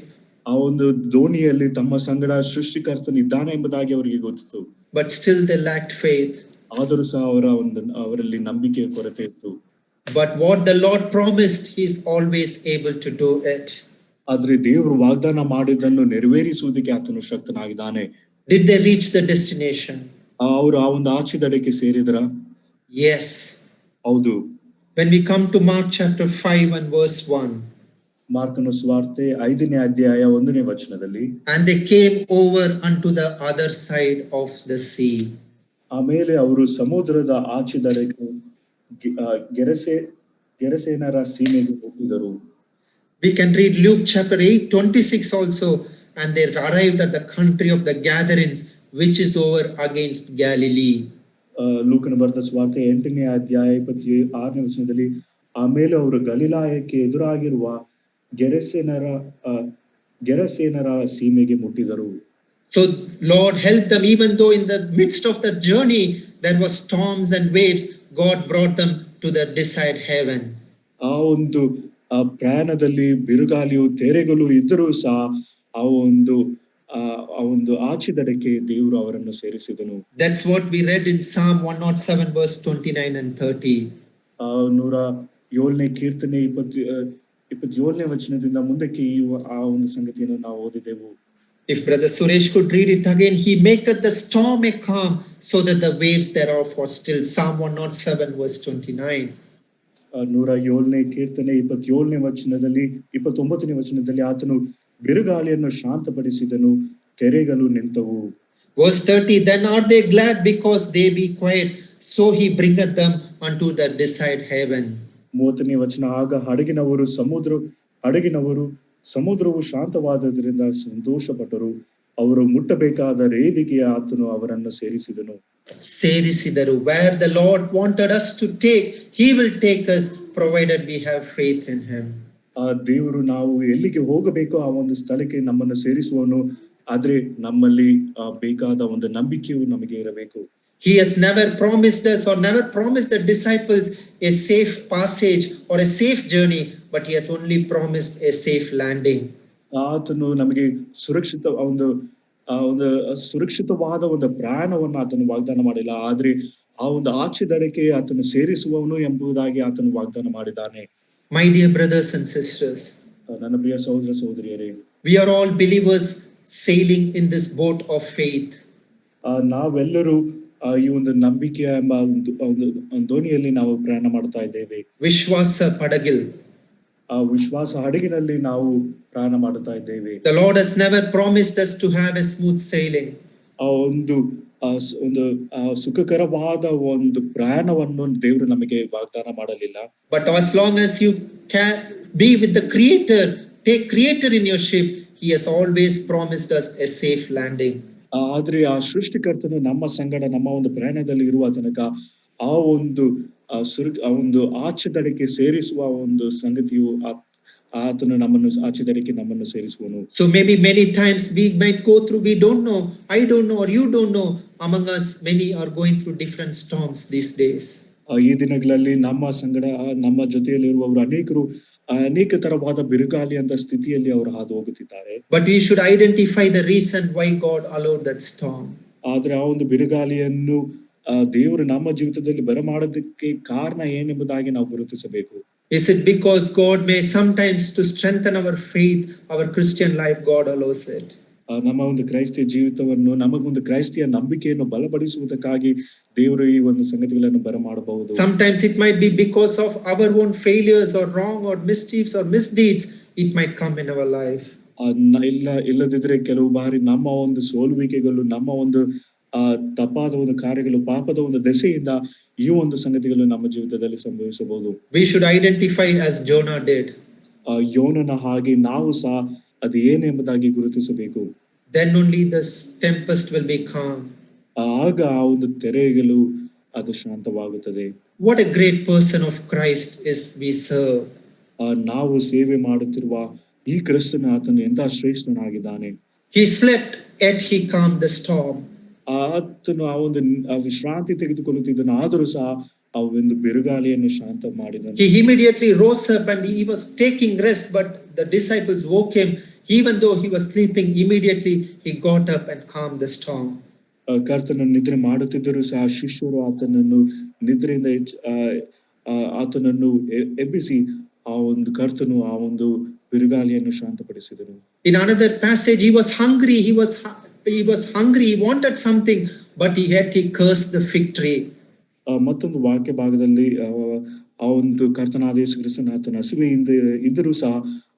ಆ ಒಂದು ದೋಣಿಯಲ್ಲಿ ತಮ್ಮ ಸಂಗಡ ಸೃಷ್ಟಿಕರ್ತನು ಇದ್ದಾನೆ ಎಂಬುದಾಗಿ ಅವರಿಗೆ ಗೊತ್ತಿತ್ತು. But still they lacked faith. ಆದರೂ ಸಹ ಅವರಲ್ಲಿ ನಂಬಿಕೆಯ ಕೊರತೆ ಇತ್ತು. But what the Lord promised, he is always able to do it. ಆದ್ರೆ ದೇವರು ವಾಗ್ದಾನ ಮಾಡಿದ್ದನ್ನು ನೆರವೇರಿಸುವುದಕ್ಕೆ ಆತನು ಶಕ್ತನಾಗಿದ್ದಾನೆ. Did they reach the destination? ಅವರು ಆ ಒಂದು ಆಚೆ ದಡಕ್ಕೆ ಸೇರಿದ್ರ? Yes. ಹೌದು. When we come to Mark chapter 5 and verse 1. ಮಾರ್ಕನ ಸುವಾರ್ತೆ 5ನೇ ಅಧ್ಯಾಯ 1ನೇ ವಚನದಲ್ಲಿ, and they came over unto the other side of the sea. ಆಮೇಲೆ ಅವರು ಸಮುದ್ರದ ಆಚೆದಡಕ್ಕೆ ಗೆರಸೇನರ ಸೀಮೆಗೆ ಮುಟ್ಟಿದರು. We can read Luke chapter 8:26 also, and they arrived at the country of the Gadarenes, which is over against Galilee. ಲೂಕನ ಬರೆದ ಸುವಾರ್ತೆ 8ನೇ ಅಧ್ಯಾಯ 26ನೇ ವಚನದಲ್ಲಿ, ಆಮೇಲೆ ಅವರು ಗಲಿಲಾಯಕ್ಕೆ ಎದುರಾಗಿರುವ ಗೆರಸೇನರ ಸೀಮೆಗೆ ಮುಟ್ಟಿದರು. So Lord helped them, even though in the midst of the journey there was storms and waves, God brought them to the desired heaven. ಆ ಒಂದು ಪ್ರಯಾಣದಲ್ಲಿ ಬಿರುಗಾಳಿಯು ತೆರೆಗಳು ಇದ್ದರೂ ಸಹ ಆ ಒಂದು ಆಚೆದಡಕ್ಕೆ ದೇವರು ಅವರನ್ನು ಸೇರಿಸಿದನು. That's what we read in Psalm 107 verse 29 and 30. 107ನೇ ಕೀರ್ತನೆ 27ನೇ ವಚನದಿಂದ ಮುಂದಕ್ಕೆ ಆ ಒಂದು ಸಂಗತಿಯನ್ನು ನಾವು ಓದಿದೆವು. If Brother Suresh could read it again, he maketh the storm a calm, so that the waves thereof are still. Psalm 107 verse 29. 107ನೇ ಕೀರ್ತನೆ 27ನೇ ವಚನದಲ್ಲಿ 29ನೇ ವಚನದಲ್ಲಿ ಆತನು ಬಿರುಗಾಳಿಯನ್ನು ಶಾಂತಪಡಿಸಿದನು, ತೆರೆಗಳು ನಿಂತವು. Verse 30, then are they glad because they be quiet, so he bringeth them unto the desired heaven. 30ನೇ ವಚನ, ಆಗ ಹಡಗಿನವರು ಸಮುದ್ರವು ಶಾಂತವಾದದ್ರಿಂದ ಸಂತೋಷಪಟ್ಟರು, ಅವರು ಮುಟ್ಟಬೇಕಾದ ರೇವಿಗೆ ಆತನು ಅವರನ್ನು ಸೇರಿಸಿದನು. Where the Lord wanted us to take, he will take us, provided we have faith in him. ಆ ದೇವರು ನಾವು ಎಲ್ಲಿಗೆ ಹೋಗಬೇಕು ಆ ಒಂದು ಸ್ಥಳಕ್ಕೆ ನಮ್ಮನ್ನು ಸೇರಿಸುವನು, ಆದ್ರೆ ನಮ್ಮಲ್ಲಿ ಬೇಕಾದ ಒಂದು ನಂಬಿಕೆಯು ನಮಗೆ ಇರಬೇಕು. He has never promised us or never promised the disciples a safe passage or a safe journey, but he has only promised a safe landing. ಆತನು ನಮಗೆ ಸುರಕ್ಷಿತವಾದ ಒಂದು ಪ್ರಯಾಣವನ್ನು ಆತನು ವಾಗ್ದಾನ ಮಾಡಿಲ್ಲ, ಆದ್ರೆ ಆ ಒಂದು ಆಚೆದಡಕ್ಕೆ ಆತನು ಸೇರಿಸುವವನು ಎಂಬುದಾಗಿ ಆತನು ವಾಗ್ದಾನ ಮಾಡಿದ್ದಾನೆ. My dear brothers and sisters, ನನ್ನ ಪ್ರಿಯ ಸಹೋದರ ಸಹೋದರಿಯರೇ, we are all believers sailing in this boat of faith. ನಾವೆಲ್ಲರೂ ಈ ಒಂದು ನಂಬಿಕೆಯ ಎಂಬ ಒಂದು ದೋಣಿಯಲ್ಲಿ ನಾವು ಪ್ರಯಾಣ ಮಾಡ್ತಾ ಇದ್ದೇವೆ. ವಿಶ್ವಾಸ ಪಡಗಿಲ್, ವಿಶ್ವಾಸ ಹಡಗಿನಲ್ಲಿ ನಾವು ಪ್ರಯಾಣ ಮಾಡ್ತಾ ಇದ್ದೇವೆ. The Lord has never promised us to have a smooth sailing. ಒಂದು ಸುಖಕರವಾದ ಒಂದು ಪ್ರಯಾಣವನ್ನು ದೇವರು ನಮಗೆ ವಾಗ್ದಾನ ಮಾಡಲಿಲ್ಲ. But as long as you can be with the Creator, take Creator in your ship, he has always promised us a safe landing. ಆದ್ರೆ ಆ ಸೃಷ್ಟಿಕರ್ತನು ನಮ್ಮ ಸಂಗಡ ನಮ್ಮ ಒಂದು ಪ್ರಯಾಣದಲ್ಲಿ ಇರುವ ತನಕ ಆ ಒಂದು ಆಚೆದಡಕ್ಕೆ ಸೇರಿಸುವ ಒಂದು ಸಂಗತಿಯು ಆತನು ನಮ್ಮನ್ನು ಸೇರಿಸುವನು. So maybe many times we might go through, we don't know, I don't know, or you don't know. Among us many are going through different storms these days. ಈ ದಿನಗಳಲ್ಲಿ ನಮ್ಮ ಸಂಗಡ ನಮ್ಮ ಜೊತೆಯಲ್ಲಿರುವವರು ಅನೇಕ ತರವಾದ ಬಿರುಗಾಳಿ ಅಂತ ಸ್ಥಿತಿಯಲ್ಲಿ ಅವರು ಹಾದು ಹೋಗುತ್ತಿದ್ದಾರೆ. But we should identify the reason why God allowed that storm. ಆದ್ರೆ ಆ ಒಂದು ಬಿರುಗಾಳಿಯನ್ನು ದೇವರು ನಮ್ಮ ಜೀವಿತದಲ್ಲಿ ಬರಮಾಡೋದಕ್ಕೆ ಕಾರಣ ಏನೆಂಬುದಾಗಿ ನಾವು ಗುರುತಿಸಬೇಕು. Is it because God may sometimes to strengthen our faith, our Christian life, God allows it? ನಮ್ಮ ಒಂದು ಕ್ರೈಸ್ತಿಯ ಜೀವಿತವನ್ನು ನಮಗೊಂದು ಕ್ರೈಸ್ತಿಯ ನಂಬಿಕೆಯನ್ನು ಬಲಪಡಿಸುವುದಕ್ಕಾಗಿ ದೇವರು ಈ ಒಂದು ಸಂಗತಿಗಳನ್ನು ಬರಮಾಡಬಹುದು. Sometimes it might be because of our own failures or wrong or mischiefs or misdeeds, it might come in our life. ಇಲ್ಲದಿದ್ರೆ ಕೆಲವು ಬಾರಿ ನಮ್ಮ ಒಂದು ಸೋಲುವಿಕೆಗಳು, ನಮ್ಮ ಒಂದು ತಪ್ಪಾದ ಒಂದು ಕಾರ್ಯಗಳು, ಪಾಪದ ಒಂದು ದೆಸೆಯಿಂದ ಈ ಒಂದು ಸಂಗತಿಗಳು ನಮ್ಮ ಜೀವಿತದಲ್ಲಿ ಸಂಭವಿಸಬಹುದು. We should identify as Jonah did. ಯೋನನ ಹಾಗೆ ನಾವು ಸಹ ಅದು ಏನೆಂಬುದಾಗಿ ಗುರುತಿಸಬೇಕು. Then only the tempest will be calm. ಆಗ ಆ ಒಂದು ತೆರೆಗಳು ಅದು ಶಾಂತವಾಗುತ್ತದೆ. What a great person of Christ is we serve. ನಾವು ಸೇವೆ ಮಾಡುತ್ತಿರುವ ಈ ಕ್ರಿಸ್ತನ ಆತನು ಎಂತ ಶ್ರೇಷ್ಠನಾಗಿದ್ದಾನೆ. He slept yet he calmed the storm. ಆತನು ಆ ಒಂದು ವಿಶ್ರಾಂತಿ ತೆಗೆದುಕೊಳ್ಳುತ್ತಿದ್ದನು, ಆದರೂ ಸಹ ಆ ಒಂದು ಬಿರುಗಾಳಿಯನ್ನು ಶಾಂತ ಮಾಡಿದನು. He immediately rose up and he was taking rest, but the disciples woke him. Even though he was sleeping, immediately he got up and calmed the storm. ಕರ್ತನು ನಿದ್ರೆ ಮಾಡುತ್ತಿದ್ದರೂ ಸಹ ಶಿಷ್ಯರು ಆತನನ್ನು ನಿದ್ರೆಯಿಂದ ಆತನನ್ನು ಎಬ್ಬಿಸಿ ಆ ಒಂದು ಕರ್ತನು ಆ ಒಂದು ಬಿರುಗಾಳಿಯನ್ನು ಶಾಂತಪಡಿಸಿದನು. In another passage, he was hungry. He wanted something, but he cursed the fig tree. ಮತ್ತೊಂದು ವಾಕ್ಯ ಭಾಗದಲ್ಲಿ ಆ ಒಂದು ಕರ್ತನಾದ ಯೇಸು ಕ್ರಿಸ್ತನ ಆತನ ಹಸಿವೆಯಿಂದ ಇದ್ದರೂ ಸಹ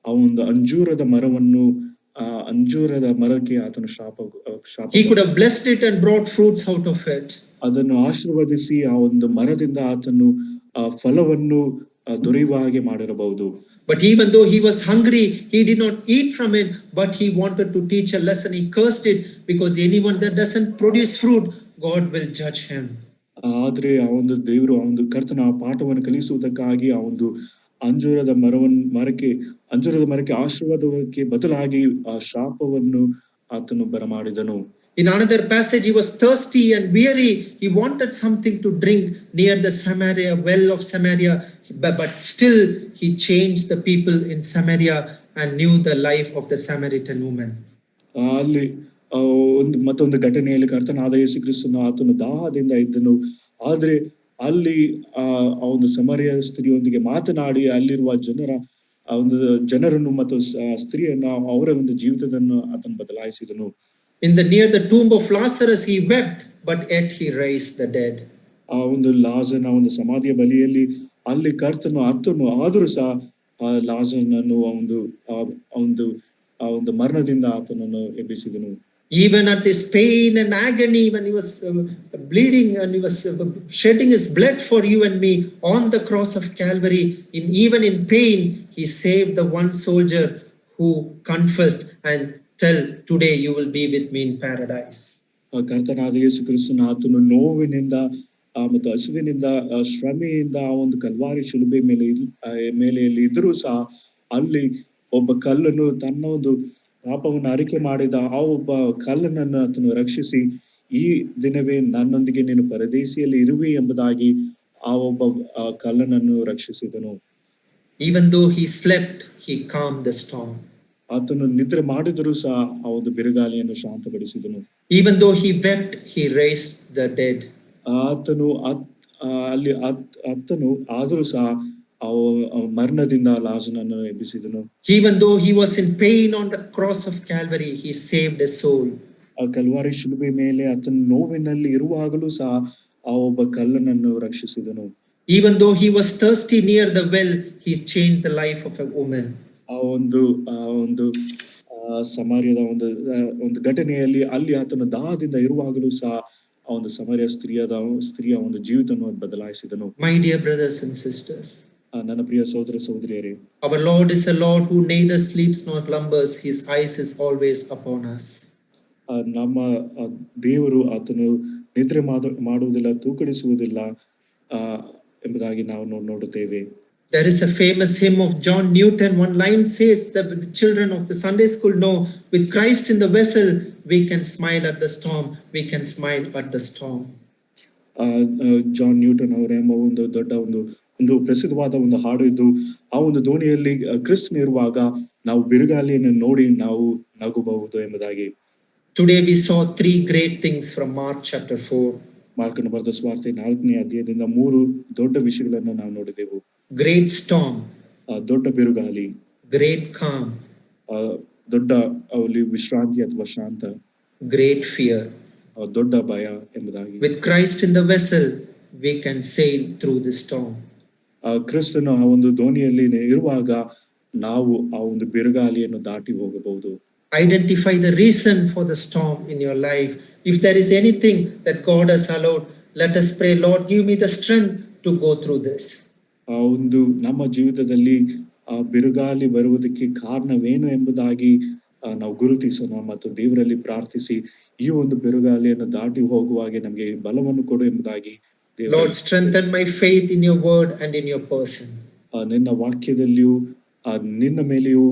ಆ ಒಂದು ಅಂಜೂರದ ಮರಕ್ಕೆ ಆತನು ಶಾಪ He could have blessed it and brought fruits out of it. ಅದನ್ನು ಆಶೀರ್ವದಿಸಿ ಆ ಒಂದು ಮರದಿಂದ ಆತನು ಫಲವನ್ನು ದೊರೆಯುವ ಹಾಗೆ ಮಾಡಿರಬಹುದು. But even though he was hungry, he did not eat from it, but he wanted to teach a lesson. He cursed it because anyone that doesn't produce fruit, God will judge him. ಆದ್ರೆ ಆ ಒಂದು ದೇವರು ಆ ಒಂದು ಕರ್ತನ ಆ ಪಾಠವನ್ನು ಕಲಿಸುವುದಕ್ಕಾಗಿ ಆ ಒಂದು ಅಂಜೂರದ ಮರಕ್ಕೆ ಆಶೀರ್ವಾದಕ್ಕೆ ಬದಲಾಗಿ ಆ ಶಾಪವನ್ನು ಆತನು ಬರಮಾಡಿದನು. In another passage, he was thirsty and weary. He wanted something to drink near the well of Samaria, but still he changed the people in Samaria and knew the life of the Samaritan woman. ಅಲ್ಲಿ ಮತ್ತೊಂದು ಘಟನೆಯಲ್ಲಿ ಕರ್ತನಾದ ಯೇಸು ಕ್ರಿಸ್ತನು ಆತನು ದಾಹದಿಂದ ಇದ್ದನು. ಆದ್ರೆ ಅಲ್ಲಿ ಆ ಒಂದು ಸಮರಿಯ ಸ್ತ್ರೀಯೊಂದಿಗೆ ಮಾತನಾಡಿ ಅಲ್ಲಿರುವ ಜನರನ್ನು ಮತ್ತು ಸ್ತ್ರೀಯನ್ನ ಅವರ ಒಂದು ಜೀವಿತವನ್ನು ಆತನು ಬದಲಾಯಿಸಿದನು. Near the tomb of Lazarus, he wept, but yet he raised the dead. ಆ ಒಂದು ಲಾಜರನ ಒಂದು ಸಮಾಧಿಯ ಬಳಿಯಲ್ಲಿ ಅಲ್ಲಿ ಕರ್ತನು ಅತ್ತನು ಆದರೂ ಸಹ ಆ ಲಾಜರನನ್ನು ಒಂದು ಮರಣದಿಂದ ಆತನನ್ನು ಎಬ್ಬಿಸಿದನು. Even at his pain and agony, when he was bleeding and he was shedding his blood for you and me on the cross of Calvary, even in pain, he saved the one soldier who confessed and tell, today you will be with me in paradise. ಕರ್ತನಾದ ಯೇಸು ಕ್ರಿಸ್ತನು ಆತನು ನೋವಿನಿಂದ ಮತ್ತು ಹಸುವಿನಿಂದ ಶ್ರಮೆಯಿಂದ ಆ ಒಂದು Calvary ಶಿಲುಬೆ ಮೇಲೆ ಇದ್ರೂ ಸಹ ಅಲ್ಲಿ ಒಬ್ಬ ಕಲ್ಲನ್ನು ತನ್ನ ಒಂದು ಪಾಪವನ್ನು ಅರಿಕೆ ಮಾಡಿದ ಆ ಒಬ್ಬ ಕಲ್ಲನನ್ನು ಆತನು ರಕ್ಷಿಸಿ, ಈ ದಿನವೇ ನನ್ನೊಂದಿಗೆ ನೀನು ಪರದೇಶಿಯಲ್ಲಿ ಇರುವೆ ಎಂಬುದಾಗಿ ಆ ಒಬ್ಬ ಕಲ್ಲನನ್ನು ರಕ್ಷಿಸಿದನು. Even though he slept, he calmed the storm. ಆತನು ನಿದ್ರೆ ಮಾಡಿದರೂ ಸಹ ಆ ಒಂದು ಬಿರುಗಾಳಿಯನ್ನು ಶಾಂತಪಡಿಸಿದನು. Even though he wept, he raised the dead. ಆತನು ಆದರೂ ಸಹ ಮರಣದಿಂದ ಲಾಜರನನ್ನು ಎಬ್ಬಿಸಿದನು. Even though he was in pain on the cross of Calvary, he saved a soul. ಆ ಕಲ್ವಾರಿ ಶಿಲುಬೆ ಮೇಲೆ ಆತನು ನೋವಿನಲ್ಲಿ ಇರುವಾಗಲೂ ಸಹ ಆ ಒಬ್ಬ ಕಲ್ಲನನ್ನು ರಕ್ಷಿಸಿದನು. Even though he was thirsty near the well, he changed the life of a woman. ಆ ಒಂದು ಸಮಾರ್ಯದ ಒಂದು ಘಟನೆಯಲ್ಲಿ ಅಲ್ಲಿ ಆತನ ದಾಹದಿಂದ ಇರುವಾಗಲೂ ಸಹ ಆ ಒಂದು ಸಮಾರ್ಯ ಸ್ತ್ರೀಯ ಒಂದು ಜೀವಿತವನ್ನು ಬದಲಾಯಿಸಿದನು. My dear brothers and sisters, ನನ್ನ ಪ್ರಿಯ ಸಹೋದರ ಸಹೋದರಿಯರೇ, our Lord is a Lord who neither sleeps nor slumbers. His eyes is always upon us. ನಮ್ಮ ದೇವರು ಆತನು ನಿದ್ರೆ ಮಾಡುವುದಿಲ್ಲ, ತೂಕಡಿಸುವುದಿಲ್ಲ ಎಂಬುದಾಗಿ ನಾವು ನೋಡುತ್ತೇವೆ. There is a famous hymn of John Newton. One line says that the children of the Sunday school know, with Christ in the vessel, we can smile at the storm. We can smile at the storm. John Newton ಅವರ ಎಂಬ ಒಂದು ದೊಡ್ಡ ಒಂದು ಪ್ರಸಿದ್ಧವಾದ ಒಂದು ಹಾಡು ಇದ್ದು, ಆ ಒಂದು ದೋಣಿಯಲ್ಲಿ ಕ್ರಿಸ್ತನ ಇರುವಾಗ ನಾವು ಬಿರುಗಾಳಿಯನ್ನು ನೋಡಿ ನಾವು ನಗಬಹುದು ಎಂಬುದಾಗಿ. Today we saw three great things from Mark chapter 4. ಮಾರ್ಕನ ಬರೆದ ಸುವಾರ್ತೆ 4ನೇ ಅಧ್ಯಾಯದಿಂದ 3 ದೊಡ್ಡ ವಿಷಯಗಳನ್ನು ನಾವು ನೋಡಿದೆವು. Great storm, ದೊಡ್ಡ ಬಿರುಗಾಳಿ, great calm, ದೊಡ್ಡ ವಿಶ್ರಾಂತಿ ಅಥವಾ ಶಾಂತ, great fear, ದೊಡ್ಡ ಭಯ ಎಂಬುದಾಗಿ. With Christ in the vessel, we can sail through the storm. ಕ್ರಿಸ್ತನು ಆ ಒಂದು ದೋಣಿಯಲ್ಲಿ ಇರುವಾಗ ನಾವು ಆ ಒಂದು ಬಿರುಗಾಳಿಯನ್ನು ದಾಟಿ ಹೋಗಬಹುದು. Identify the reason for the storm in your life. If there is anything that God has allowed, let us pray, Lord, give me the strength to go through this. ಆ ಒಂದು ನಮ್ಮ ಜೀವಿತದಲ್ಲಿ ಆ ಬಿರುಗಾಳಿ ಬರುವುದಕ್ಕೆ ಕಾರಣವೇನು ಎಂಬುದಾಗಿ ನಾವು ಗುರುತಿಸೋಣ ಮತ್ತು ದೇವರಲ್ಲಿ ಪ್ರಾರ್ಥಿಸಿ ಈ ಒಂದು ಬಿರುಗಾಳಿಯನ್ನು ದಾಟಿ ಹೋಗುವಾಗೆ ನಮಗೆ ಬಲವನ್ನು ಕೊಡು ಎಂಬುದಾಗಿ. Lord, strengthen my faith in your word and in your person. ನಿನ್ನ ವಾಕ್ಯದಲ್ಲಿಯೂ ನಿನ್ನ ಮೇಲೆಯೂ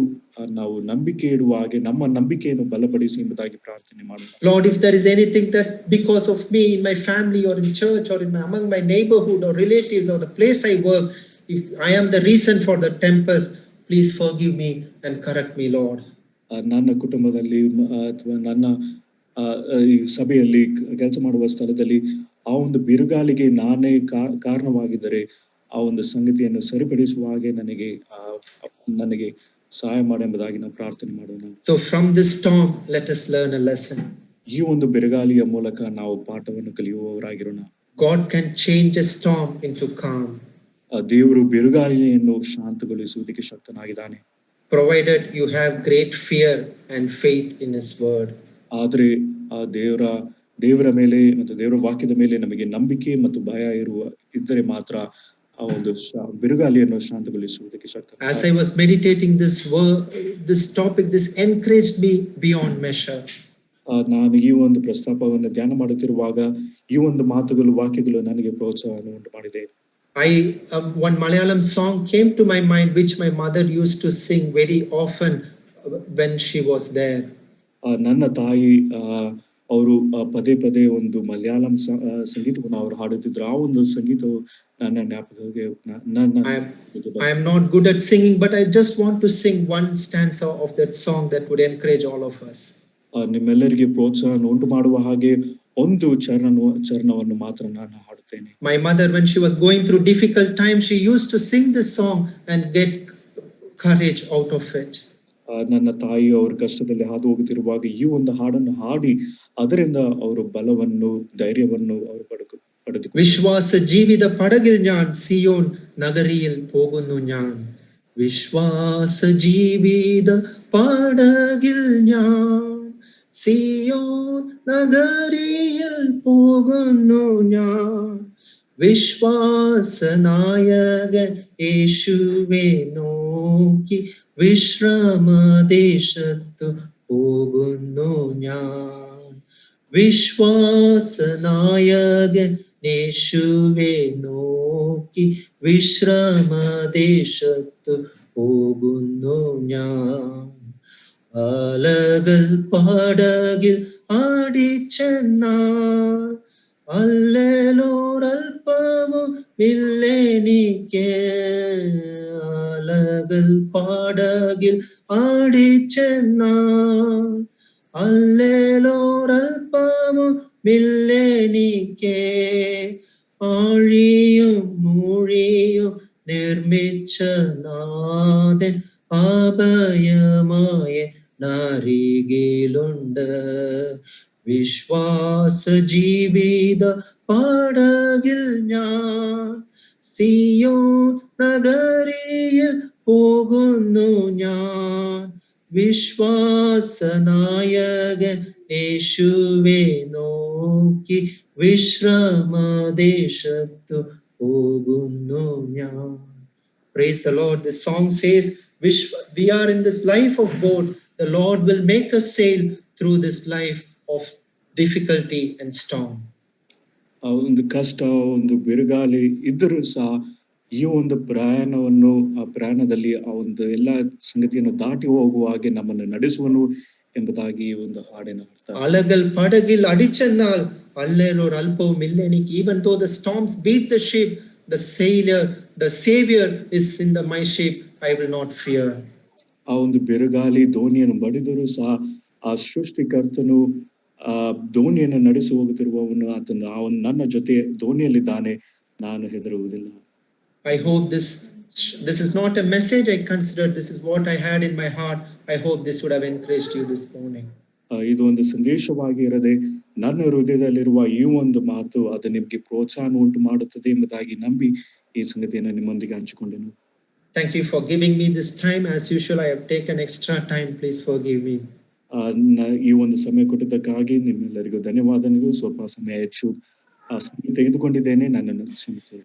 ನಾವು ನಂಬಿಕೆ ಇಡುವ ಹಾಗೆ ನಮ್ಮ ನಂಬಿಕೆಯನ್ನು ಬಲಪಡಿಸಿ ಎಂಬುದಾಗಿ ಪ್ರಾರ್ಥನೆ ಮಾಡೋಣ. Lord, if there is anything that because of me in my family or in church or among my neighborhood or relatives or the place I work, if I am the reason for the tempest, please forgive me and correct me, Lord. ನನ್ನ ಕುಟುಂಬದಲ್ಲಿ ಅಥವಾ ನನ್ನ ಸಭೆಯಲ್ಲಿ ಕೆಲಸ ಮಾಡುವ ಸ್ಥಳದಲ್ಲಿ ಆ ಒಂದು ಬಿರುಗಾಳಿಗೆ ನಾನೇ ಕಾರಣವಾಗಿದ್ದರೆ ಆ ಒಂದು ಸಂಗತಿಯನ್ನು ಸರಿಪಡಿಸುವ ಹಾಗೆ ನನಗೆ ಸಹಾಯ ಮಾಡಿ ಎಂಬುದಾಗಿ ನಾವು ಪ್ರಾರ್ಥನೆ ಮಾಡೋಣ. So from this storm, let us learn a lesson. ಈ ಒಂದು ಬಿರುಗಾಳಿಯ ಮೂಲಕ ನಾವು ಪಾಠವನ್ನು ಕಲಿಯುವವರಾಗಿರೋಣ. God can change a storm into calm. ದೇವರು ಬಿರುಗಾಳಿಯನ್ನು ಶಾಂತಗೊಳಿಸುವುದಕ್ಕೆ ಶಕ್ತನಾಗಿದ್ದಾನೆ. provided you have great fear and faith in His word. ಆದ್ರೆ ಆ ದೇವರ ಮೇಲೆ ಮತ್ತು ದೇವರ ವಾಕ್ಯದ ಮೇಲೆ ನಮಗೆ ನಂಬಿಕೆ ಮತ್ತು ಭಯ ಇದ್ದರೆ ಮಾತ್ರ ಆ ಒಂದು ಬಿರುಗಾಳಿಯನ್ನು ಶಾಂತಗೊಳಿಸುವುದಕ್ಕೆ ಶಕ್ತ. As I was meditating this topic, this encouraged me beyond measure. ನಾನು ಈ ಒಂದು ಪ್ರಸ್ತಾಪವನ್ನು ಧ್ಯಾನ ಮಾಡುತ್ತಿರುವಾಗ ಈ ಒಂದು ಮಾತುಗಳು ವಾಕ್ಯಗಳು ನನಗೆ ಪ್ರೋತ್ಸಾಹವನ್ನು ಉಂಟು ಮಾಡಿದೆ. One Malayalam song came to my mind which my mother used to sing very often when she was there. ನನ್ನ ತಾಯಿ ಅವರು ಪದೇ ಪದೇ ಒಂದು ಮಲಯಾಳಂ ಸಂಗೀತವನ್ನು ಅವರು ಹಾಡುತ್ತಿದ್ರು. ಆ ಒಂದು ಸಂಗೀತವು ನನ್ನ ಜ್ಞಾಪಕಕ್ಕೆ I am not good at singing, but I just want to sing one stanza of that song that would encourage all of us. ನಿಮ್ಮೆಲ್ಲರಿಗೆ ಪ್ರೋತ್ಸಾಹ ಉಂಟು ಮಾಡುವ ಹಾಗೆ ಒಂದು ಚರಣವನ್ನು ಮಾತ್ರ ನಾನು ಹಾಡುತ್ತೇನೆ. My mother, when she was going through difficult times, she used to sing this song and get courage out of it. ನನ್ನ ತಾಯಿ ಅವರು ಕಷ್ಟದಲ್ಲಿ ಹಾದು ಹೋಗುತ್ತಿರುವಾಗ ಈ ಒಂದು ಹಾಡನ್ನು ಹಾಡಿ ಅದರಿಂದ ಅವರು ಬಲವನ್ನು ಧೈರ್ಯವನ್ನು ಅವರು ಪಡೆದು വിശ്വാസ ജീവിത പടകിൽ ഞാൻ സിയോൻ നഗരിയിൽ പോകുന്നു ഞാൻ. വിശ്വാസ ജീവിത പടകിൽ ഞാൻ സിയോൻ നഗരിയിൽ പോകുന്നു ഞാൻ. വിശ്വാസനായകൻ യേശുവേ നോക്കി വിശ്രമദേശത്തു പോകുന്നു ഞാൻ. വിശ്വാസനായകൻ യേശുവേ നോക്കി വിശ്രമദേശത്തു പോകുന്നു ഞാൻ. അലകൾ പടകിൽ ആടിച്ചെന്നാൽ അല്ലേലോരൽപ്പവും ഇല്ലെനിക്ക്. അലകൾ പടകിൽ ആടിച്ചെന്നാൽ അല്ലേലോരൽപ്പവും ഇല്ലെനിക്ക്. ആഴിയും മൂഴിയും നിർമ്മിച്ച നാഥൻ അഭയമായ നരികിലുണ്ട്. വിശ്വാസ ജീവിത പടകിൽ ഞാൻ സിയോൻ നഗരിയിൽ പോകുന്നു ഞാൻ. വിശ്വാസനായകൻ യേശുവേ നോക്കി വിശ്രമദേശത്തു പോകുന്നു ഞാൻ. Praise the Lord. This song says, we are in this life of boat. The Lord will make us sail through this life of difficulty and storm. ಒಂದು ಕಷ್ಟ ಒಂದು ಬಿರುಗಾಳಿ ಇದ್ದರೂ ಸಹ ಈ ಒಂದು ಪ್ರಯಾಣದಲ್ಲಿ ಆ ಒಂದು ಎಲ್ಲ ಸಂಗತಿಯನ್ನು ದಾಟಿ ಹೋಗುವ ಹಾಗೆ ನಮ್ಮನ್ನು ನಡೆಸುವನು ಎಂಬುದಾಗಿ ಈ ಒಂದು ಹಾಡಿನ ಅರ್ಥ. ಅಲಗಲ್ ಪಡಗಿಲ್ ಅಡಿಚೆನ್നാൽ ಅಲ್ಲೇಲೋರ್ ಅಲ್ಪവും ഇല്ലെനിക്ക്. Even though the storms beat the ship, the savior is in my ship, I will not fear. ಆ ಒಂದು ಬಿರುಗಾಳಿ ದೋಣಿಯನ್ನು ಬಡಿದರೂ ಸಹ ಆ ಸೃಷ್ಟಿಕರ್ತನು ಆ ದೋಣಿಯನ್ನು ನಡೆಸಿ ಹೋಗುತ್ತಿರುವವನು ಅವನು ನನ್ನ ಜೊತೆ ದೋಣಿಯಲ್ಲಿದ್ದಾನೆ, ನಾನು ಹೆದರುವುದಿಲ್ಲ. I hope this is not a message I considered. This is what I had in my heart. I hope this would have encouraged you this morning. ಇದು ಒಂದು ಸಂದೇಶವಾಗಿ ಇರದೆ ನನ್ನ ಹೃದಯದಲ್ಲಿರುವ ಈ ಒಂದು ಮಾತು ಅದು ನಿಮಗೆ ಪ್ರೋತ್ಸಾಹ ಉಂಟು ಮಾಡುತ್ತದೆ ಎಂಬುದಾಗಿ ನಂಬಿ ಈ ಸಂಗತಿಯನ್ನು ನಿಮ್ಮೊಂದಿಗೆ ಹಂಚಿಕೊಂಡೆನು. Thank you for giving me this time. As usual, I have taken extra time. Please forgive me. ಈ ಒಂದು ಸಮಯ ಕೊಟ್ಟಿದ್ದಕ್ಕಾಗಿ ನಿಮ್ಮೆಲ್ಲರಿಗೂ ಧನ್ಯವಾದಗಳು. ಸ್ವಲ್ಪ ಸಮಯ ಹೆಚ್ಚು ತೆಗೆದುಕೊಂಡಿದ್ದೇನೆ, ನನ್ನನ್ನು ಕ್ಷಮಿಸಿ.